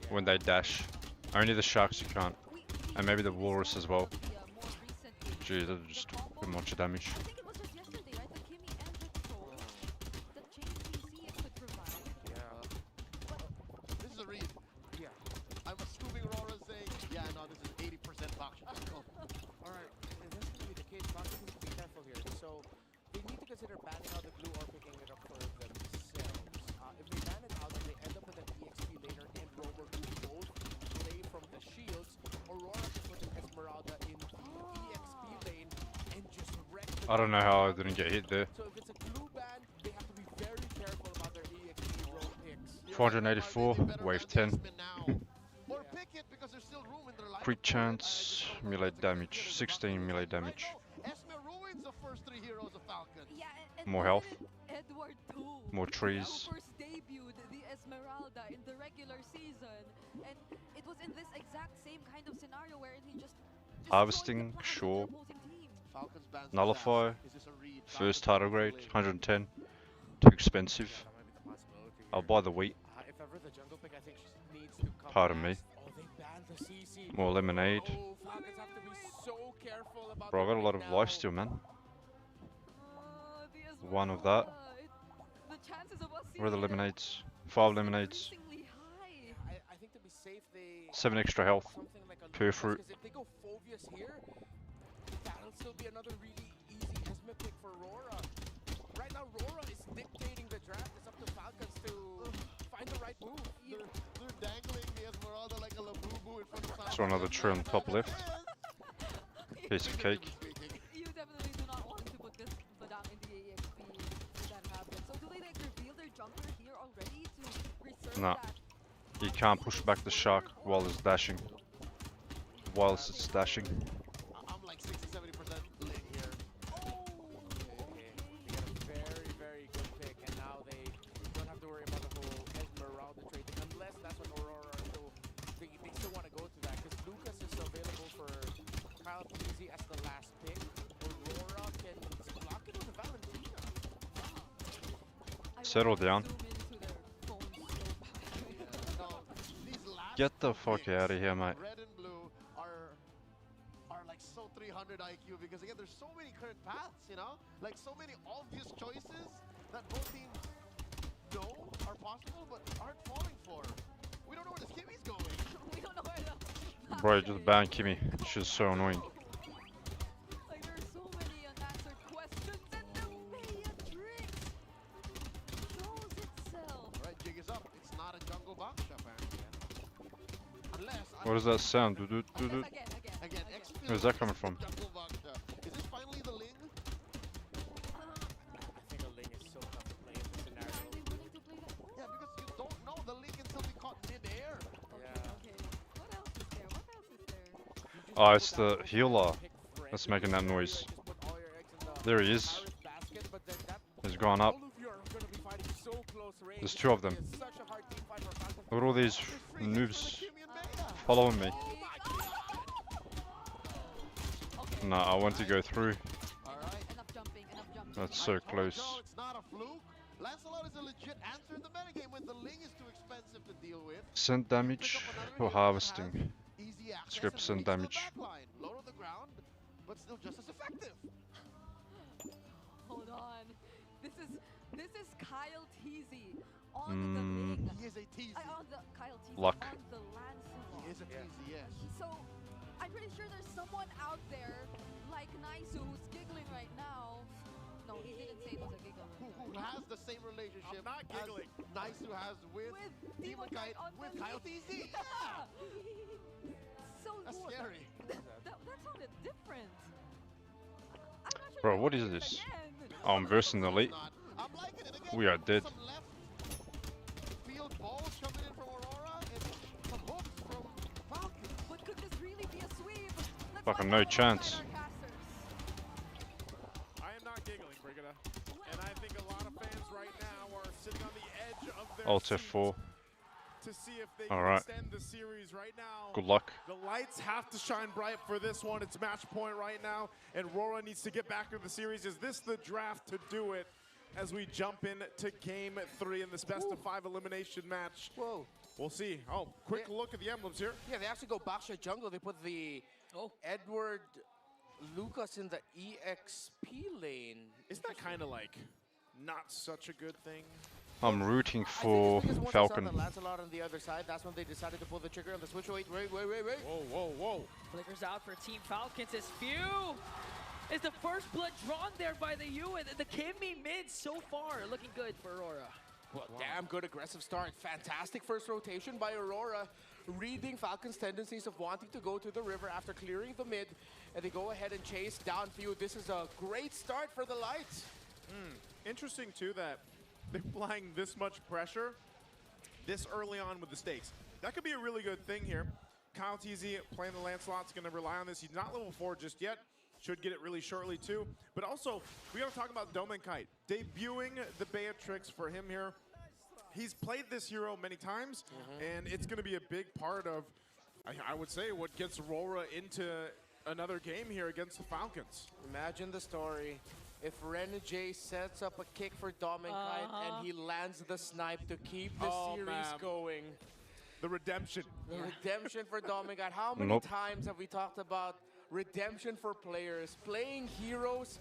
Yeah, when they dash. Only the sharks you can't. And maybe the walrus as well. Gee, that just took a bunch of damage. I think it was just yesterday, right? The Kimmy and the Troll. The chain CC it could provide. This is a read. Yeah. I'm assuming Aurora's saying, yeah, no, this is 80% box. Alright, if that's going to be the case, Fox needs to be careful here. So they need to consider banning out the glue or picking it up for themselves. If they ban it out and they end up with an EXP laner and Rover who both play from the shields, Aurora can put an Esmeralda in the EXP lane and just wreck the I don't know how I didn't get hit there. So if it's a glue ban, they have to be very careful about their EXP roam picks. 484, wave 10. Or pick it because there's still room in their lineup. Crit chance, melee damage, 16 melee damage. Esme ruins the first 3 heroes of Falcon. Yeah, and More health, Edward too. more trees. Who first debuted the Esmeralda in the regular season, and it was in this exact same kind of scenario where he just Harvesting, sure. Falcons bans Nullify, assassin. Is this a read? first Falcons title grade, lane. 110. Too expensive. That might be the possibility I'll here. buy the wheat. If ever the jungle pick, I think she needs to come Pardon me. last. Oh, they banned the CC. More lemonade. Oh, Falcons have to be so careful about Bro, I the got a lot of right now. lifesteal, man. One of that. The chances of us Where are the seeing lemonades? 5 lemonades. increasingly high. I think to be safe, they 7 extra health. something like a Per Lucas, fruit. 'cause if they go Phobius here, that'll still be another really easy Esme pick for Aurora. Right now, Aurora is dictating the draft. It's up to Falcons to find the right move. They're dangling the Esmeralda like a labubu in front of Falcon. Saw another tree on the top left. Piece of cake. You definitely do not want to put this Badang in the EXP if that happens. So do they like reveal their jumper here already to reserve Nah. that? You can't push back the shark while it's dashing. Whilst it's dashing. I'm like 60-70% lit here. Okay. They got a very, very good pick, and now they don't have to worry about the whole Esmeralda trading, unless that's what Aurora do. They still want to go to that, because Lucas is available for Kyle Peasy as the last pick. Aurora can block it with a Valentina. Settle down. Get the fuck out of here, mate. Red and blue are like so 300 IQ because again, there's so many current paths, you know, like so many obvious choices that both teams know are possible but aren't falling for. We don't know where this Kimmy's going. We don't know where the Bro, just ban Kimmy. She's so annoying. like there's so many unanswered questions and the Matrix shows itself. All right, jig is up. It's not a jungle box shop, apparently. Unless What does that sound? Doo -doo -doo -doo. again, Where's that coming from? jungle box shop. Is this finally the Ling? I think a Ling is so tough to play in this scenario. Yeah, because you don't know the Ling until we caught mid-air. Yeah. Okay. What else is there? What else is there? Oh, it's the healer that's making that noise. There he is. He's gone up. There's 2 of them. Look at all these noobs following me. No, I want to go through. Enough jumping, enough jumping. That's so close. No, it's not a fluke. Lancelot is a legit answer in the metagame when the Ling is too expensive to deal with. Scent damage or harvesting. Easy access Script and scent reach the damage. backline. Low to the ground, but still just as effective. Hold on. This is Kyle Teasy on the Ling. He is a teasy. On the Kyle Teasy Luck. on the Lancelot. He is a teasy, yes. So I'm pretty sure there's someone out there like Naisu who's giggling right now. No, he didn't say it was a giggle. Who has the same relationship I'm not giggling. as Naisu has with Demon Kite with Kyle TZ. Yeah! So That's scary. that sounded different. I'm not sure Bro, if what I is heard it this? again. Oh, I'm versing the elite. I'm liking it again. We are dead. Some left field balls coming in from Aurora and some hooks from Falcon. But could this really be a sweep? Let's Fucking find no out chance. alongside our casters. I am not giggling, Brigida. And I think a lot of fans right now are sitting on the edge of their Alt seats F4. to see if they All can right. extend the series right now. Good luck. The lights have to shine bright for this one. It's match point right now, and Aurora needs to get back into the series. Is this the draft to do it as we jump into game 3 in this best of 5 elimination match? Whoa. We'll see. Oh, quick look at the emblems here. Yeah, they actually go Baksha jungle. They put the Edward Lucas in the EXP lane. Isn't that kind of like not such a good thing? I'm rooting I for think it's because Falcon. once they saw the Lancelot on the other side, that's when they decided to pull the trigger on the switch. Wait. Whoa. Flickers out for Team Falcons as Few is the first blood drawn there by the U, and the Kimmy mid so far looking good for Aurora. Well, damn good aggressive start. Fantastic first rotation by Aurora, reading Falcon's tendencies of wanting to go to the river after clearing the mid, and they go ahead and chase down Few. This is a great start for the Lights. Interesting too that they're applying this much pressure this early on with the stakes. That could be a really good thing here. Kyle TZ playing the Lancelot's going to rely on this. He's not level 4 just yet. Should get it really shortly too. But also, we got to talk about Domenkite. Debuting the Beatrix for him here. He's played this hero many times, and it's going to be a big part of, I would say, what gets Aurora into another game here against the Falcons. Imagine the story. If Renegade sets up a kick for Domenkite and he lands the snipe to keep the series going. The redemption. The redemption for Domenkite. How many times have we talked about redemption for players, playing heroes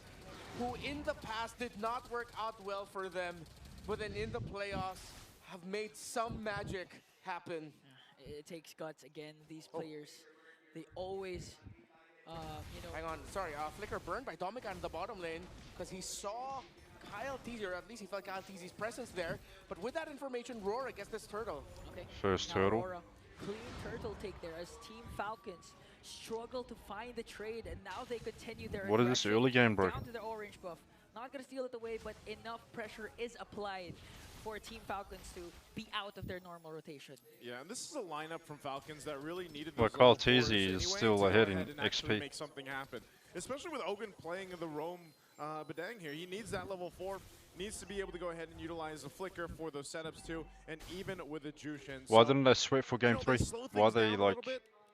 who in the past did not work out well for them, but then in the playoffs have made some magic happen. It takes guts again. These players, they always, you know. Hang on, sorry. Flicker burned by Domenkite in the bottom lane because he saw Kyle TZ, or at least he felt Kyle TZ's presence there. But with that information, Rora gets this turtle. Okay. First now turtle. Aurora, clean turtle take there as Team Falcons struggle to find the trade, and now they continue their What is this aggression early game, bro? down to the orange buff. Not gonna steal it away, but enough pressure is applied for Team Falcons to be out of their normal rotation. Yeah, and this is a lineup from Falcons that really needed. Well, Call TZ is still ahead in XP. Make something happen, especially with Ogun playing the roam Badang here. He needs that level 4. Needs to be able to go ahead and utilize the flicker for those setups too, and even with the Jushin. Why didn't they sweat for game 3? Why are they like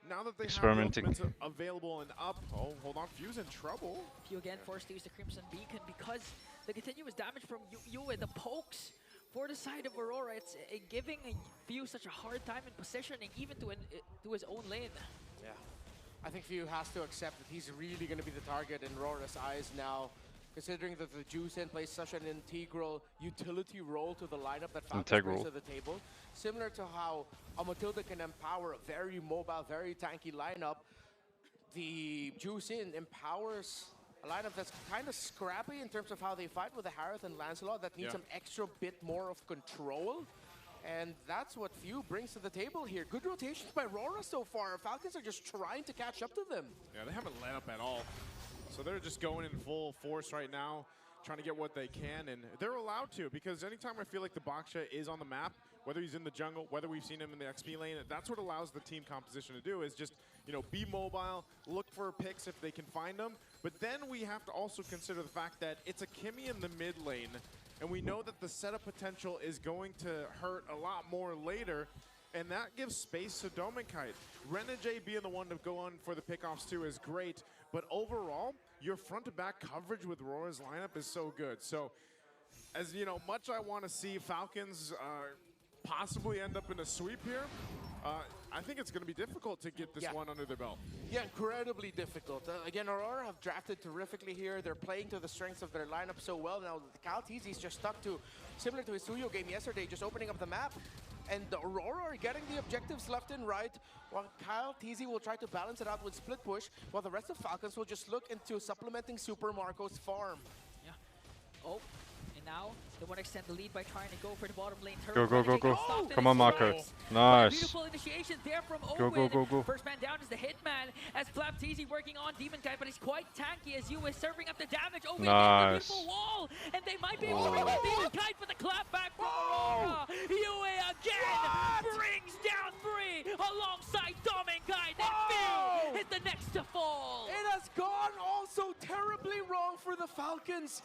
now that they experimenting? have the available and up. Oh, hold on, Few's in trouble. Few again forced to use the Crimson Beacon because the continuous damage from Yu and the pokes for the side of Aurora. It's giving Few such a hard time in positioning, even to his own lane. Yeah, I think Few has to accept that he's really going to be the target in Aurora's eyes now, considering that the Jushin plays such an integral utility role to the lineup that Falcons brings to the table. Similar to how a Matilda can empower a very mobile, very tanky lineup, the Jushin empowers a lineup that's kind of scrappy in terms of how they fight with the Harith and Lancelot that needs some extra bit more of control. And that's what Few brings to the table here. Good rotations by Aurora so far. Falcons are just trying to catch up to them. Yeah, they haven't let up at all. So they're just going in full force right now, trying to get what they can, and they're allowed to, because anytime I feel like the Baksha is on the map, whether he's in the jungle, whether we've seen him in the XP lane, that's what allows the team composition to do, is just, you know, be mobile, look for picks if they can find them. But then we have to also consider the fact that it's a Kimmy in the mid lane, and we know that the setup potential is going to hurt a lot more later, and that gives space to Domenkite. Renegade being the one to go on for the pickoffs too is great, but overall, your front-to-back coverage with Aurora's lineup is so good. So, as you know, much I want to see Falcons possibly end up in a sweep here, I think it's going to be difficult to get this one under their belt. Yeah, incredibly difficult. Again, Aurora have drafted terrifically here. They're playing to the strengths of their lineup so well. Now, Kyle TZ is just stuck to, similar to his Suyo game yesterday, just opening up the map. And the Aurora are getting the objectives left and right, while Kyle TZ will try to balance it out with split push, while the rest of Falcons will just look into supplementing Super Marco's farm. Yeah. Oh, and now they want to extend the lead by trying to go for the bottom lane. Go. Come on, Marco. Nice. Beautiful initiation there from Go. First man down is the Hitman as Flap TZ working on Demonkite, but he's quite tanky as Yu is serving up the damage. Nice. Beautiful wall, and they might be able to bring Demonkite for the clap back from Aurora. Yu again brings down 3 alongside Domenkite, and Few is the next to fall. It has gone also terribly wrong for the Falcons.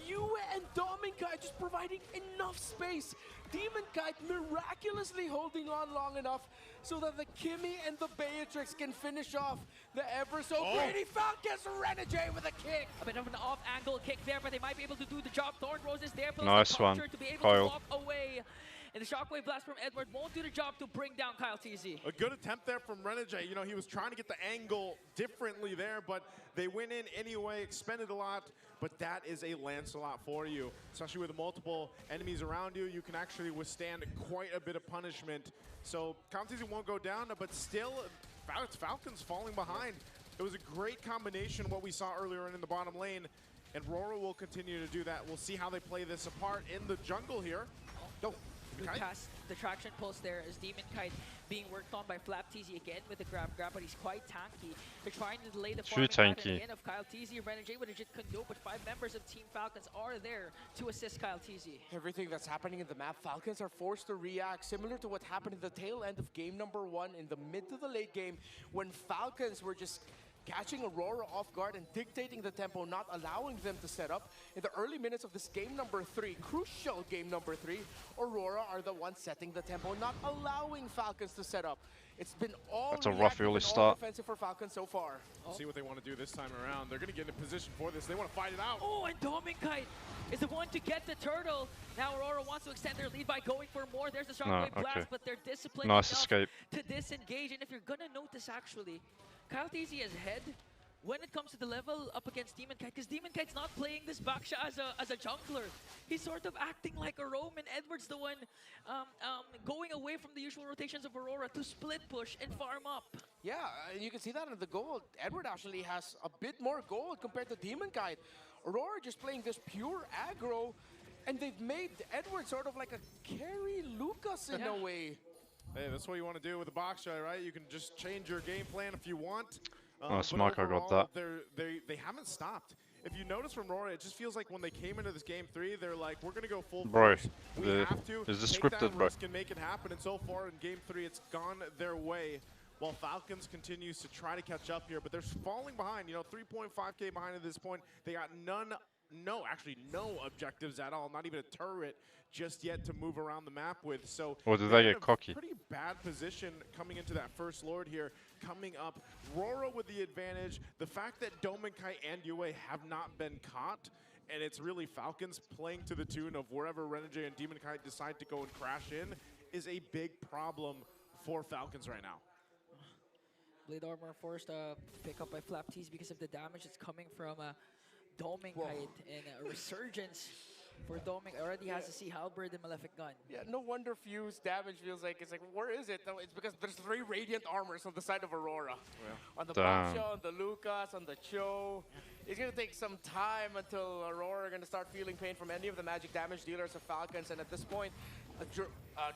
Yue and Domenkite just providing enough space. Demonkite miraculously holding on long enough so that the Kimmy and the Beatrix can finish off the ever so greedy Falcons. Renegade with a kick. A bit of an off-angle kick there, but they might be able to do the job. Thorn Rose is there, plus nice the one, to be able Kyle. to walk away. And the Shockwave Blast from Edward won't do the job to bring down Kyle TZ. A good attempt there from Renegade. You know, he was trying to get the angle differently there, but they went in anyway, expended a lot. But that is a Lancelot for you. Especially with multiple enemies around you, you can actually withstand quite a bit of punishment. So Kyle TZ won't go down, but still, Falcons falling behind. It was a great combination what we saw earlier in the bottom lane, and Rora will continue to do that. We'll see how they play this apart in the jungle here. No, Past the traction pulse there is Demon Kite being worked on by Flap TZ again with the grab, but he's quite tanky. They're trying to delay the farming pattern again of Kyle TZ. Renegade with a Jit Kundo, but 5 members of Team Falcons are there to assist Kyle TZ. Everything that's happening in the map, Falcons are forced to react, similar to what happened in the tail end of game number 1 in the mid to the late game, when Falcons were just catching Aurora off guard and dictating the tempo, not allowing them to set up. In the early minutes of this game number 3, crucial game number 3, Aurora are the ones setting the tempo, not allowing Falcons to set up. It's been all That's a rough early start. Offensive for Falcons so far. See what they want to do this time around. They're going to get in a position for this. They want to fight it out. Oh, and Dominkite is the one to get the turtle. Now Aurora wants to extend their lead by going for more. There's the Shockwave Blast, but they're disciplined enough escape to disengage. And if you're going to notice, actually, Kyle TZ is ahead when it comes to the level up against Demon Kite, because Demon Kite's not playing this Baksha as a jungler. He's sort of acting like a roam, and Edward's the one going away from the usual rotations of Aurora to split push and farm up. Yeah, and you can see that in the gold. Edward actually has a bit more gold compared to Demon Kite. Aurora just playing this pure aggro, and they've made Edward sort of like a carry Lucas in a way. Hey, that's what you want to do with the Baksha, right? You can just change your game plan if you want. Smoko got that. They haven't stopped. If you notice from Rora, it just feels like when they came into this game 3, they're like, we're going to go full force. We have to is this take scripted, that bro? risk and make it happen. And so far in game 3, it's gone their way. While Falcons continues to try to catch up here, but they're falling behind. You know, 3.5K behind at this point. They got no objectives at all. Not even a turret just yet to move around the map with. So or did they get cocky? Pretty bad position coming into that first Lord here. Coming up, Rora with the advantage. The fact that Dominkite and Yue have not been caught, and it's really Falcons playing to the tune of wherever Renegade and Demonkite decide to go and crash in, is a big problem for Falcons right now. Blade Armor forced to pick up by Flap TZ because of the damage that's coming from Dominkite, and a resurgence for Domink. Already has a Sea Halberd and Malefic Gun. Yeah, no wonder Fuse damage feels like, it's like, where is it? No, it's because there's 3 Radiant Armors on the side of Aurora. Yeah. On the Baksha, on the Lucas, on the Cho. It's going to take some time until Aurora are going to start feeling pain from any of the magic damage dealers of Falcons, and at this point,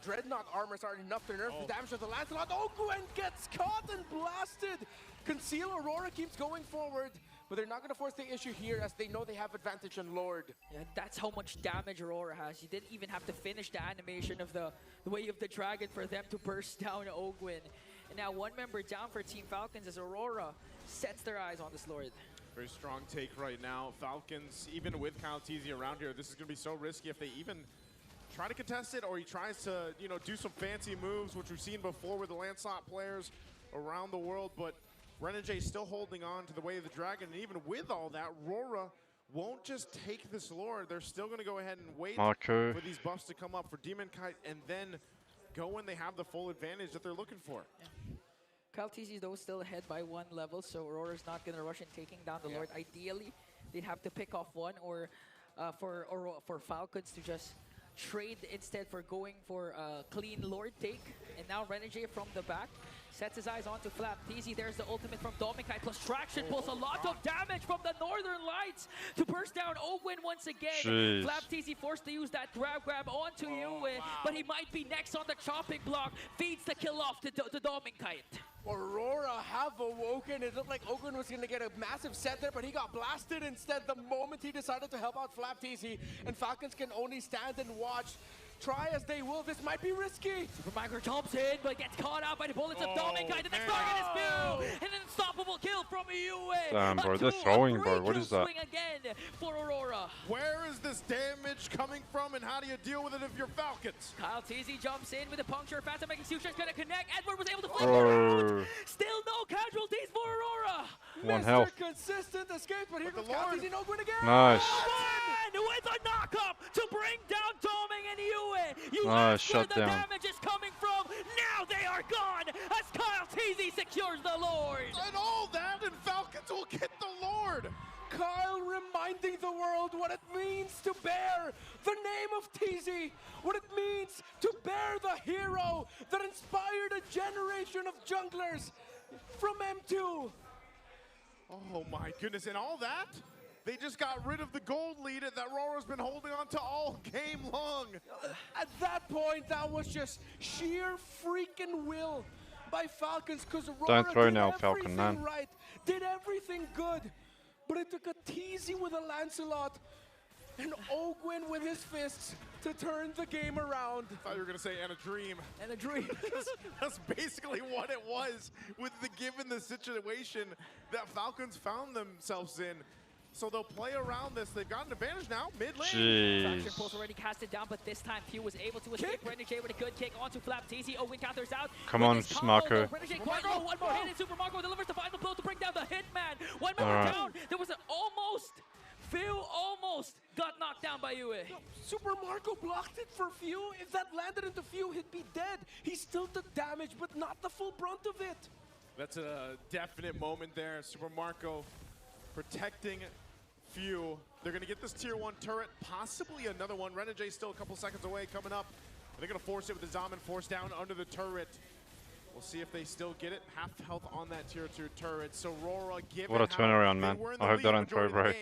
Dreadnought Armors are enough to nerf the damage of the Lancelot. Oh, Gwen gets caught and blasted! Conceal Aurora keeps going forward, but they're not going to force the issue here as they know they have advantage on Lord. Yeah, that's how much damage Aurora has. You didn't even have to finish the animation of the Way of the Dragon for them to burst down Ogwyn. And now 1 member down for Team Falcons as Aurora sets their eyes on this Lord. Very strong take right now. Falcons, even with Kyle TZ around here, this is going to be so risky if they even try to contest it, or he tries to, you know, do some fancy moves, which we've seen before with the Lancelot players around the world. But Renegade still holding on to the Way of the Dragon, and even with all that, Rora won't just take this Lord. They're still going to go ahead and wait for these buffs to come up for Demonkite, and then go when they have the full advantage that they're looking for. Yeah. Kyle TZ, though, still ahead by 1 level, so Aurora's not going to rush in taking down the Lord. Ideally, they'd have to pick off 1, or for Falcons to just trade instead for going for a clean Lord take. And now Renegade from the back sets his eyes onto Flap TZ. There's the ultimate from Dominkite plus traction pulls a lot of damage from the Northern Lights to burst down Ogwyn once again. Jeez. Flap TZ forced to use that grab onto Yue, but he might be next on the chopping block. Feeds the kill off to Dominkite. Aurora have awoken. It looked like Ogwyn was going to get a massive set there, but he got blasted instead the moment he decided to help out Flap TZ. And Falcons can only stand and watch. Try as they will, this might be risky. Super Micro jumps in, but gets caught out by the bullets of Dominkite. The next target is Pew! And an unstoppable kill from Yue. Damn, bro, they're throwing, bro. What is that? Swing again for Aurora. Where is this damage coming from, and how do you deal with it if you're Falcons? Kyle TZ jumps in with a puncture. Phantom Execution's gonna connect. Edward was able to flip her out. Still no casualties for Aurora. 1 health. Consistent escape, but here comes Kyle TZ and Ogwyn again. Nice. With a knock-up to bring down Doming and Yue. You Nice asked where shut the down. damage is coming from. Now they are gone as Kyle Teasy secures the Lord. And all that, and Falcons will get the Lord. Kyle reminding the world what it means to bear the name of TZ, what it means to bear the hero that inspired a generation of junglers from M2. Oh my goodness, and all that? They just got rid of the gold lead that Rora's been holding on to all game long. At that point, that was just sheer freaking will by Falcons, because Don't throw did now, everything Falcon, man. right, did everything good, but it took a TZ with a Lancelot and Ogwyn with his fists to turn the game around. I thought you were gonna say, and a dream. And a dream. That's basically what it was with the given the situation that Falcons found themselves in. So they'll play around this. They've got an advantage now, mid lane. Traction Pulse already cast it down, but this time Few was able to escape. Renegade with a good kick onto Flap TZ. Owen counters out. Come on, Marco. Renegade quite low. One more hit, and Super Marco delivers the final blow to bring down the Hitman. One man down. There was an almost. Few almost got knocked down by Yue. Super Marco blocked it for Few. If that landed into Few, he'd be dead. He still took damage, but not the full brunt of it. That's a definite moment there. Super Marco protecting Few. They're going to get this tier 1 turret, possibly another one. Renegade still a couple seconds away, coming up. They're going to force it with the Zaman, force down under the turret. We'll see if they still get it. Half health on that tier 2 turret. So Rora, given What a turnaround, man. I hope they don't throw right.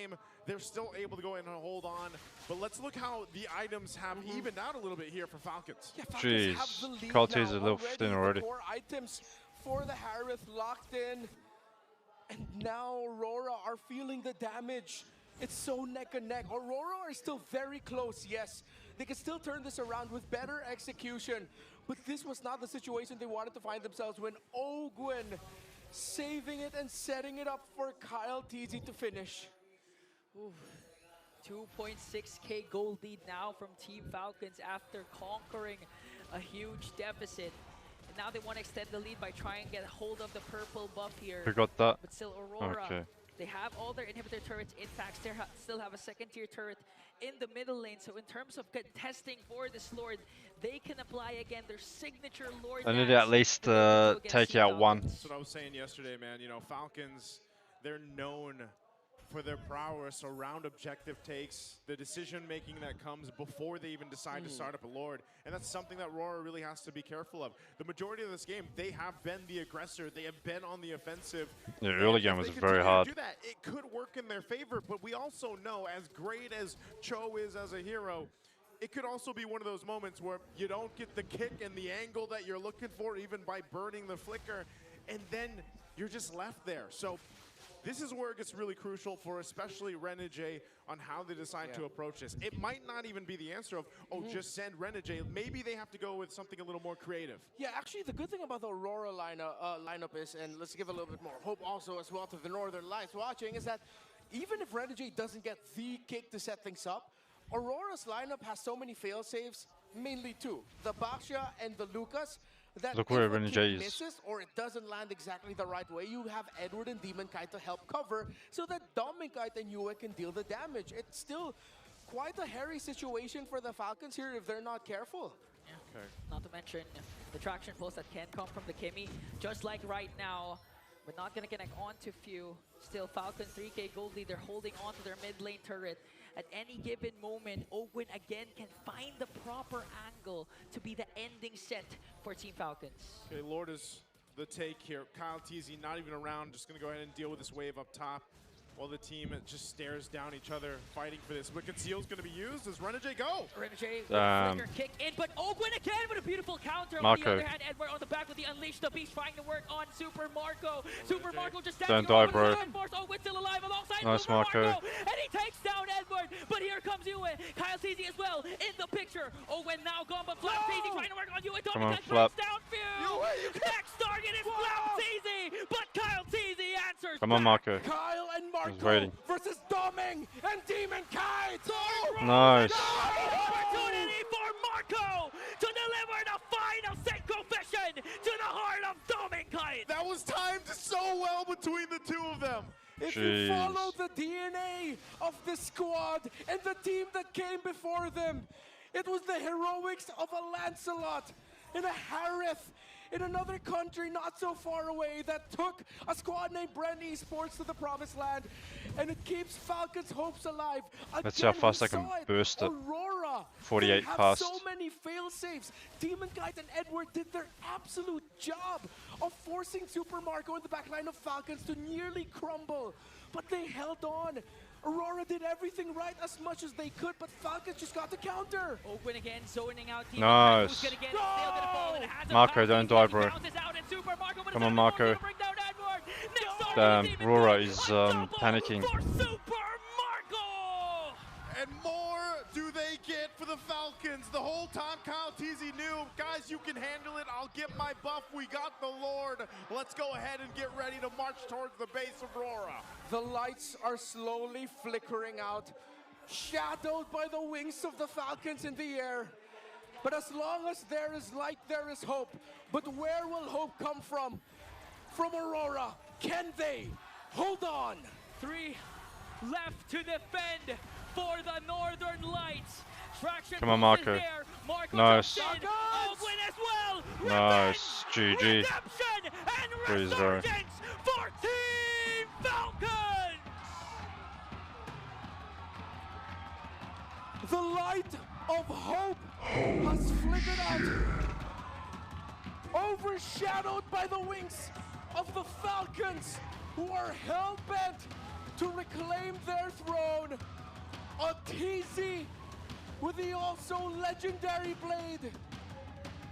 They're still able to go in and hold on. But let's look how the items have evened out a little bit here for Falcons. Yeah, Falcons have the lead Cod is now. a little thin already. The core items for the Harith locked in. And now Aurora are feeling the damage. It's so neck and neck. Aurora are still very close, yes. They can still turn this around with better execution. But this was not the situation they wanted to find themselves when Ogwyn saving it and setting it up for Kyle TZ to finish. Ooh. 2.6k gold lead now from Team Falcons after conquering a huge deficit. And now they want to extend the lead by trying to get hold of the purple buff here. We got that. But still, Aurora, Okay. they have all their inhibitor turrets. In fact, they still have a second tier turret in the middle lane. So in terms of contesting for this Lord, they can apply again their signature Lord. I need to at least take out one. That's what I was saying yesterday, man. You know, Falcons, they're known for their prowess around objective takes, the decision making that comes before they even decide to start up a Lord. And that's something that Aurora really has to be careful of. The majority of this game, they have been the aggressor. They have been on the offensive. The early game was very hard. Do that, it could work in their favor, but we also know, as great as Cho is as a hero, it could also be one of those moments where you don't get the kick and the angle that you're looking for, even by burning the flicker, and then you're just left there. So this is where it gets really crucial for especially Renegade on how they decide to approach this. It might not even be the answer of, oh, just send Renegade. Maybe they have to go with something a little more creative. Yeah, actually, the good thing about the Aurora lineup is, and let's give a little bit more hope also as well to the Northern Lights watching, is that even if Renegade doesn't get the kick to set things up, Aurora's lineup has so many fail-safes, mainly two, the Baksha and the Lucas, that Look if where a kick Renegade is. misses or it doesn't land exactly the right way, you have Edward and Demon Kite to help cover so that Demon Kite and Yue can deal the damage. It's still quite a hairy situation for the Falcons here if they're not careful. Yeah. Okay. Not to mention the traction pulse that can come from the Kimmy, just like right now. But not gonna connect onto Few. Still, Falcon 3k gold lead. They're holding on to their mid lane turret. At any given moment, Ogwyn again can find the proper angle to be the ending set for Team Falcons. Okay, Lord is the take here. Kyle TZ not even around, just gonna go ahead and deal with this wave up top while the team just stares down each other, fighting for this. Wicked Seal's gonna be used. Does Renegade go? Renegade with a flicker kick in, but Ogwyn again with a beautiful counter. On the other hand, Edward on the back with the Unleash the Beast trying to work on Super Marco. Super Marco just standing Don't die, bro. Ogwyn still alive alongside Nice, Super Marco. And he takes down Edward, but here comes Yue. Kyle TZ as well in the picture. Ogwyn now gone, but Flap TZ trying to work on Yue. Come on, Dominic Flap. breaks down Few. Next target is Flap TZ, but Kyle TZ answers. Come on, Marco. Kyle and He's Marco waiting. versus Doming and Demon Kite. Nice. Opportunity for Marco to deliver the final Senko Vision to the heart of Dominkite. That was timed so well between the two of them. If you follow the DNA of the squad and the team that came before them, It was the heroics of a Lancelot in a Harith in another country not so far away that took a squad named Brand Esports to the promised land, and it keeps Falcons' hopes alive. Let's see how Again, fast we I can saw it. burst it. Aurora, 48 they have fast. so many fail safes. Demon Knight and Edward did their absolute job of forcing Super Marco in the backline of Falcons to nearly crumble, but they held on. Aurora did everything right as much as they could, but Falcons just got the counter. Open again, zoning out. Nice. Who's gonna get it? Still gonna fall in the hands of Marco, Falcons. don't die, bro. Bounces out and Super Marco, but Come it's on, not enough Marco. to bring down Edward. Next Damn, Demon Aurora Knight, is a double panicking. for Super Marco. And more do they get for the Falcons. The whole time Kyle Teasy knew, guys, you can handle it. I'll get my buff. We got the Lord. Let's go ahead and get ready to march towards the base of Aurora. The lights are slowly flickering out, shadowed by the wings of the Falcons in the air. But as long as there is light, there is hope. But where will hope come from? From Aurora. Can they hold on? 3 left to defend for the Northern Lights. Traction Come on, pulls Marco. is there. Marco Nice. jumps in. Open as well. Nice. Revenge, GG. redemption, and 3-0. resurgence for Team Falcons. The light of hope has flickered out, overshadowed by the wings of the Falcons, who are hell-bent to reclaim their throne. A TZ with the also legendary blade.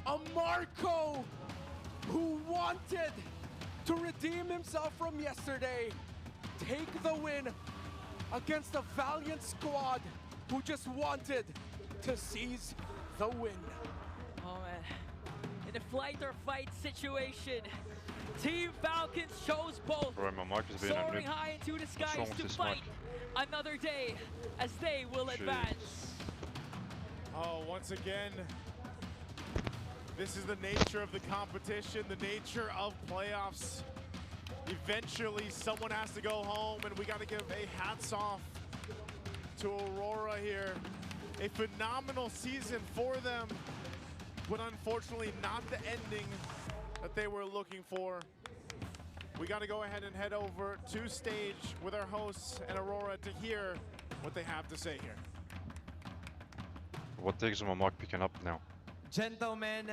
A Marco who wanted to redeem himself from yesterday. Take the win against a valiant squad who just wanted to seize the win. Oh man, in a flight or fight situation, Team Falcons chose both. Bro, my mic is being a Soaring noob. high into the What's skies wrong with to this fight mic? another day as they will Jeez. advance. Oh, once again, this is the nature of the competition, the nature of playoffs. Eventually, someone has to go home, and we got to give a hats off to Aurora here. A phenomenal season for them, but unfortunately not the ending that they were looking for. We got to go ahead and head over to stage with our hosts and Aurora to hear what they have to say here. What takes my mic picking up now? Gentlemen,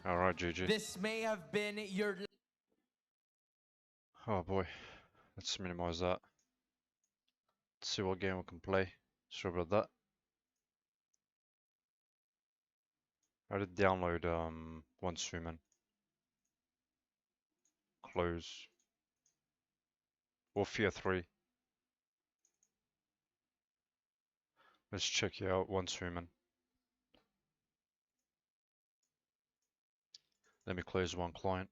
Alright, GG. this may have been your Oh boy. Let's minimize that. Let's see what game we can play. Sorry about that. I did download one swimming. Close. Warfare 3. Let's check it out one swimming. Let me close one client.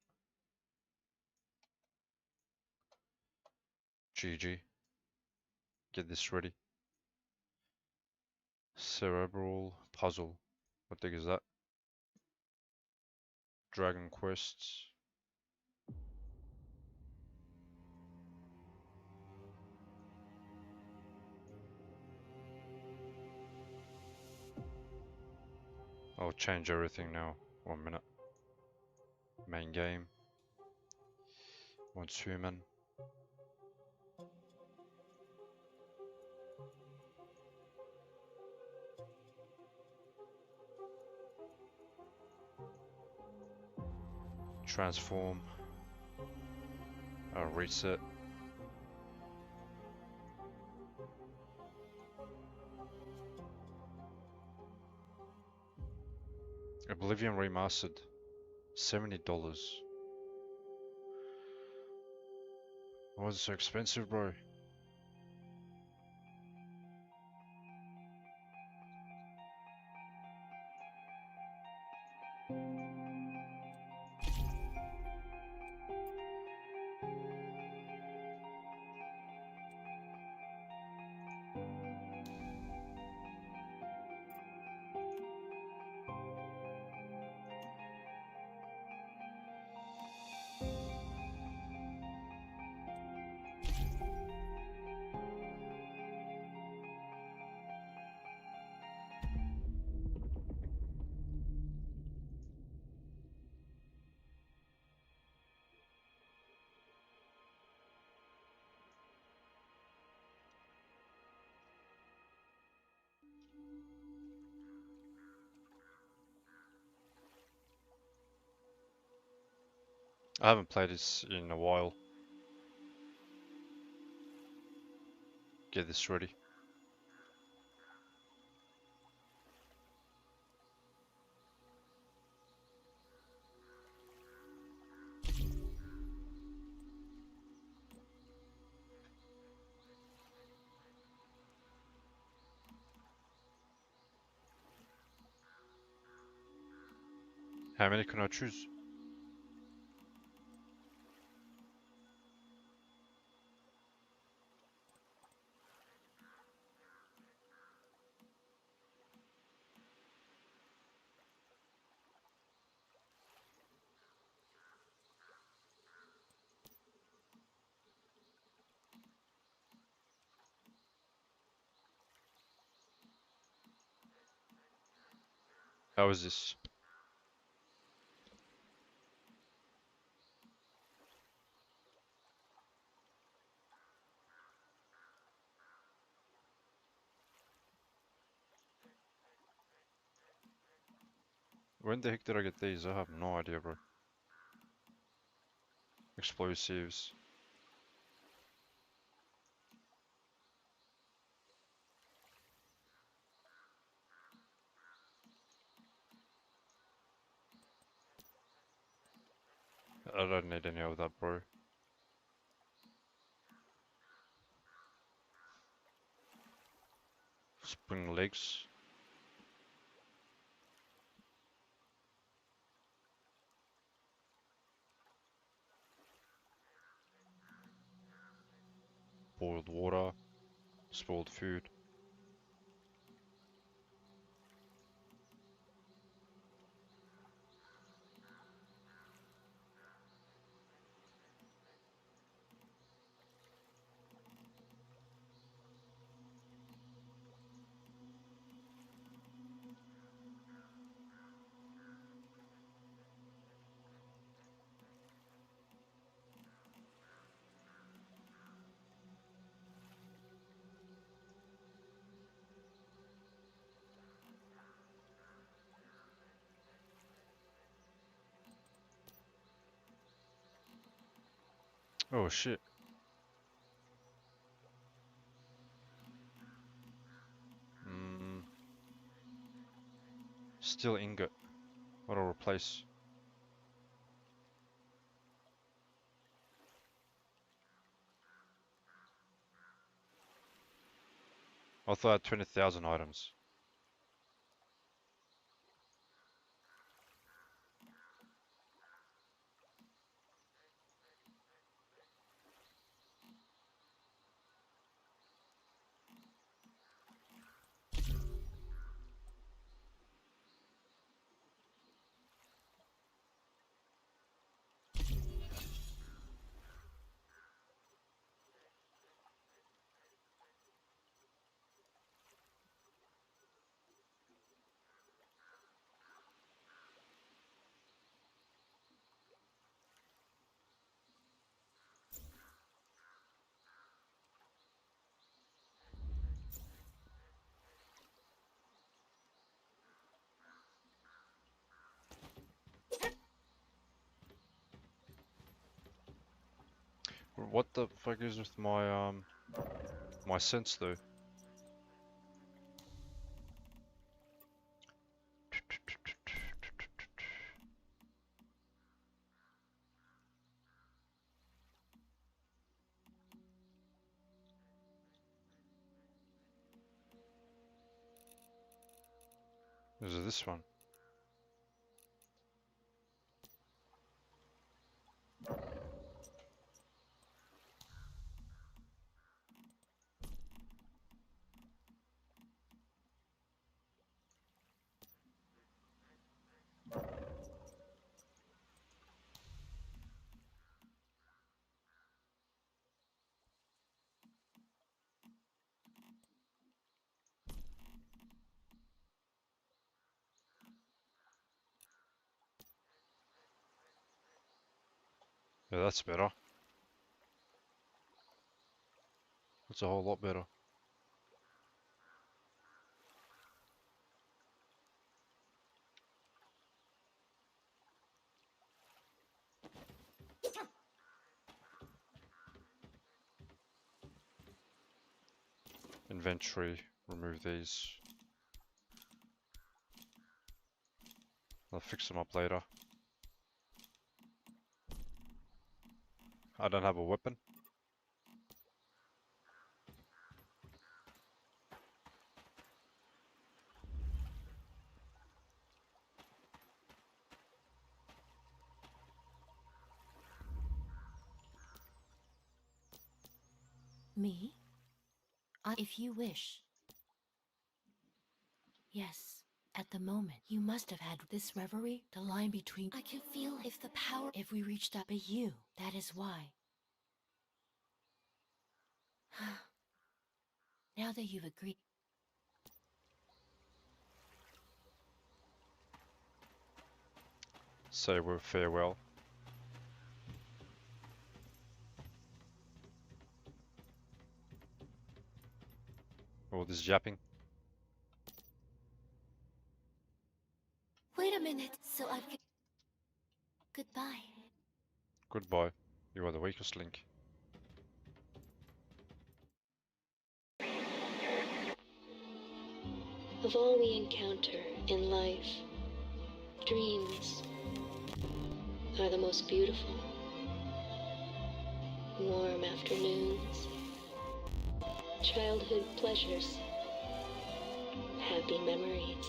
GG. Get this ready. Cerebral puzzle. What the heck is that? Dragon quests. I'll change everything now. 1 minute. Main game. One swimming. Transform. Reset. Oblivion Remastered. $70. Why is it so expensive, bro? I haven't played this in a while. Get this ready. How many can I choose? How is this? When the heck did I get these? I have no idea, bro. Explosives. I don't need any of that, bro. Spring legs. Boiled water. Spoiled food. Oh shit. Steel ingot. What I'll replace? I thought I had 20,000 items. What the fuck is with my my sense though? Is it this one? Yeah, that's better. That's a whole lot better. Inventory, remove these. I'll fix them up later. I don't have a weapon. Me? If you wish. Yes, at the moment. You must have had this reverie, the line between... I can feel if the power... If we reached up at you, that is why. Now that you've agreed... Say farewell. Oh, this is yapping. Wait a minute, so I've... Goodbye. Goodbye. You are the weakest link. Of all we encounter in life, dreams are the most beautiful. Warm afternoons, childhood pleasures, happy memories.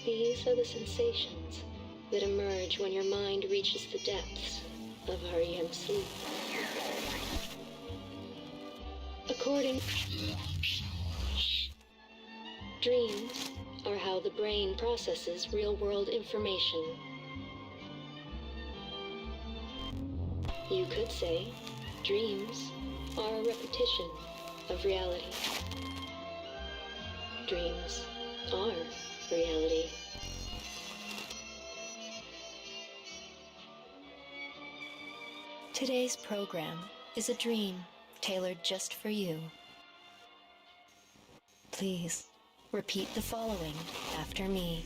These are the sensations that emerge when your mind reaches the depths of REM sleep. Dreams are how the brain processes real-world information. You could say dreams are a repetition of reality. Dreams are reality. Today's program is a dream tailored just for you. Please repeat the following after me.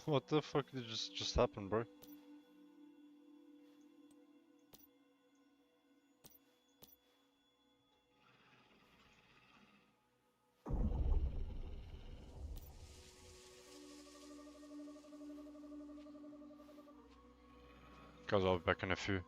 What the fuck did just happen, bro? Guys, I'll be back in a few.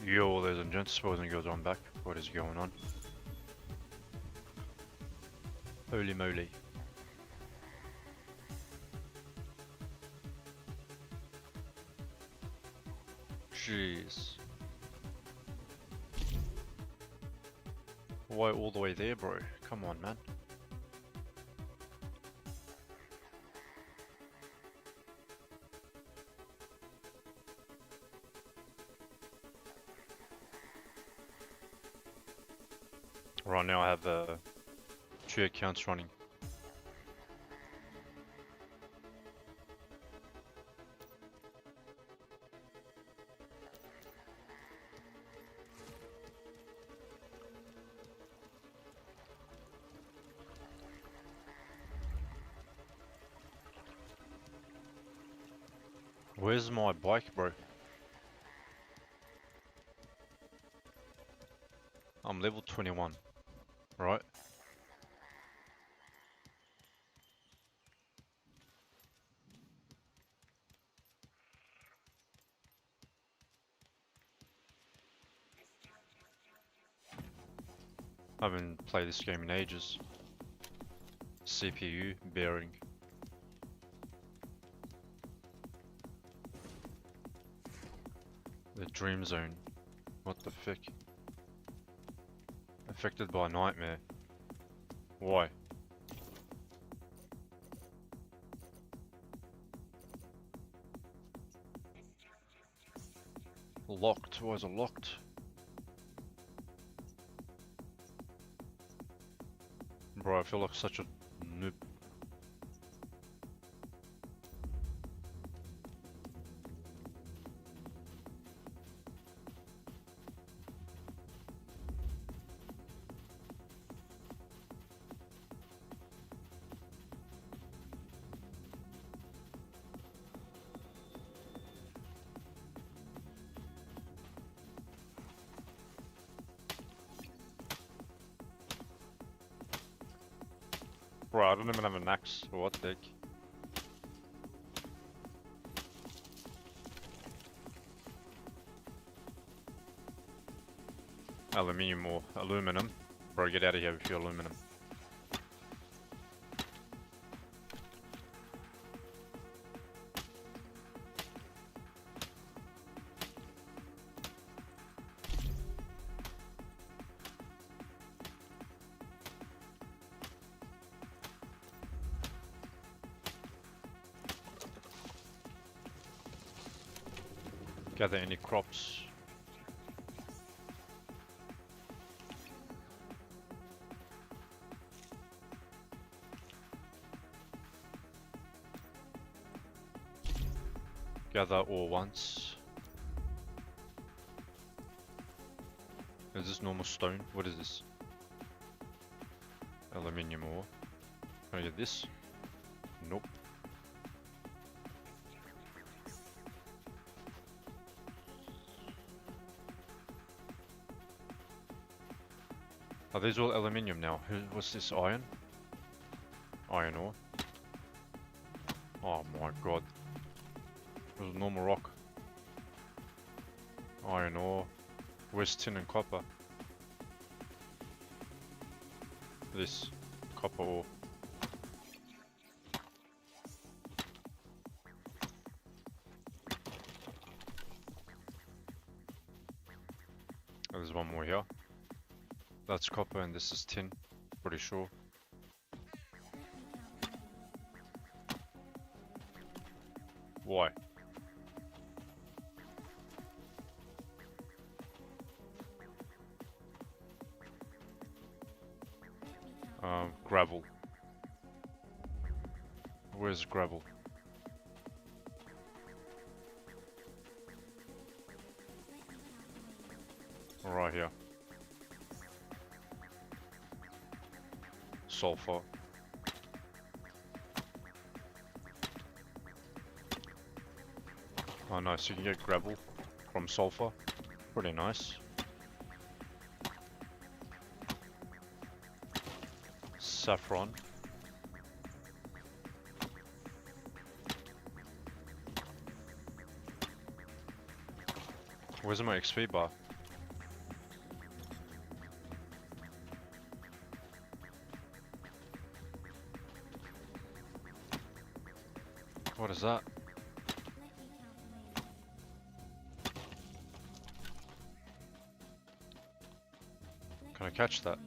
Yo, ladies and gents, boys and girls, I'm back. What is going on? Holy moly. Jeez. Why all the way there, bro? Come on, man. Right now I have 2 accounts running. Where's my bike, bro? I'm level 21, right? I haven't played this game in ages. CPU bearing. The dream zone. What the frick? Affected by nightmare. Why? Locked. Why is it locked? Bro, I feel like such a noob. Bro, I don't even have an axe. What the heck? Aluminium or aluminum. Bro, get out of here with your aluminum. Gather any crops. Gather all once. Is this normal stone? What is this? Aluminium ore. Can I get this? Nope. Are these all aluminium now? What's this, iron? Iron ore. Oh my god. It was normal rock. Iron ore. Where's tin and copper? This. Copper ore. Oh, there's one more here. That's copper and this is tin. Pretty sure. Why? Gravel. Where's gravel? Right here. Sulfur. Oh nice, you can get gravel from sulfur. Pretty nice. Saffron. Where's my XP bar? What is that? Can I catch that?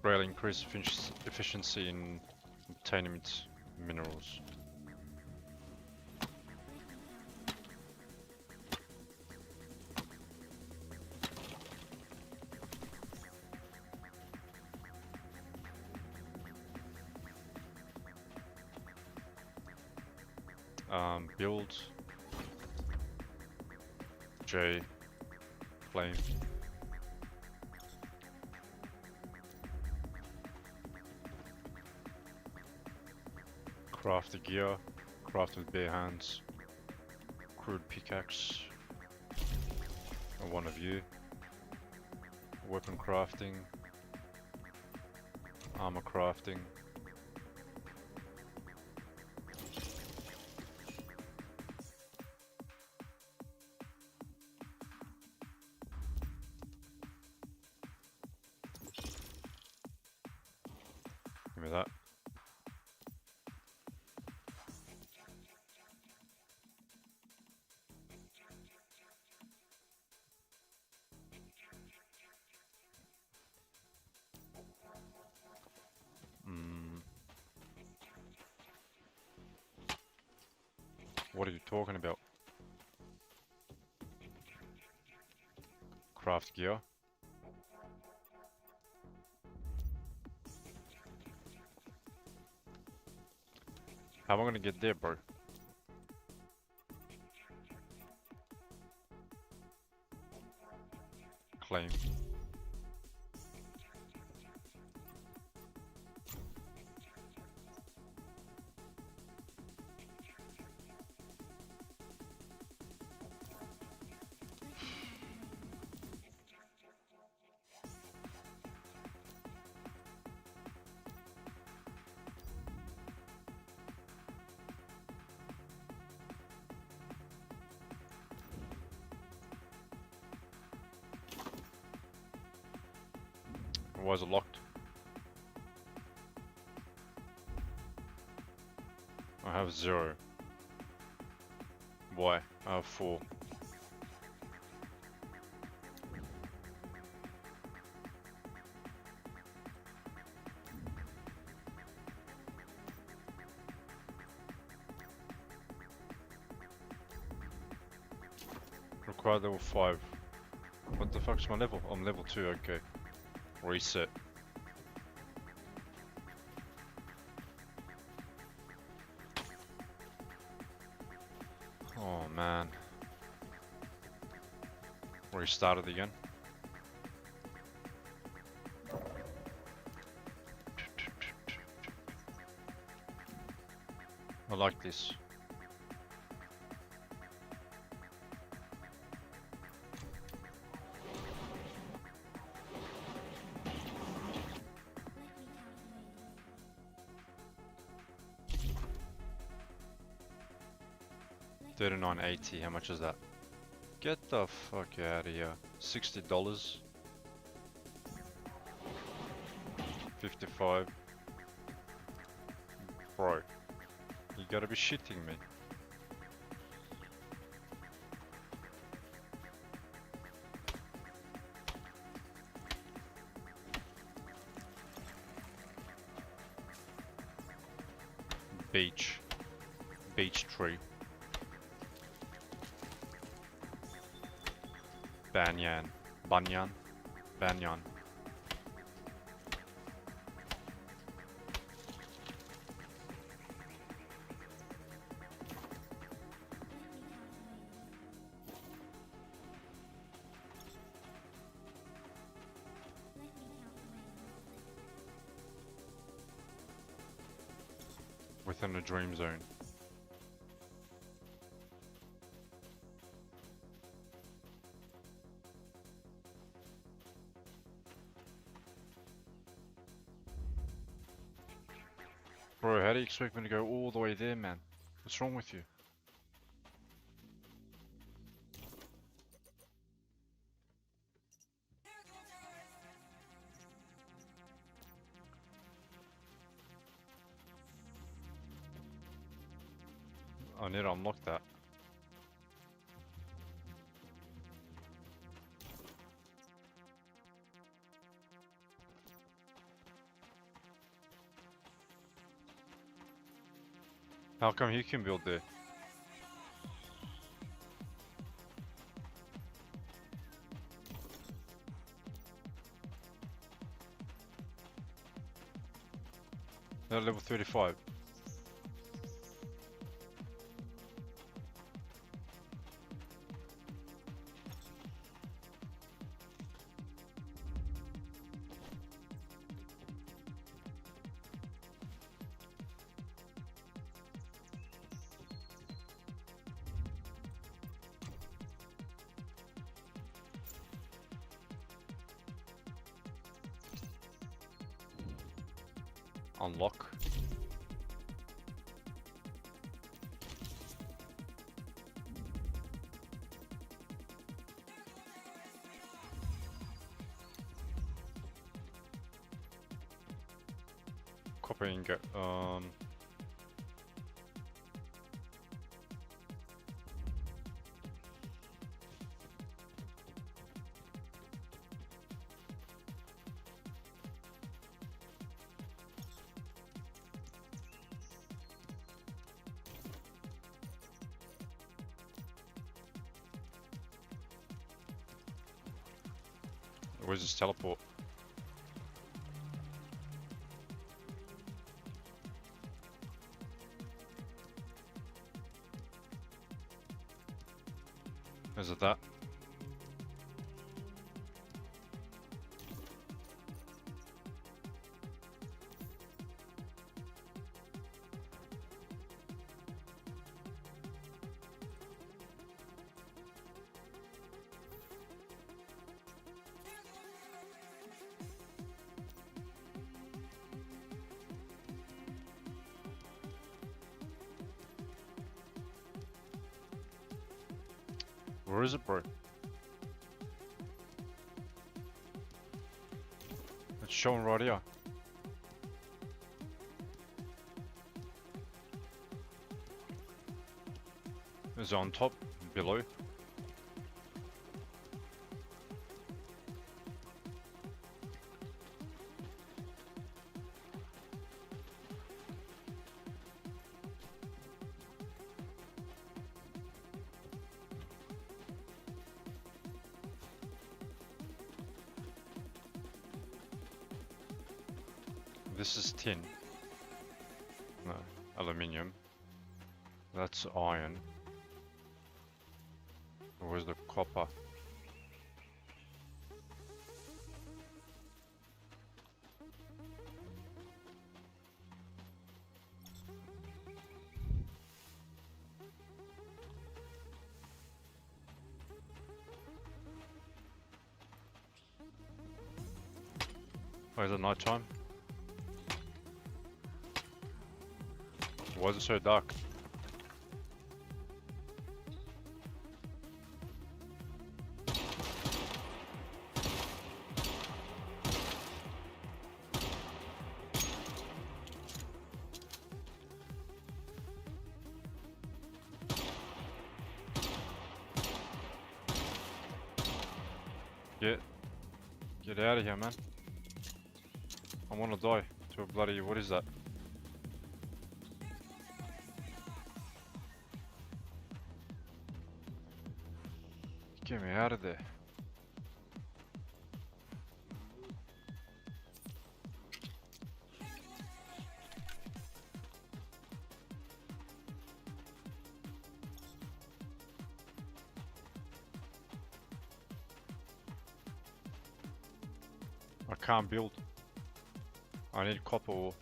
Rail increase efficiency in obtaining minerals. Build J flame. Craft the gear, craft with bare hands, crude pickaxe, and one of you. Weapon crafting, armor crafting. Give me that. What are you talking about? Craft gear. How am I gonna get there, bro? Claim. Why is it locked? I have 0. Why? I have 4. Required level 5. What the fuck's my level? I'm level 2, okay. Reset. Oh man. Restart it again. I like this. $39.80, how much is that? Get the fuck out of here. $60. 55. Bro, you gotta be shitting me. Beach tree. Banyan. Within a dream zone. Bro, how do you expect me to go all the way there, man? What's wrong with you? I need to unlock that. How come he can build there? They're level 35. Unlock. Copper ingot. Where's this teleport? Is it that? Where is it, bro? It's showing right here. Is it on top? Below? This is tin. No, aluminium. That's iron. Where's the copper? Oh, is it night time? Why is it so dark? Get out of here, man. I want to die to a bloody, what is that? Get me out of there. I can't build. I need copper ore.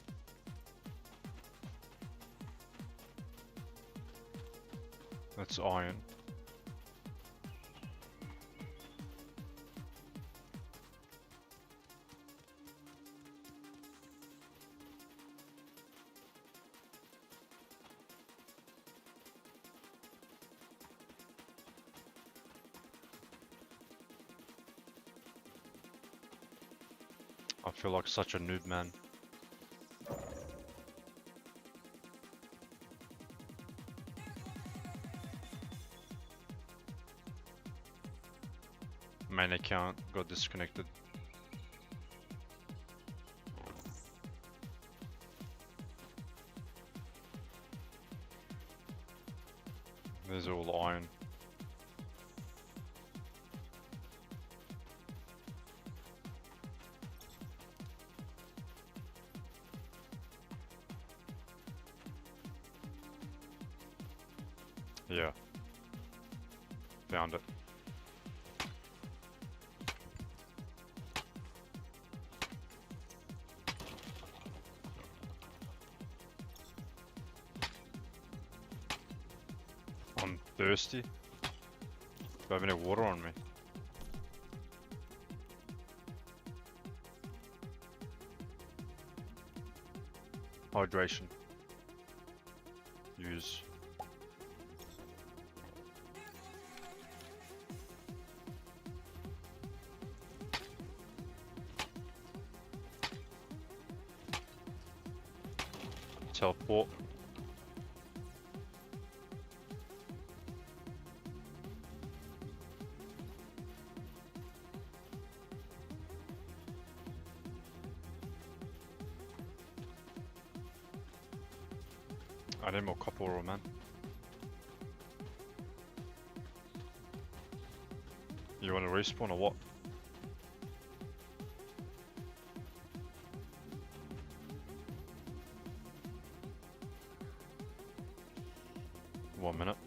That's iron. I feel like such a noob, man. Main account got disconnected. There's all iron. Yeah. Found it. I'm thirsty. Do I have any water on me? Hydration. Use. Teleport. I need more copper ore, man. You want to respawn or what? One minute.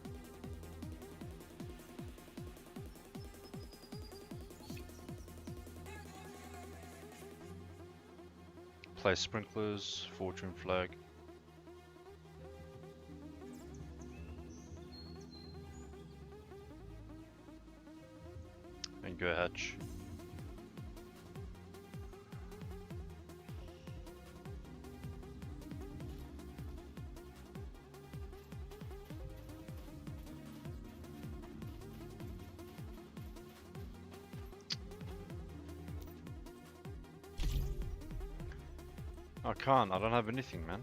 Place sprinklers, fortune flag. And go hatch. I can't, I don't have anything, man.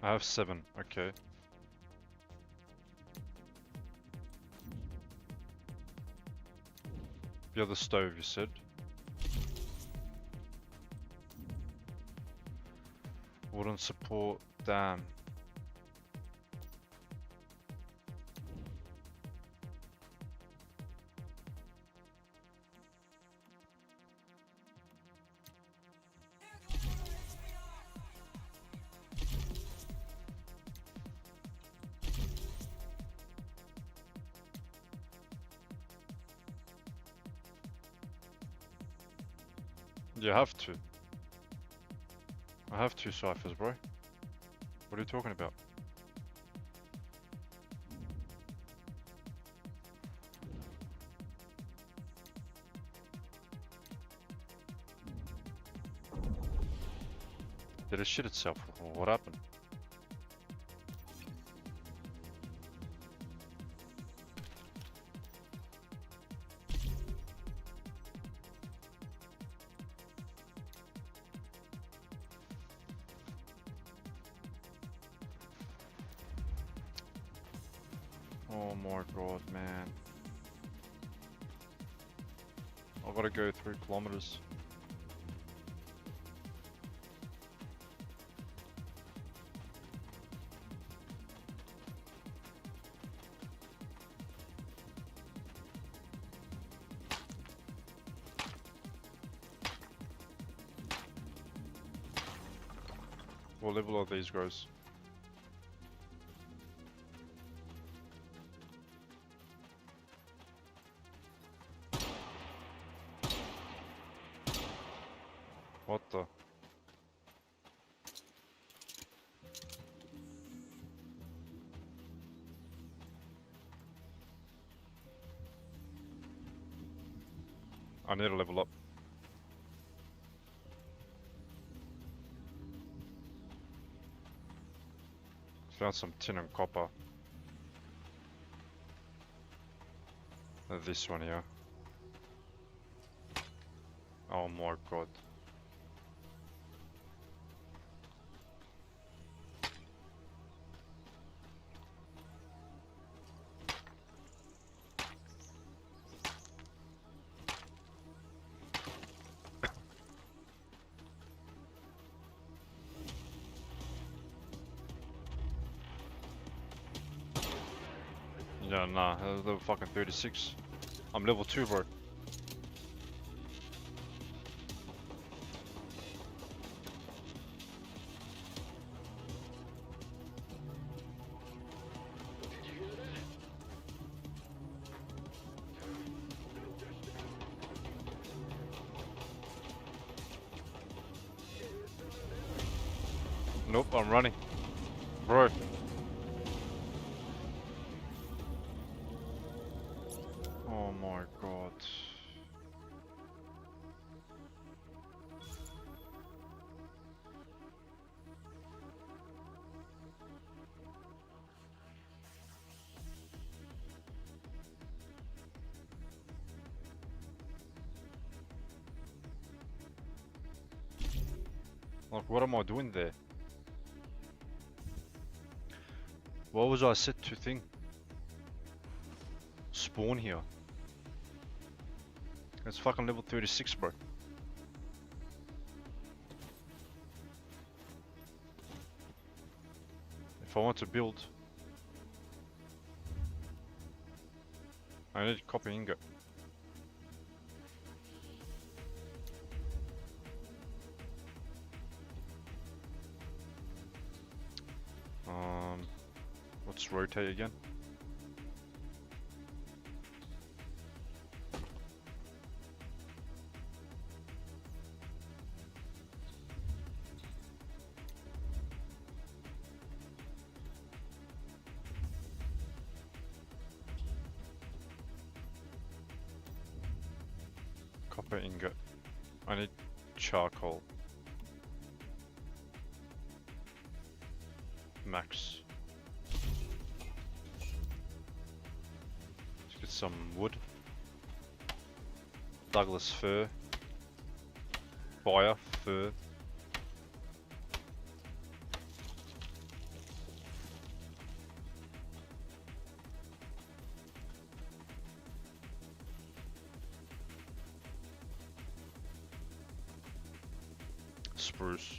I have 7, okay. The other stove, you said? Wooden support, damn. You have to. I have 2 ciphers, bro. What are you talking about? Did it shit itself? Or what happened? Oh my god, man. I gotta go 3 kilometers. What level are these guys? What the? I need to level up. Found some tin and copper. This one here. Oh my god. Yeah, nah, level fucking 36. I'm level 2, bro. Nope, I'm running. Bro. Oh my god. Like, what am I doing there? What was I set to think? Spawn here. It's fucking level 36, bro. If I want to build, I need copper ingot. Let's rotate again. Copper ingot. I need charcoal. Max. Let's get some wood. Douglas fir. Fire, fir. Spruce.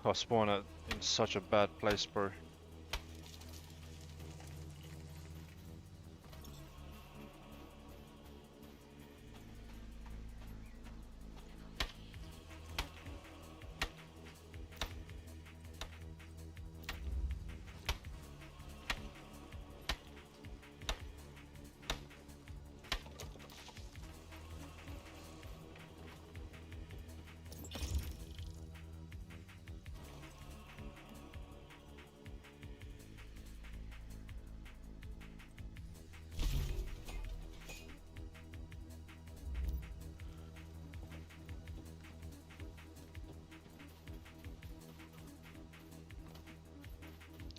I spawn it in such a bad place, bro.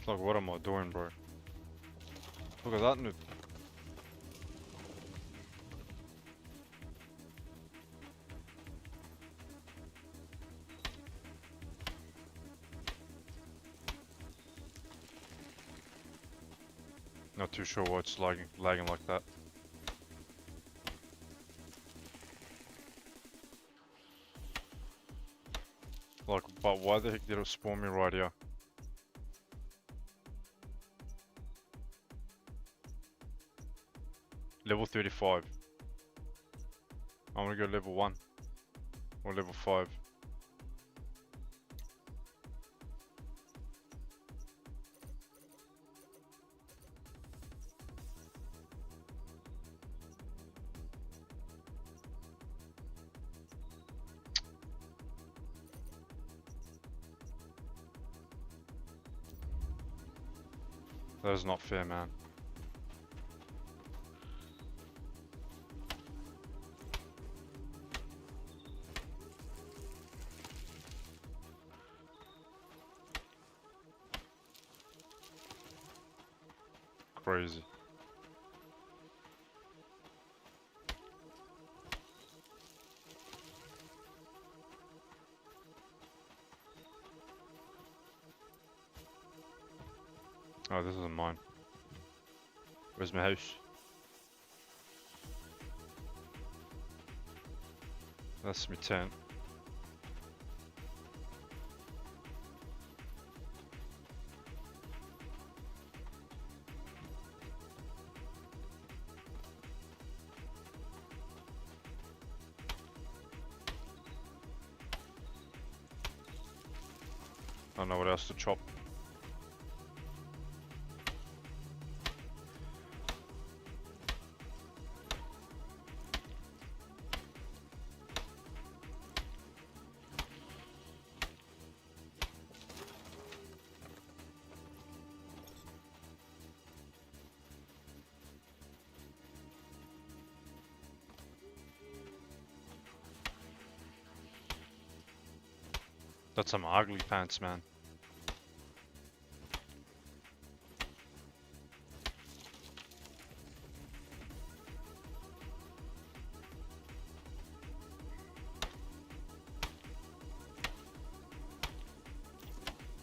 Like, what am I doing, bro? Look at that noob. Not too sure why it's lagging like that. Like, but why the heck did it spawn me right here? Level 35. I'm gonna go level 1. Or level 5. That is not fair, man. Crazy. Oh, this isn't mine. Where's my house? That's my tent. I don't know what else to chop. That's some ugly pants, man.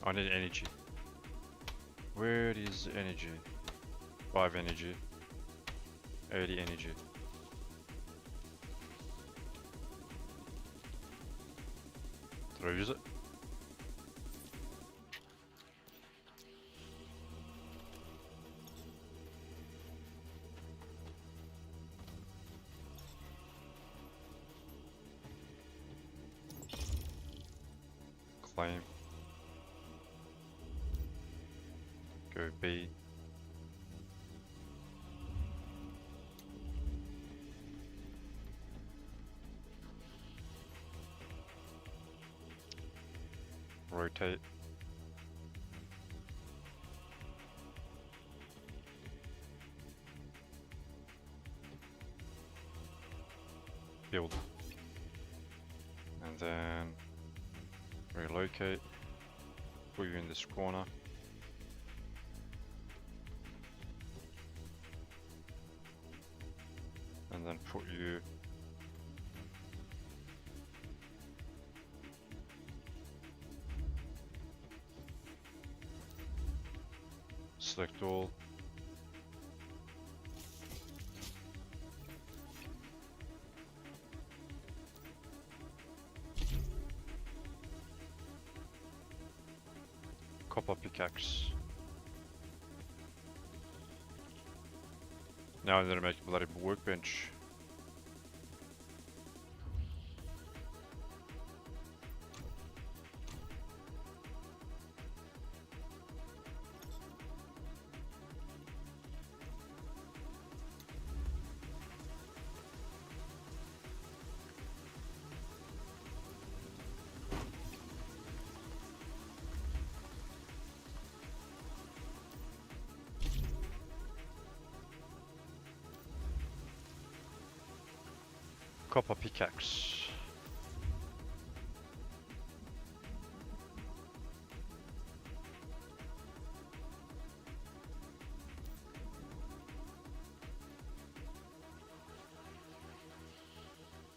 I need energy. Where is energy? 5 energy. 80 energy. Did I use it? Claim. Go B. Rotate. Build. And then relocate. Put you in this corner. And then put you select all. Copper pickaxe. Now I'm gonna make a bloody workbench. Copper pickaxe.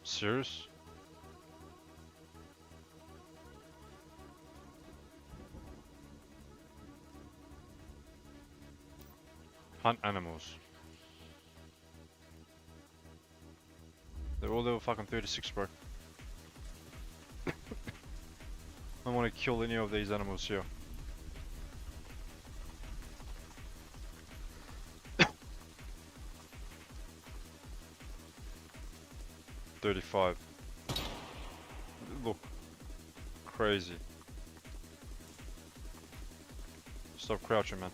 Serious? Hunt animals. They're all level fucking 36, bro. I don't want to kill any of these animals here. $35. Look. Crazy. Stop crouching, man.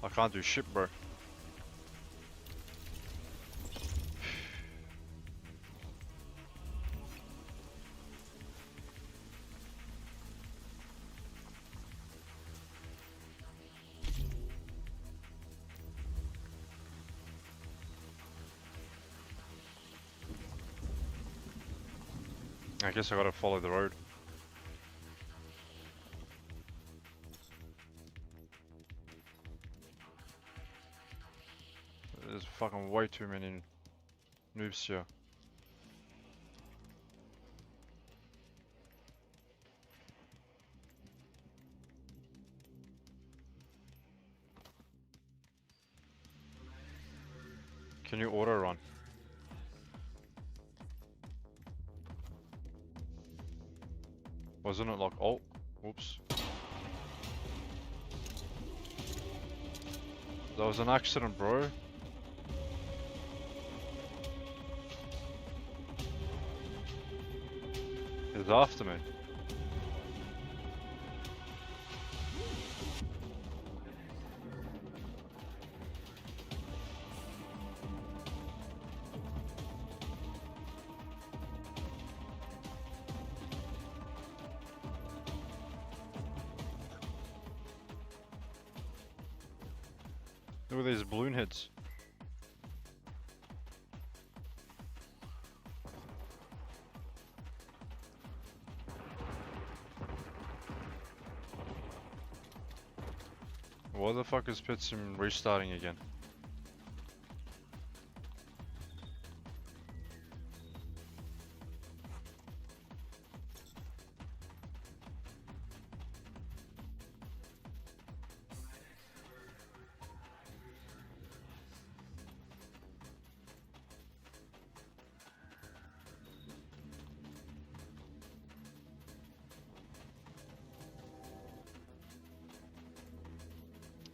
I can't do shit, bro. I guess I gotta follow the road. There's fucking way too many noobs here. Can you auto run? Wasn't it like alt? Whoops. That was an accident, bro. He's after me. Look at these balloon heads. Why the fuck is Pitsim restarting again?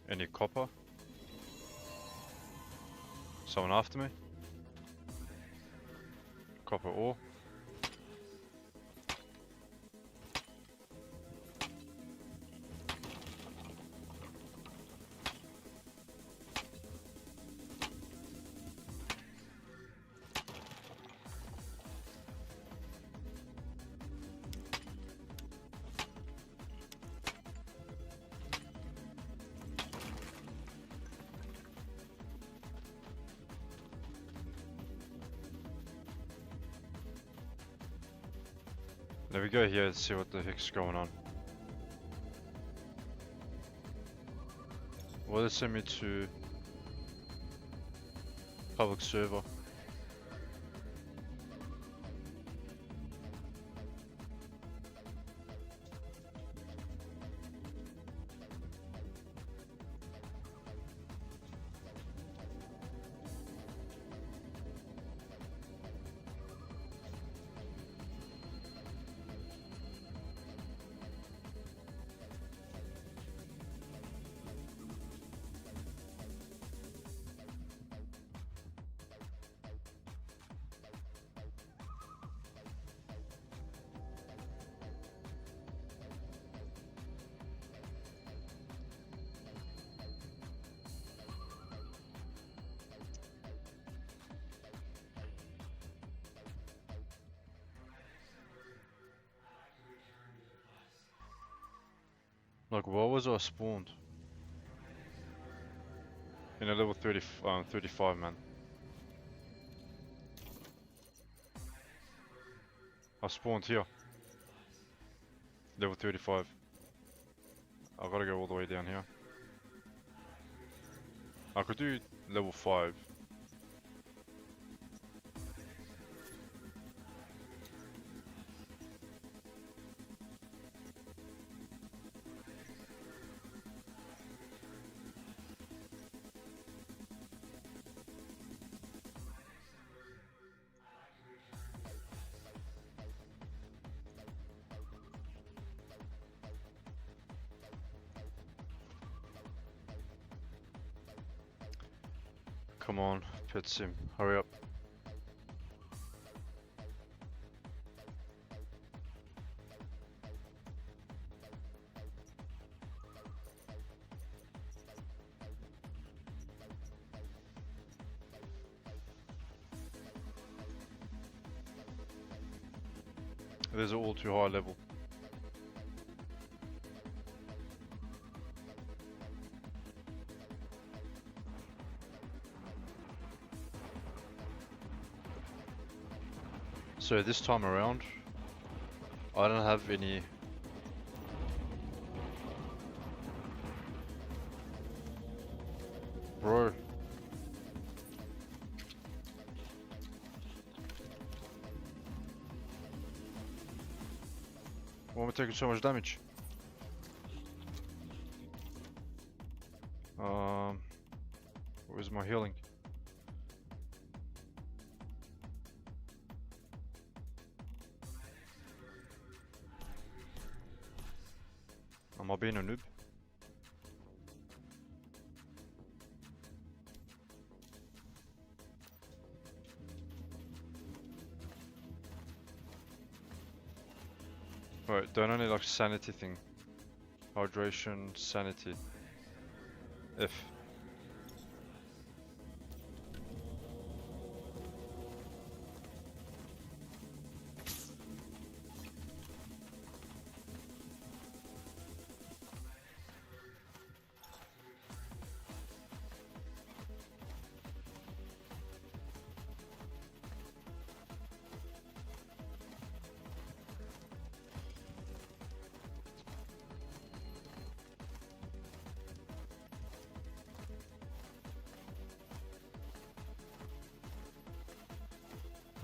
Any copper? Someone after me? Copper ore? Let me go here and see what the heck's going on. Will it send me to public server? Like, where was I spawned? In a level 35, man. I spawned here. Level 35. I gotta go all the way down here. I could do level 5. Come on, Pit Sim, hurry up. These are all too high level. So this time around, I don't have any bro. Why am I taking so much damage? Where's my healing? Am I being a noob? Right, don't only like sanity thing. Hydration, sanity. F.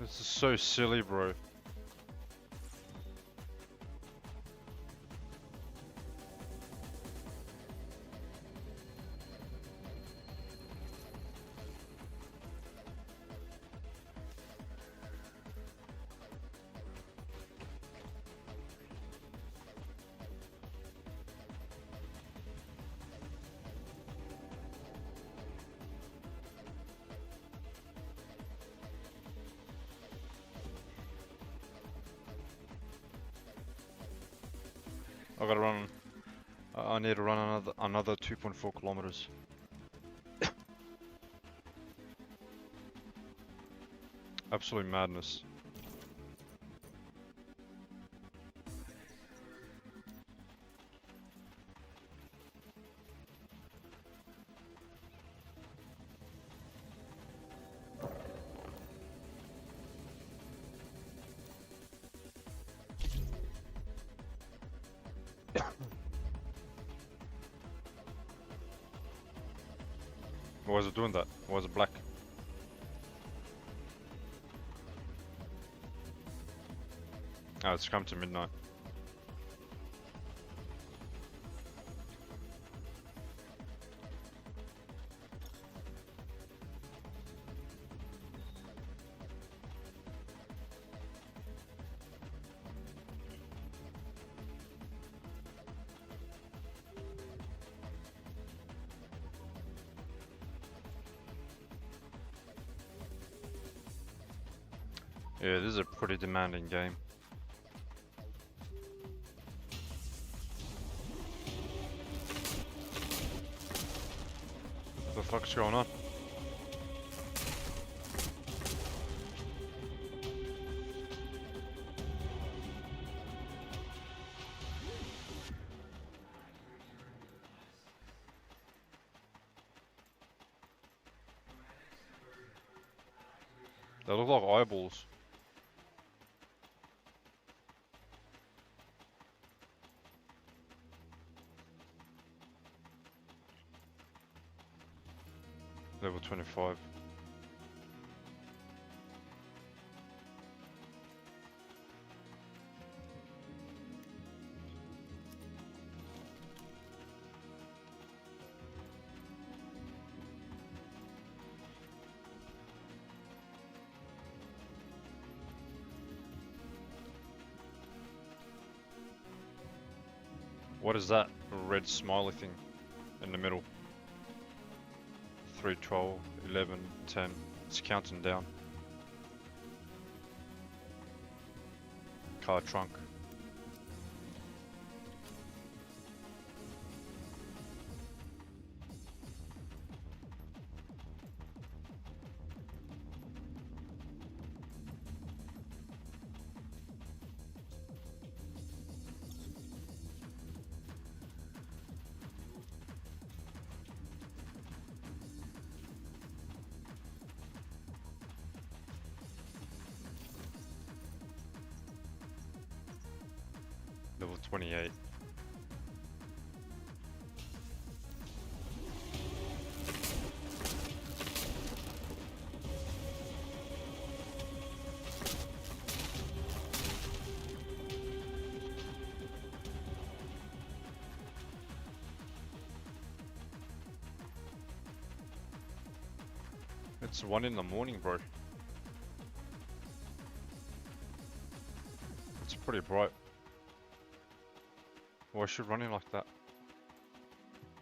This is so silly, bro. I gotta run. I need to run another 2.4 kilometers. Absolute madness. Why was it doing that? Why was it black? Oh, it's come to midnight. Yeah, this is a pretty demanding game. What the fuck's going on? They look like eyeballs. Level 25. What is that red smiley thing in the middle? 3, 12, 11, 10. It's counting down. Car trunk. 28. It's 1 in the morning, bro. It's pretty bright. Why is she running like that?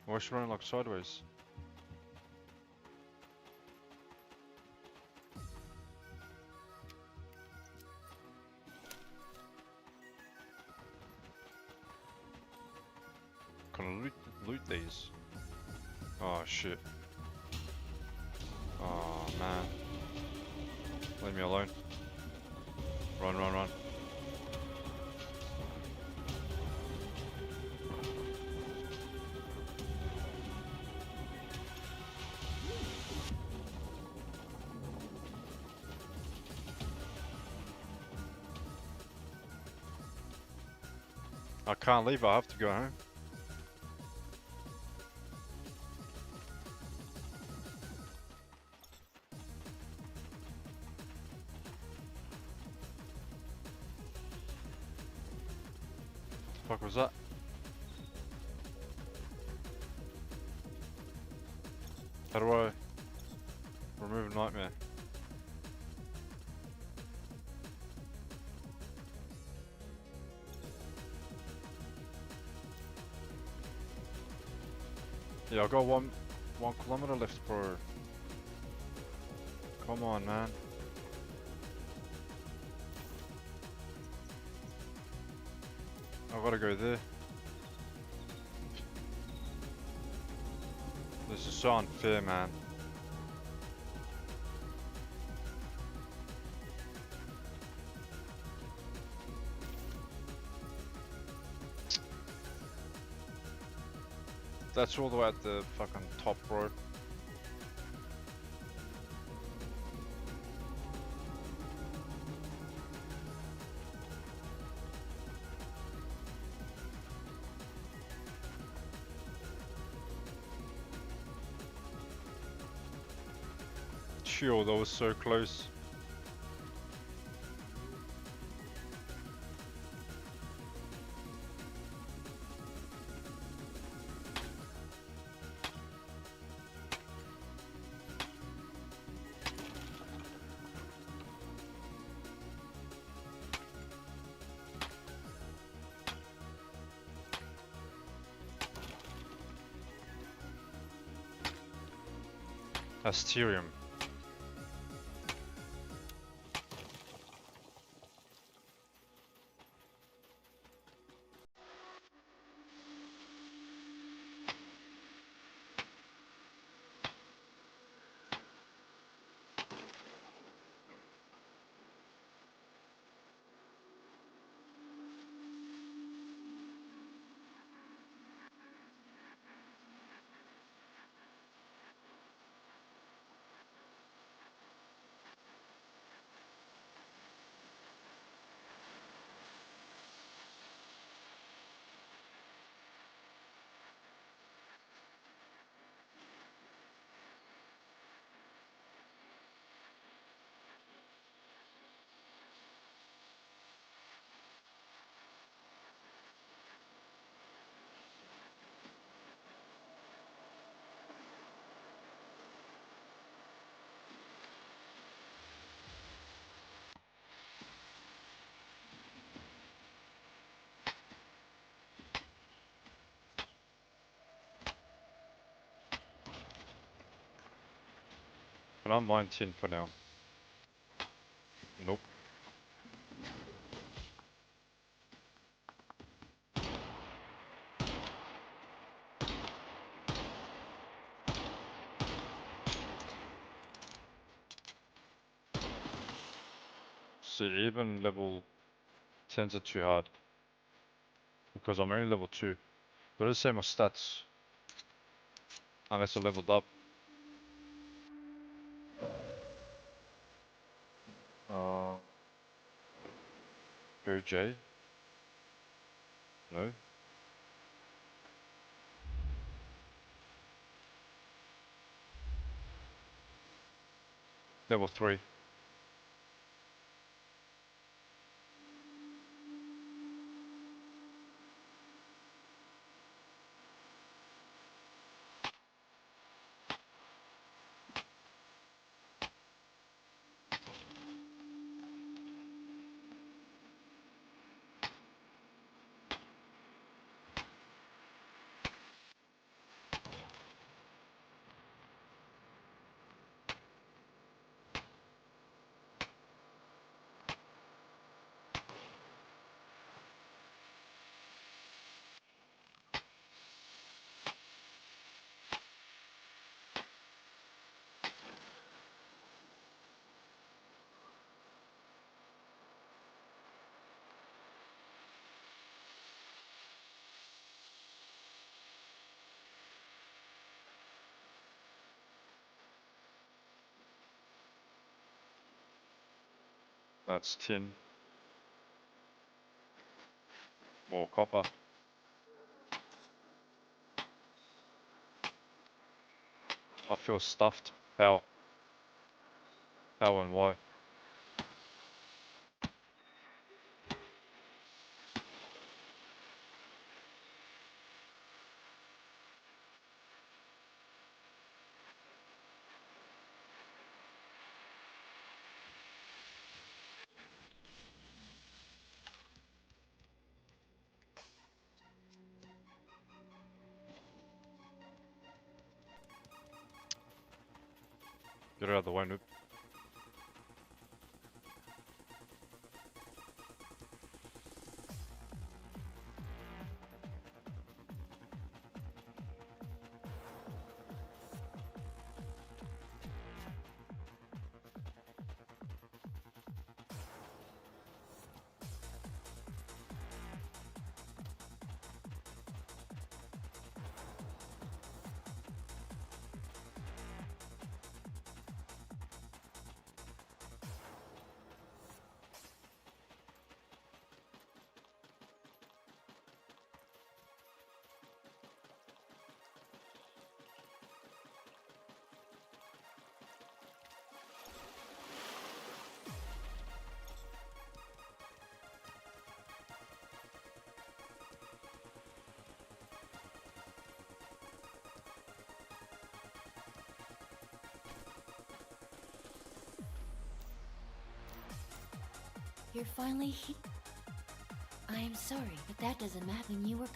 Why is she running like sideways? Can I loot these? Oh shit. Oh man. Leave me alone. Run, run, run. I can't leave, I have to go home. The fuck was that? How do I remove nightmare? Yeah, I got one kilometer left, bro. Come on, man. I gotta go there. This is so unfair, man. That's all the way at the fucking top, bro. Sure, that was so close. Asterium. But I'm 19 for now. Nope. See, even level 10s are too hard. Because I'm only level 2. But it's the same as stats. Unless I leveled up. Go J. No. Level 3. That's tin. More copper. I feel stuffed. How? How and why? Get out of the way, noob. You're finally here. I am sorry, but that doesn't matter when you were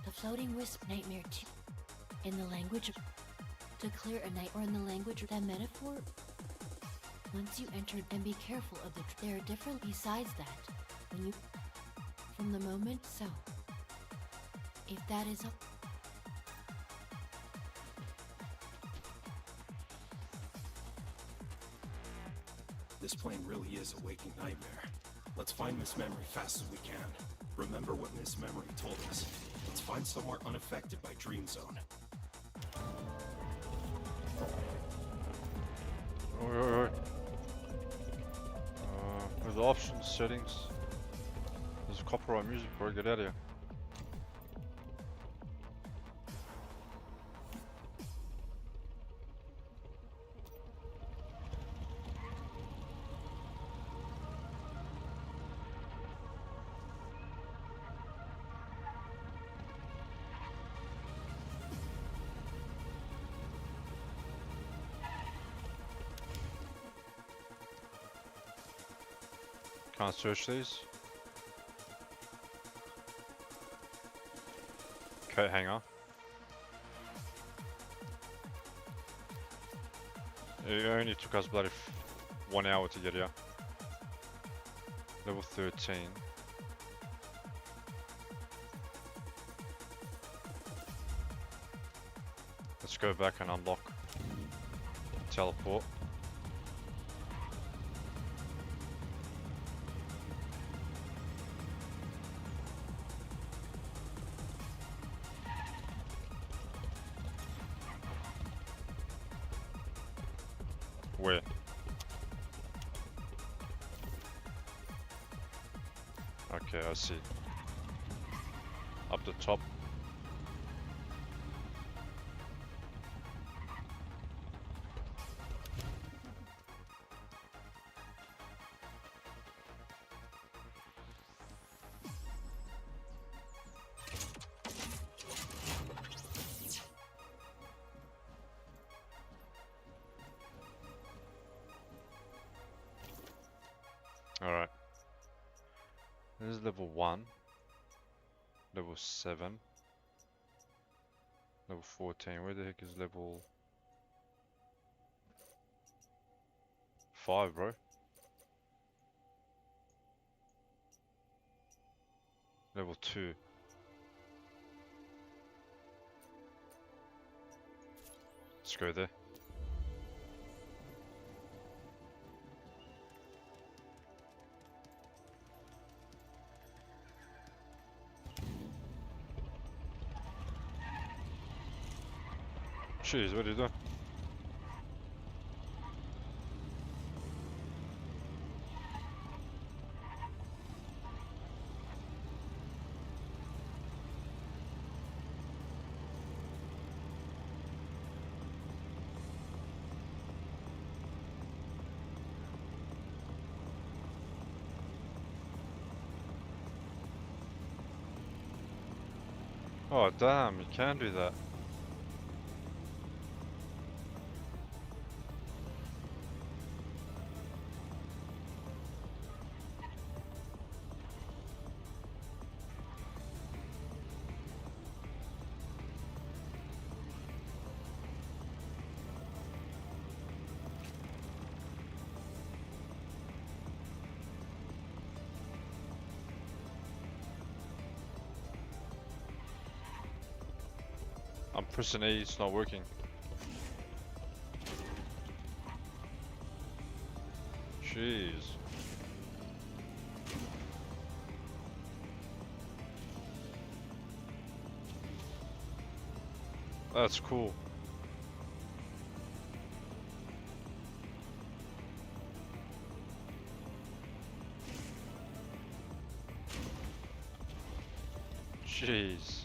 The floating wisp nightmare too. In the language of... To clear a night or in the language of that metaphor? Once you enter, and be careful of there are different besides that. When you... From the moment, so... If that is all... This plane really is a waking nightmare. Let's find Miss Memory fast as we can. Remember what Miss Memory told us. Let's find somewhere unaffected by Dream Zone. With the options, settings. There's copyright music, bro. Get out of here. Can't search these. Coat hanger. It only took us bloody 1 hour to get here. Level 13. Let's go back and unlock. Teleport. Where? Okay, I see. Up the top. Alright. This is level 1. Level 7. Level 14. Where the heck is level 5, bro? Level 2. Let's go there. Jeez, what are you doing? Oh damn, you can do that. I'm pressing A, it's not working. Jeez. That's cool. Jeez.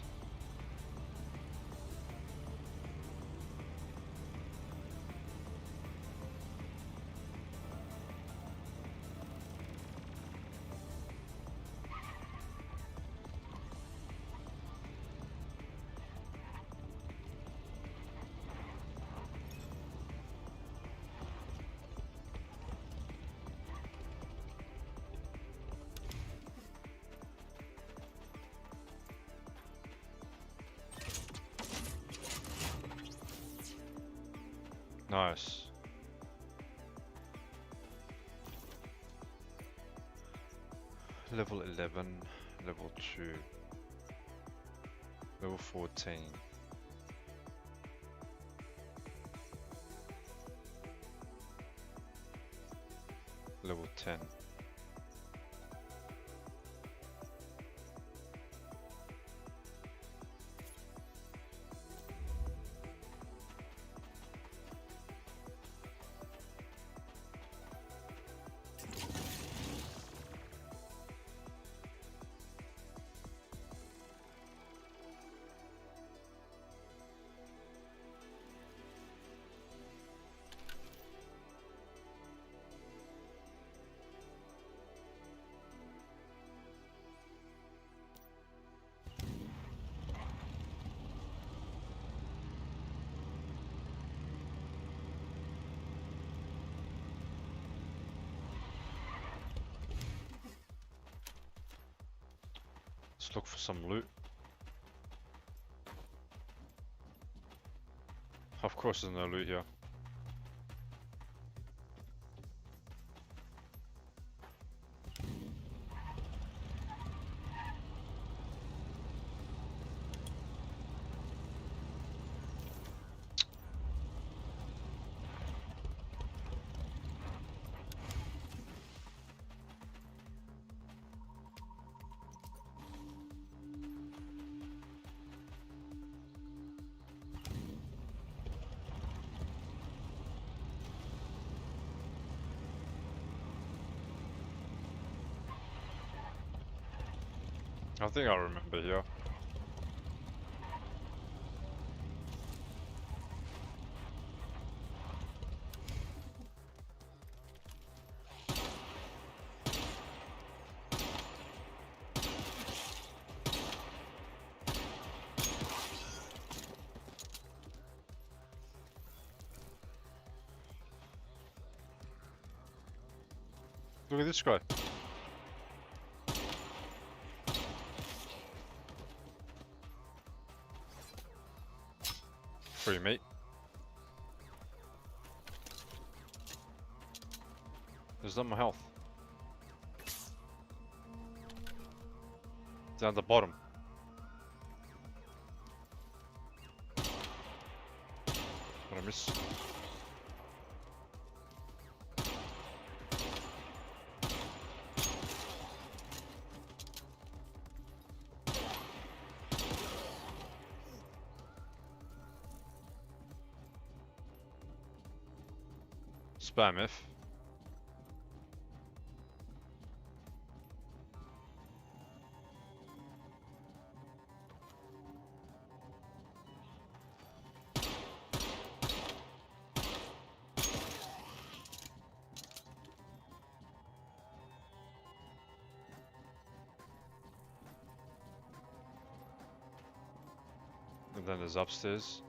Nice. Level 11, level 2, level 14. Level 10. Let's look for some loot. Of course there's no loot here. I think I remember here. Look at this guy. Free mate. There's not my health. Down the bottom. What I miss? Spam F. And then there's upstairs.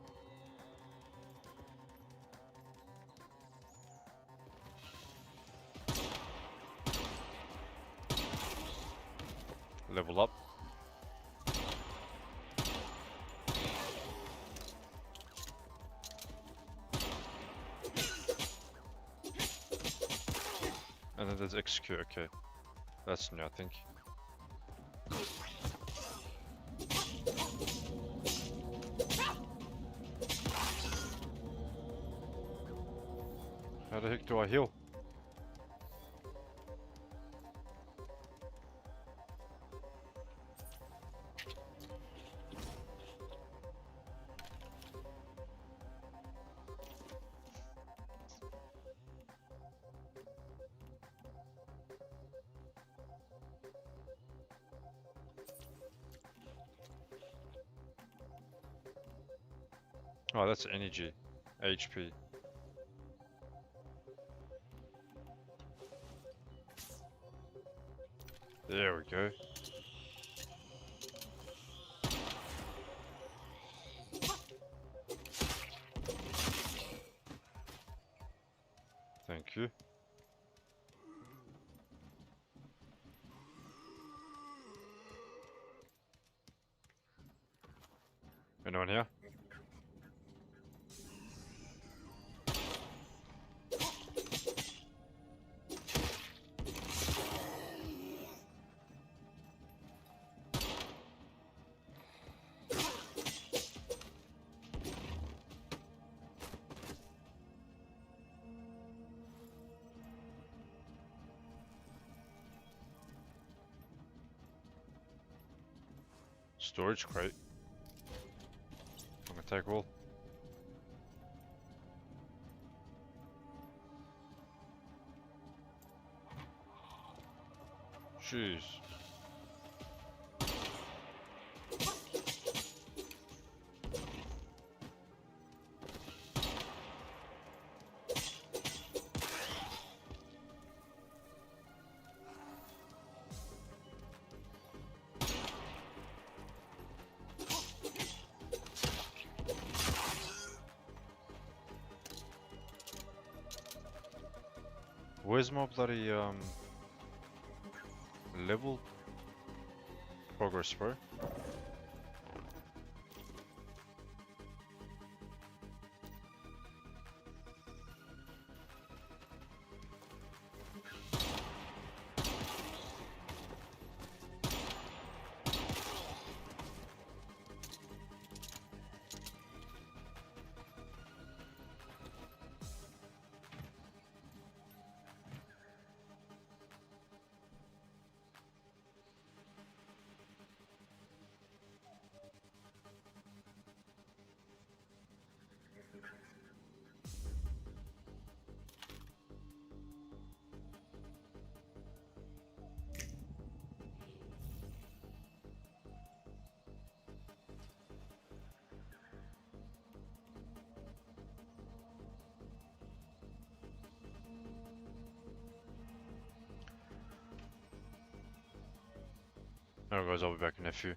Level up. And then there's execute, okay. That's new, I think. How the heck do I heal? Oh, that's energy. HP. There we go. Thank you. Anyone here? Storage crate. I'm gonna take all. Jeez. Where's my bloody level progress, bro? Alright guys, I'll be back in a few.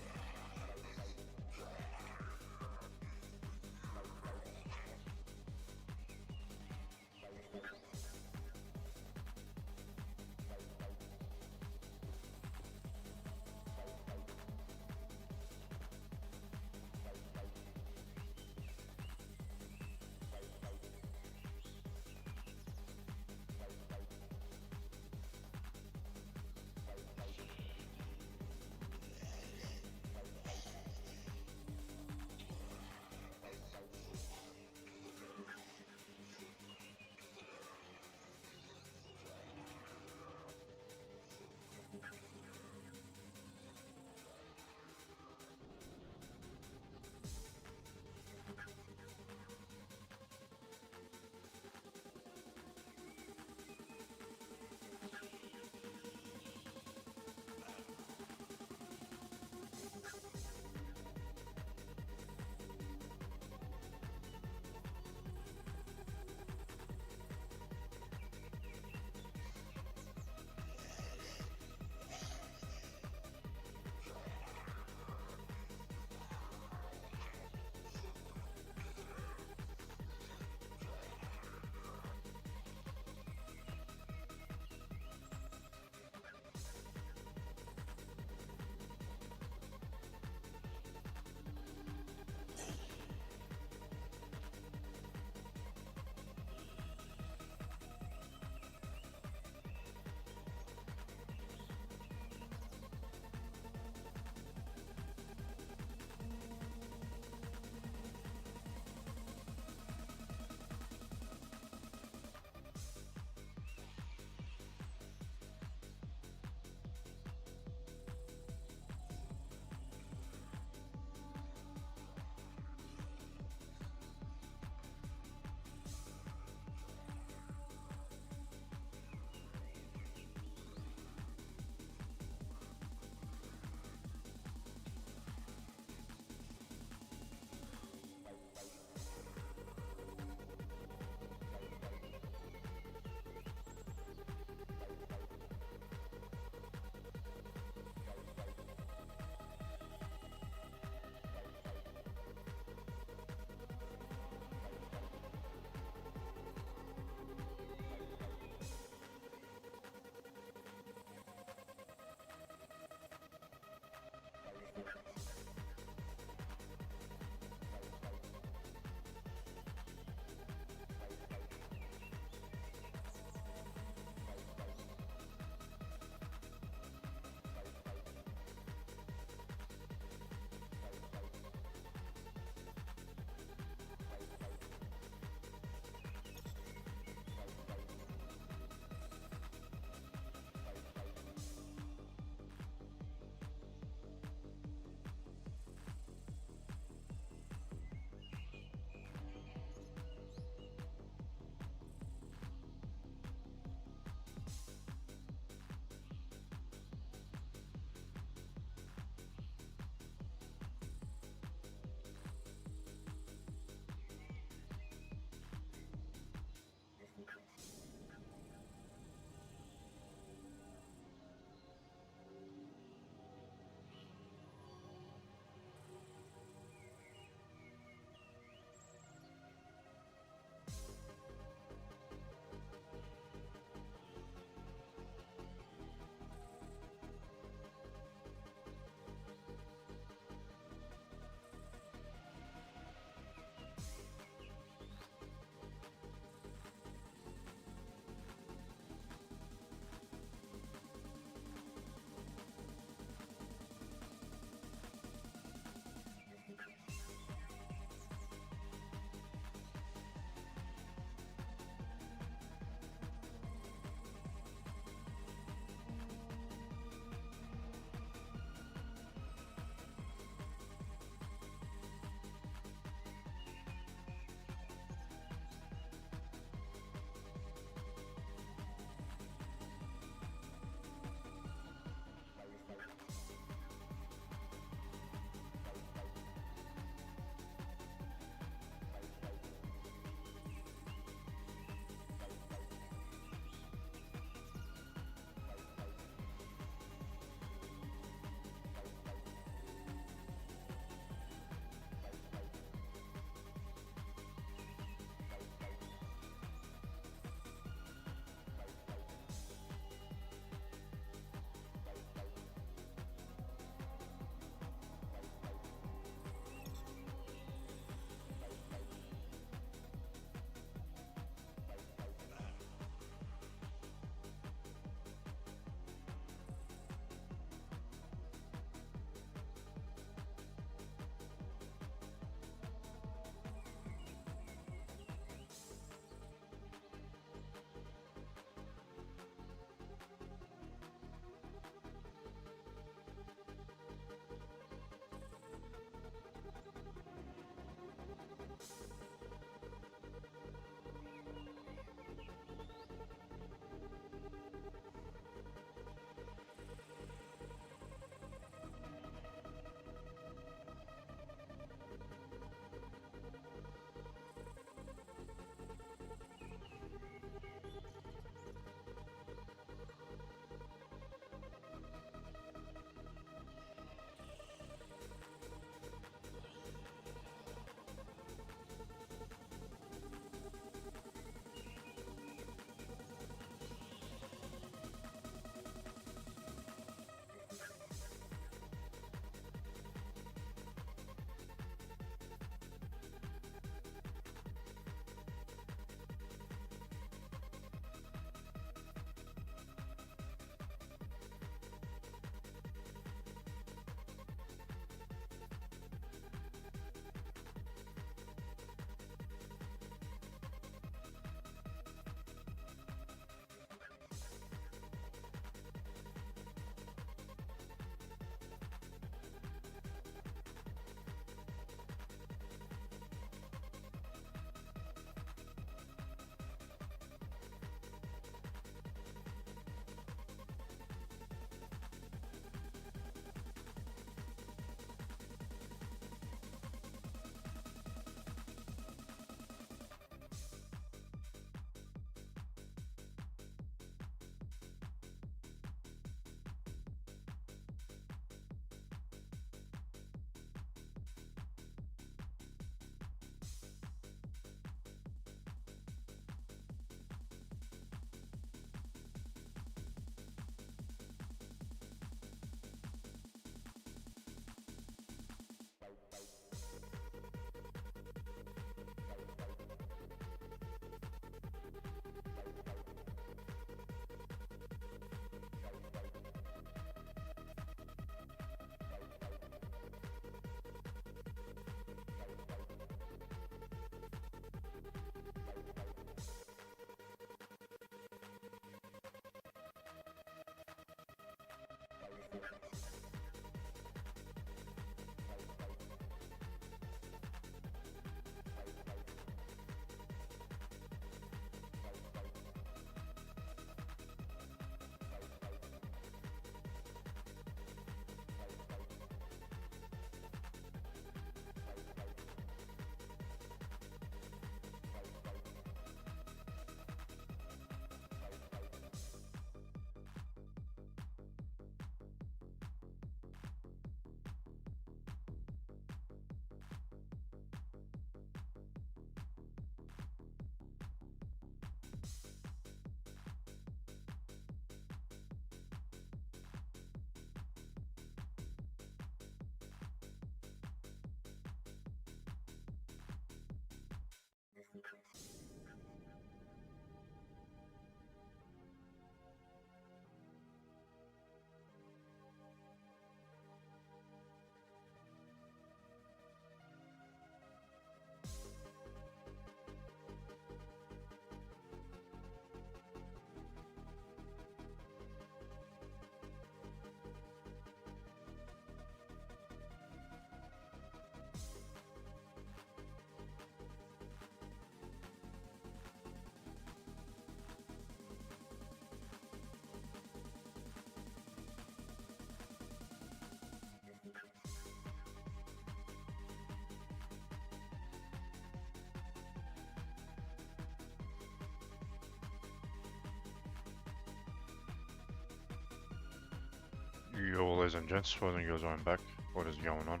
Ladies and gents, holding your zone back. What is going on?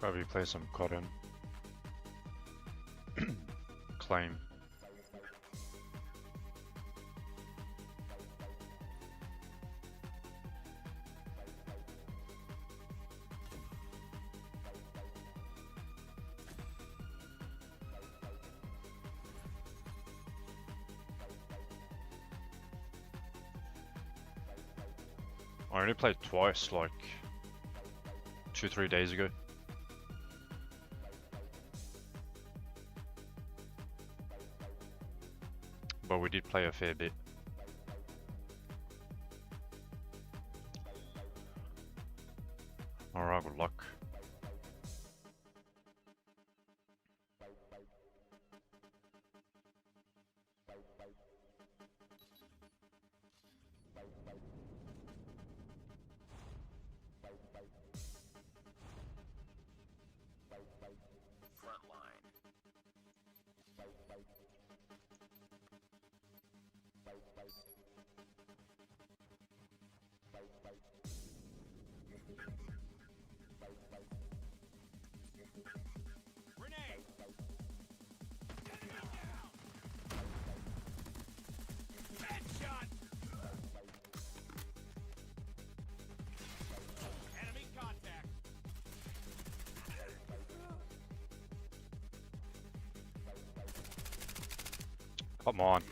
Probably play some Cod in. Claim. I only played twice, like 2-3 days ago. But we did play a fair bit. Alright, good luck. Come on.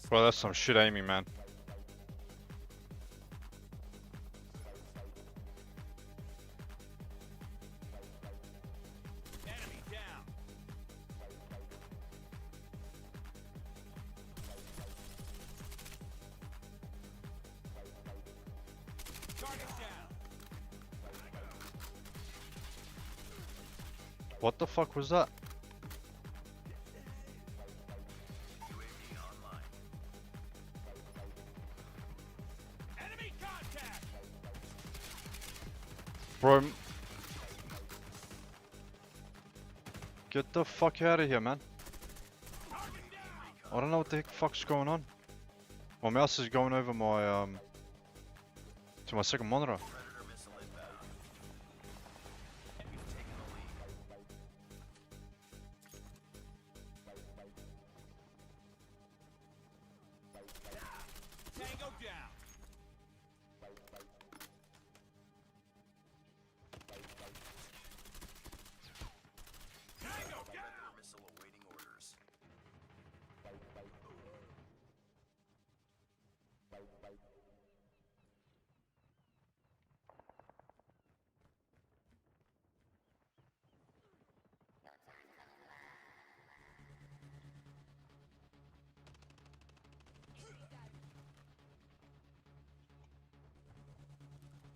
Bro, that's some shit aiming, man. What the fuck was that? Bro, get the fuck out of here, man. I don't know what the heck fuck's going on. My mouse is going over my to my second monitor.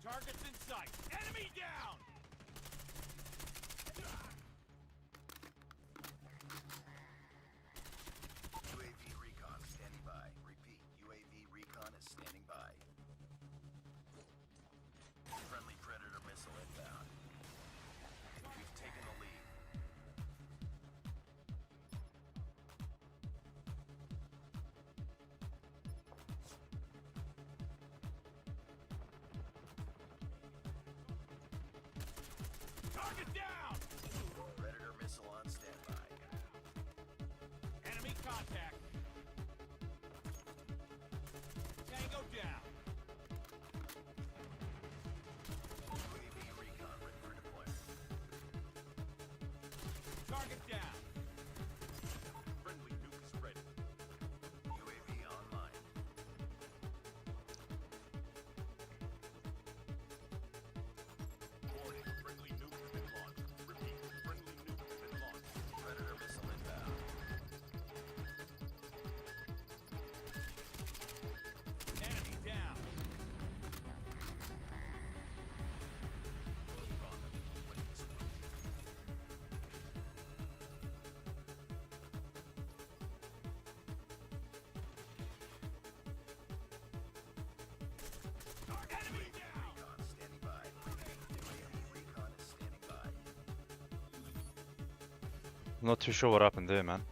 Targets in sight. Enemy down! UAV recon standing by. Repeat, UAV recon is standing by. Friendly Predator missile inbound. We've taken the lead. Target down! Predator missile on standby. Enemy contact. Tango down. UAV recon ready for deployment. Target down. Friendly nuke is ready. UAV online. Warning, friendly nuke has been launched. Repeat, friendly nuke has been launched. Predator missile inbound. Enemy down. Keep on them. Win this one. I'm not too sure what happened there, man.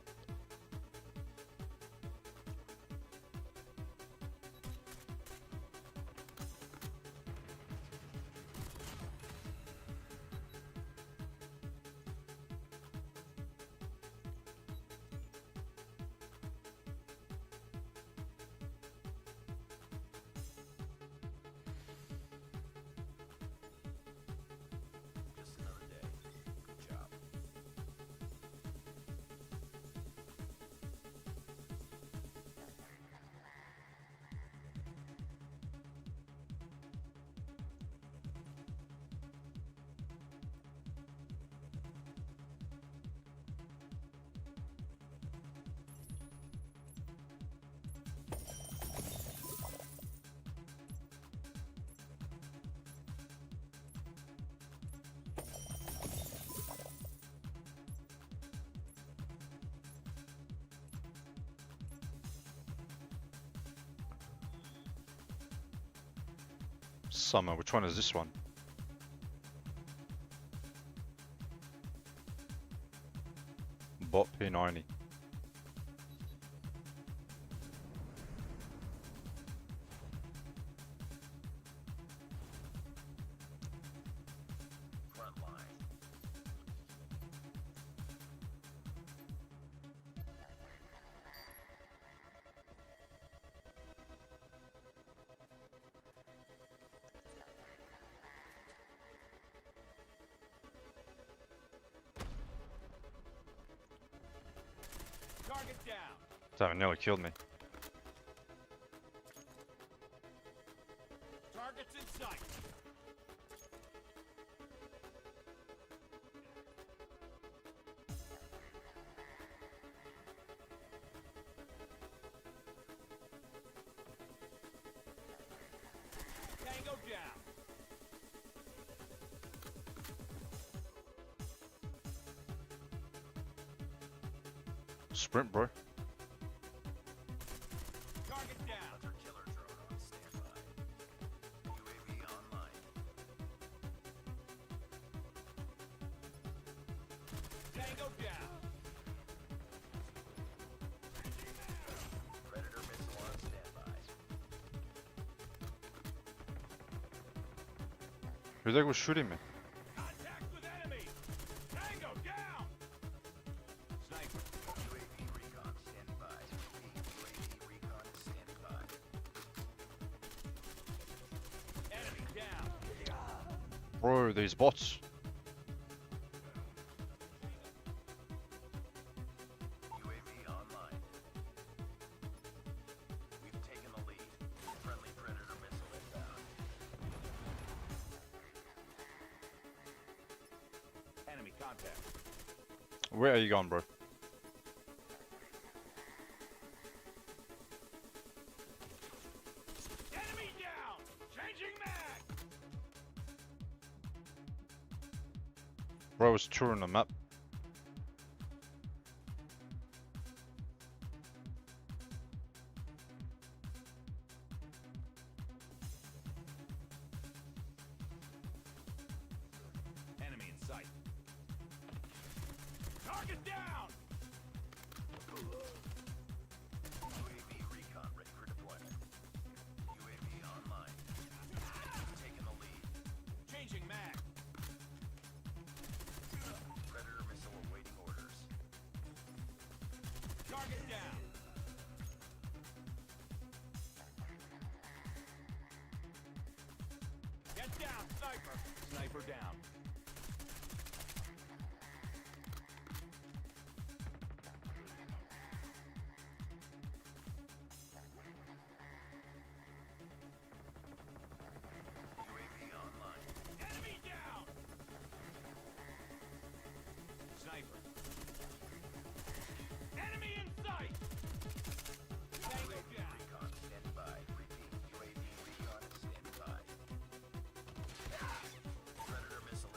Just another day. Good job. Summer, which one is this one? Bot P90. Front line. Target down. That nearly killed me. Targets in sight. Tango down. Sprint, bro. Target down. Hunter killer drone on standby. UAV online. Tango down. Predator missile on standby. Who the heck was shooting me? Contact with enemy. Tango down. Sniper. UAV recon standing by. UAV recon is standing by. Enemy down. Bro, these bots. UAV online. We've taken the lead. Friendly Predator missile inbound. Enemy contact. Where are you going, bro? Enemy down. Changing mag. Bro was touring the map. Enemy in sight. Target down. UAV recon ready for deployment. UAV online. Taking the lead. Changing mag. Predator missile awaiting orders. Target down. Get down, sniper. Sniper down. UAV online. Enemy down. Sniper. Enemy in sight. Tango down. Recon standing by. Repeat. UAV recon is standing by. Predator missile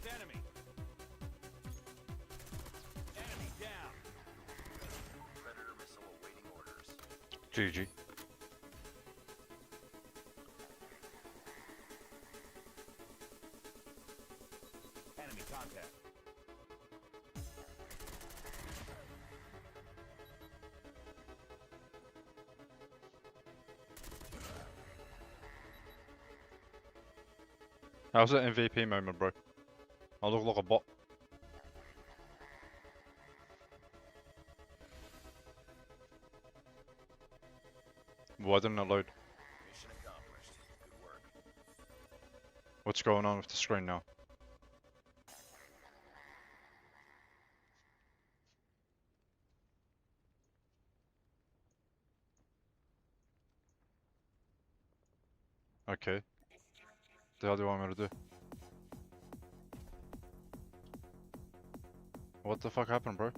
enemy. Enemy down. Predator missile awaiting orders. GG. Enemy contact. That was an MVP moment, bro. I look like a bot. Why didn't it load? Mission accomplished. Good work. What's going on with the screen now? Okay. The hell do you want me to do? What the fuck happened, bro?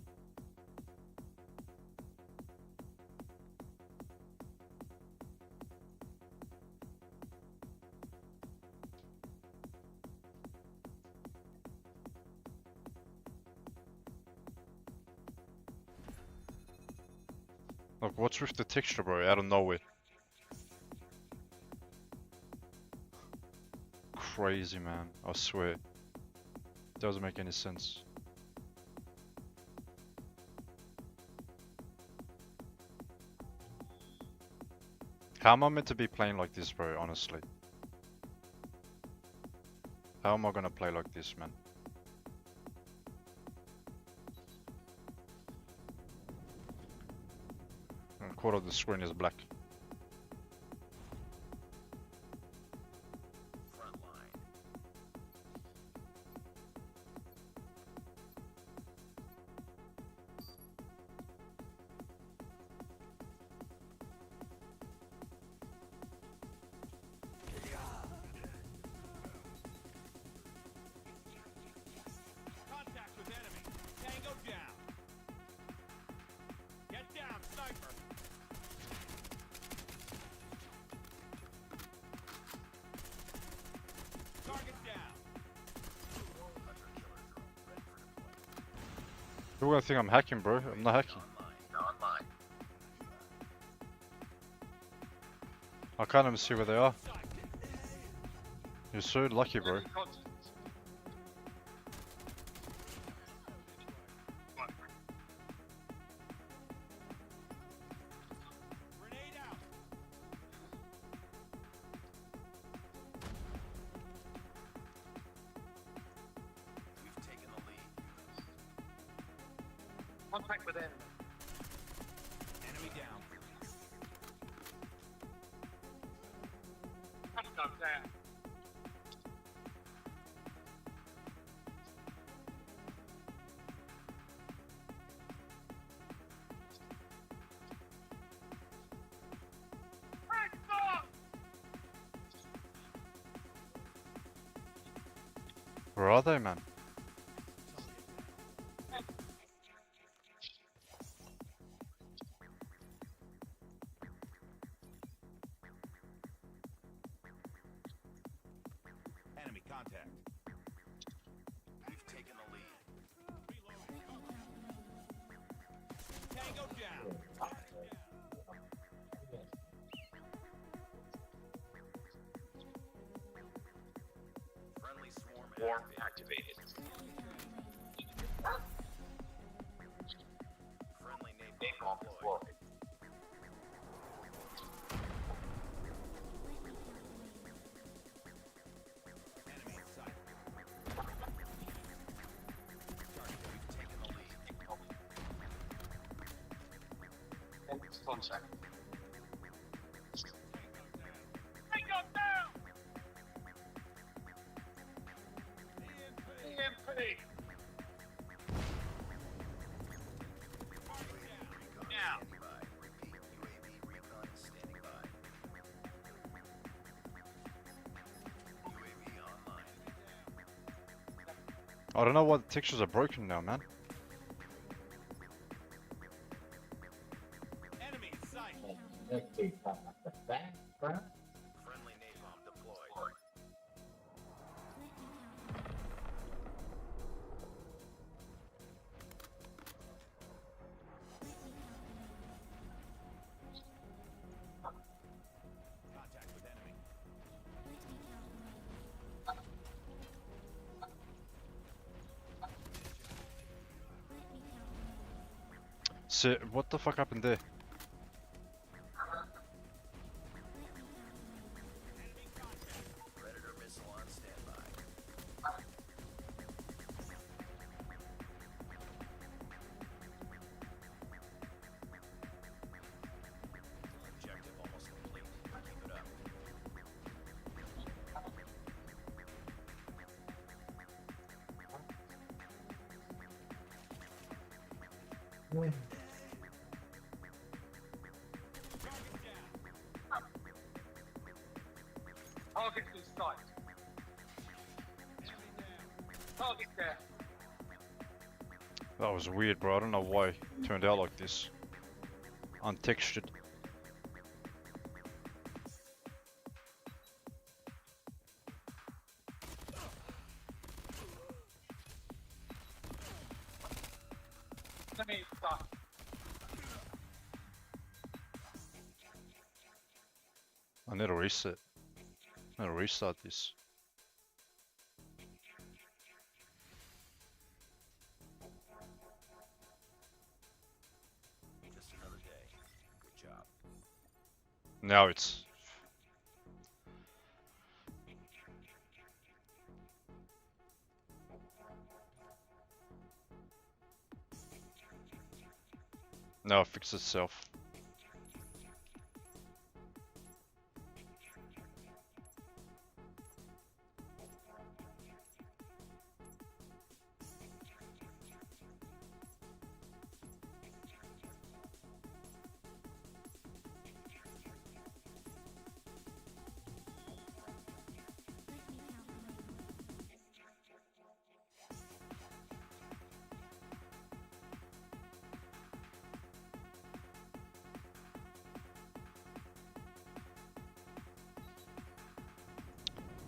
Look, what's with the texture, bro? Out of nowhere. Crazy, man. I swear. Doesn't make any sense. How am I meant to be playing like this, bro? Honestly. How am I gonna play like this, man? A quarter of the screen is black. Contact with enemy. Tango down. Get down, sniper. Target down. You're gonna think I'm hacking, bro. I'm not hacking. Online. I can't even see where they are. You're so lucky, bro. Grenade out. We've taken the lead. Contact with enemy. Enemy down. Contact down. Where are they, man? Enemy contact. We've taken the lead. Tango down. Friendly swarm activated. Friendly napalm deployed. Enemy in sight. We've taken the lead. Tango down. Now. Repeat, UAV recon standing by. UAV online. I don't know why the textures are broken now, man. Enemy in sight. Friendly napalm deployed. What the fuck happened there? Predator missile on standby. Objective almost complete. Keep it up. Target in sight. Target there. That was weird, bro. I don't know why it turned out like this. Untextured. Enemy in sight. I need to reset. I need to restart this. Just another day. Good job. Now it's... Now it fixed itself.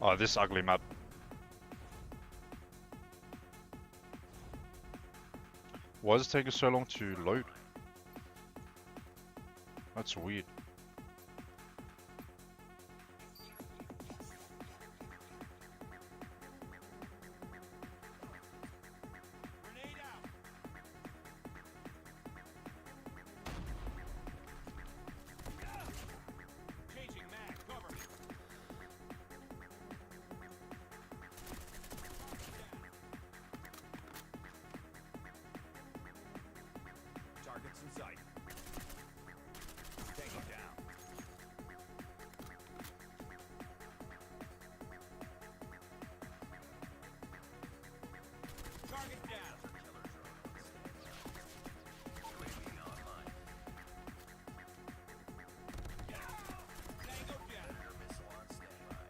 Oh, this ugly map. Why is it taking so long to load? That's weird. Targets in sight. Take him down. Target down. Killer drone on standby. UAV online. Tango down. Predator missile on standby.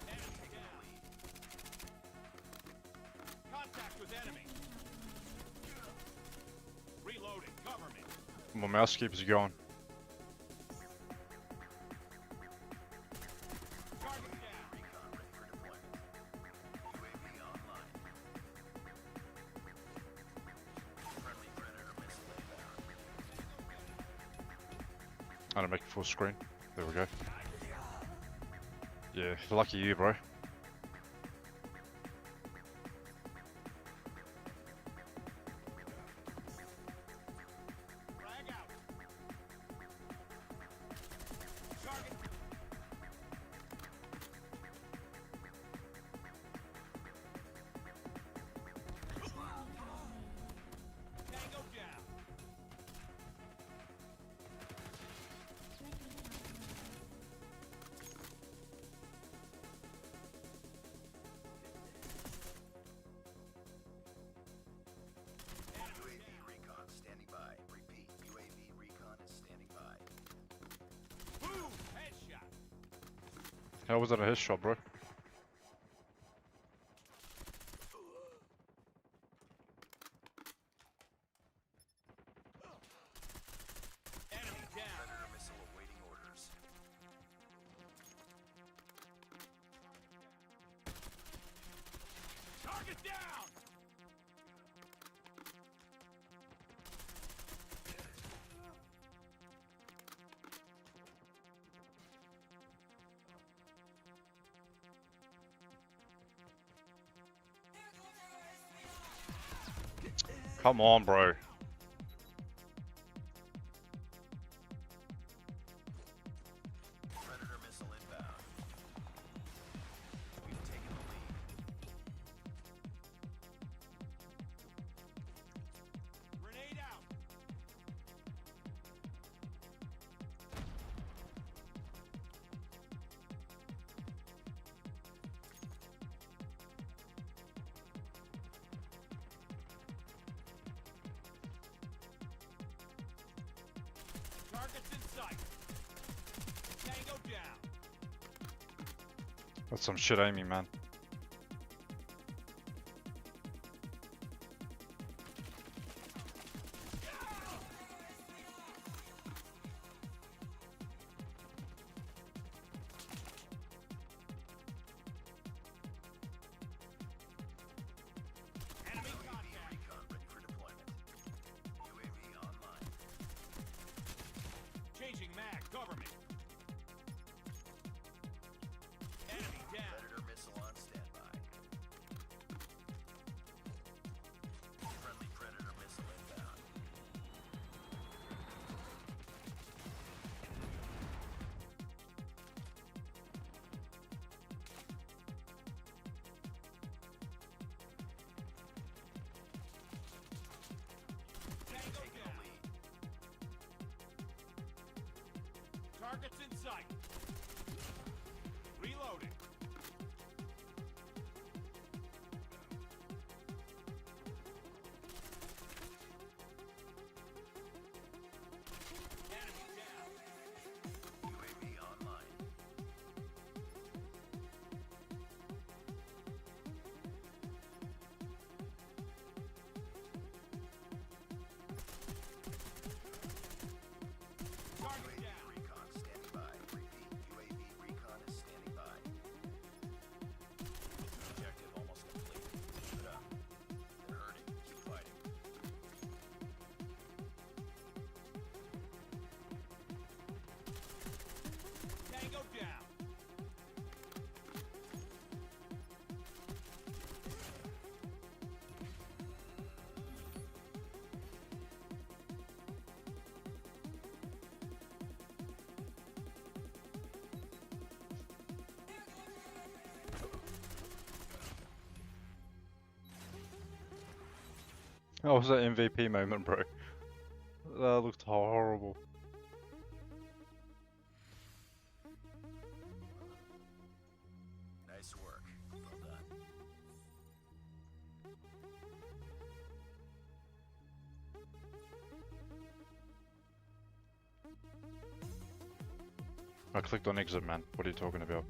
Enemy down. Contact with enemy. Reloading. Cover me. My mouse keeps going. Target down. Recon ready for deployment. UAV online. Friendly Predator missile inbound. I don't make it full screen. There we go. Yeah, lucky you, bro. Frag out. Target. Tango down. UAV recon standing by. Repeat, UAV recon is standing by. Boom! Headshot. How was that a headshot, bro? Enemy down. Predator missile awaiting orders. Target down. Come on, bro. Predator missile inbound. We've taken the lead. Grenade out. Targets in sight. Tango down. That's some shit aiming, man. Enemy UAV contact. recon ready for deployment. UAV online. Changing mag. Cover me. Enemy down. Predator missile on standby. Friendly Predator missile inbound. Tango Taking the down. lead. Targets in sight. Reloading. Enemy down. UAV online. Target UAV down. recon standing by. Repeat. UAV recon is standing by. Objective almost complete. Keep it up. They're hurting. Keep fighting. Tango down. That was that MVP moment, bro. That looked horrible. Nice work. Well done. I clicked on exit, man. What are you talking about?